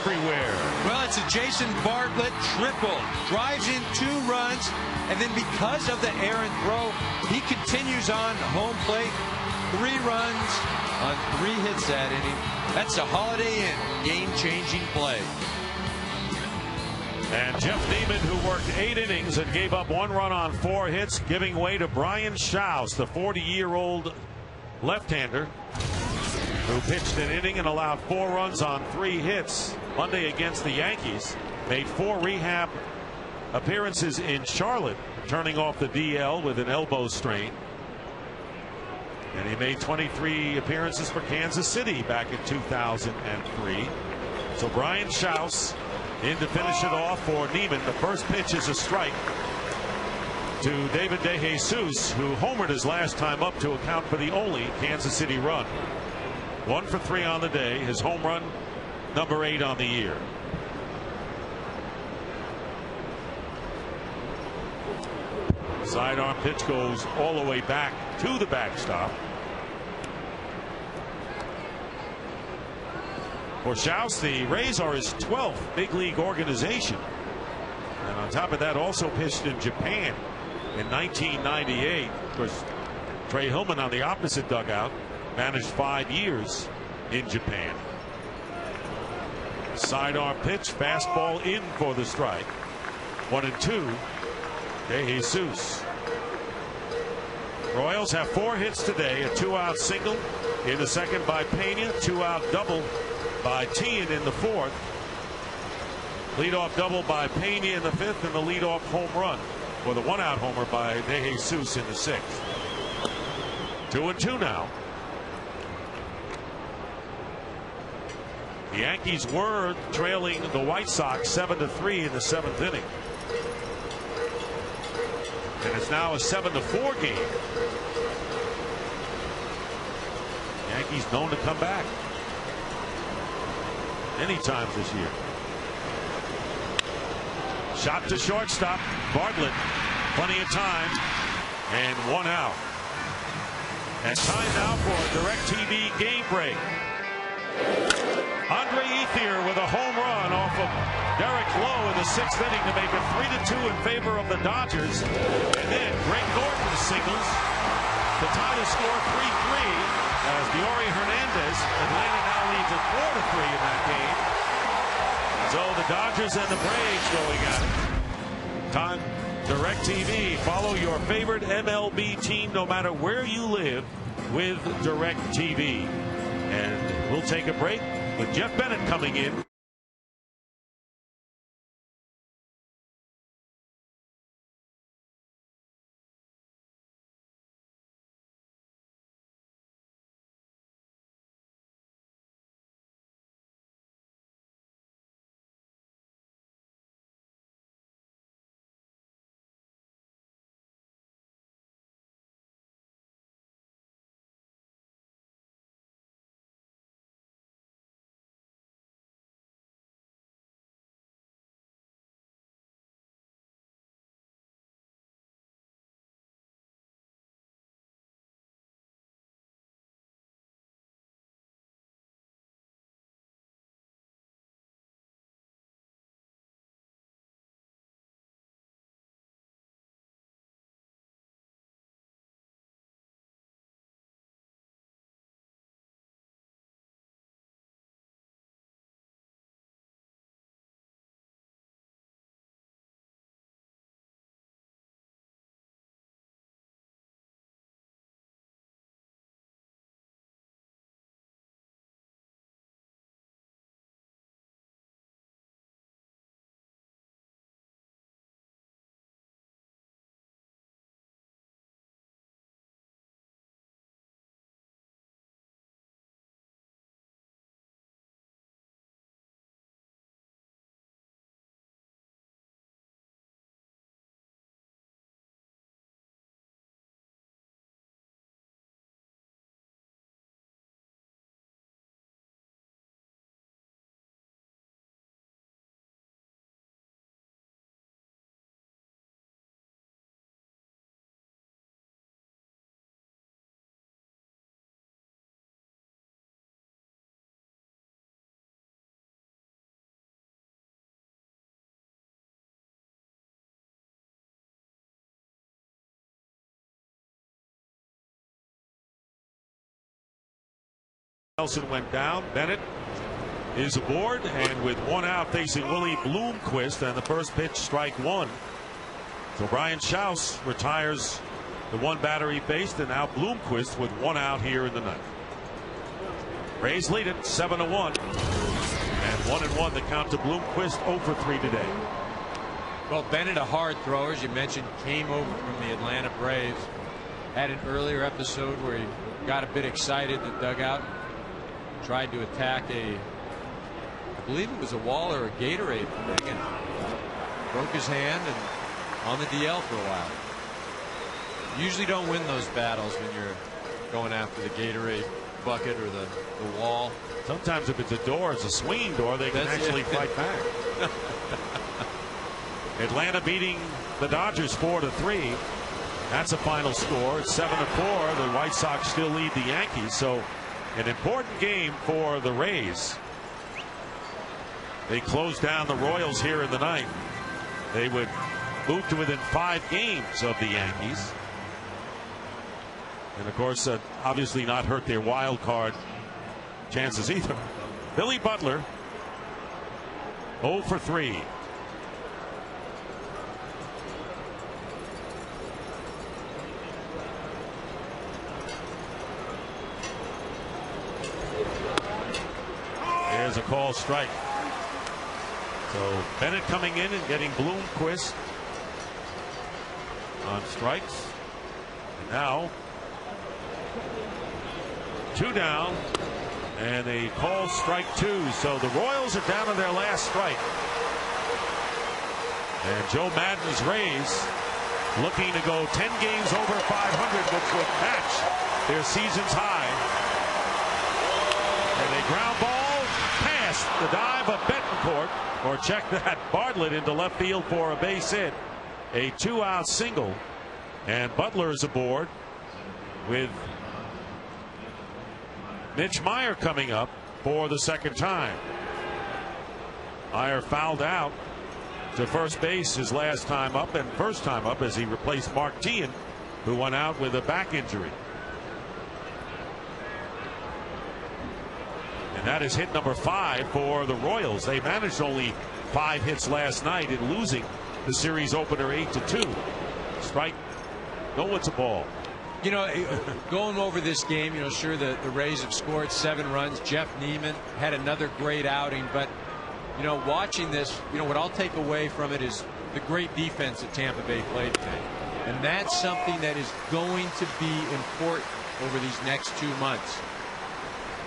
everywhere. Well, it's a Jason Bartlett triple. Drives in 2 runs, and then because of the errant throw, he continues on home plate. 3 runs on 3 hits that inning. That's a Holiday Inn game-changing play. And Jeff Neiman, who worked 8 innings and gave up 1 run on 4 hits, giving way to Brian Schaus, the 40-year-old left-hander, who pitched an inning and allowed 4 runs on 3 hits Monday against the Yankees. Made 4 rehab appearances in Charlotte, turning off the DL with an elbow strain. And he made 23 appearances for Kansas City back in 2003. So Brian Schaus in to finish it off for Neiman. The first pitch is a strike to David DeJesus, who homered his last time up to account for the only Kansas City run. 1 for 3 on the day. His home run number 8 on the year. Sidearm pitch goes all the way back to the backstop. For Schaus, the Rays are his 12th big league organization. And on top of that, also pitched in Japan in 1998. Of course, Trey Hillman on the opposite dugout managed 5 years in Japan. Sidearm pitch, fastball in for the strike. 1-2. DeJesus. Royals have 4 hits today, a 2-out single in the second by Pena, 2-out double by Tien in the 4th. Leadoff double by Pena in the 5th, and the leadoff home run, or the 1-out homer by DeJesus in the 6th. 2-2 now. The Yankees were trailing the White Sox 7-3 in the 7th inning. And it's now a 7-4 game. Yankees known to come back many times this year. Shot to shortstop. Bartlett. Plenty of time. And 1 out. And time now for a DirecTV game break. Andre Ethier with a home run off of Derek Lowe in the 6th inning to make it 3-2 in favor of the Dodgers. And then Greg Norton singles to tie the score 3-3 as Diori Hernandez. Atlanta now leads at 4-3 in that game. So the Dodgers and the Braves going at it. Time DirecTV. Follow your favorite MLB team no matter where you live with DirecTV. And we'll take a break with Jeff Bennett coming in. Nelson went down. Bennett is aboard, and with one out facing Willie Bloomquist, and the first pitch, strike one. So Brian Schaus retires the one batter he faced, and now Bloomquist with one out here in the ninth. Rays lead it 7-1, and 1-1 the count to Bloomquist. 0 for 3 today. Well, Bennett, a hard thrower, as you mentioned, came over from the Atlanta Braves. Had an earlier episode where he got a bit excited in the dugout, tried to attack I believe it was a wall or a Gatorade thing, and broke his hand and on the DL for a while. Usually don't win those battles when you're going after the Gatorade bucket or the wall. Sometimes if it's a door, it's a swinging door, they can actually fight back. Atlanta beating the Dodgers 4-3. That's a final score. It's 7-4. The White Sox still lead the Yankees. So an important game for the Rays. They close down the Royals here in the ninth. They would move to within 5 games of the Yankees. And of course, obviously not hurt their wild card chances either. Billy Butler 0 for 3. There's a call strike. So Bennett coming in and getting Bloomquist on strikes. And now 2 down, and they call strike 2. So the Royals are down to their last strike. And Joe Madden's Rays looking to go 10 games over 500, which would match their season's high. And a ground ball past the dive of Betancourt, or check that, Bartlett into left field for a base hit. A 2-out single, and Butler is aboard with Mitch Meyer coming up for the second time. Meyer fouled out to first base his last time up, and first time up as he replaced Mark Teahan, who went out with a back injury. And that is hit number 5 for the Royals. They managed only 5 hits last night in losing the series opener 8-2. Strike. No, it's a ball. You know, going over this game, you know, sure, the Rays have scored 7 runs. Jeff Neiman had another great outing, but, you know, watching this, you know, what I'll take away from it is the great defense that Tampa Bay played today. And that's something that is going to be important over these next 2 months.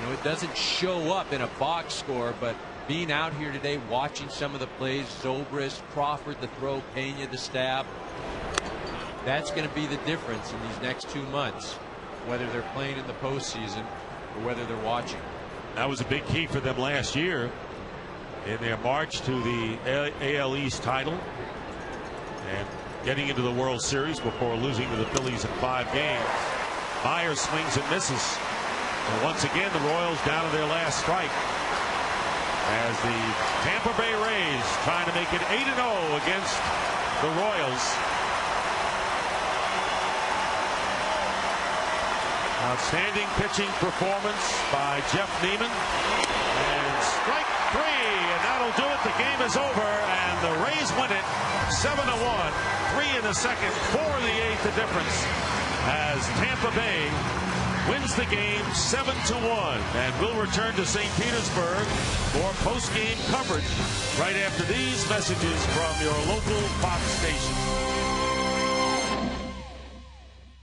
You know, it doesn't show up in a box score, but being out here today, watching some of the plays, Zobrist, Crawford, the throw, Pena, the stab, that's going to be the difference in these next 2 months, whether they're playing in the postseason or whether they're watching. That was a big key for them last year in their march to the AL East title and getting into the World Series before losing to the Phillies in 5 games. Meyer swings and misses. And once again, the Royals down to their last strike as the Tampa Bay Rays trying to make it 8-0 against the Royals. Outstanding pitching performance by Jeff Neiman. And strike 3, and that'll do it. The game is over, and the Rays win it 7-1. 3 in the second, 4 in the eighth, the difference as Tampa Bay wins the game 7-1. And we'll return to St. Petersburg for post-game coverage right after these messages from your local Fox station.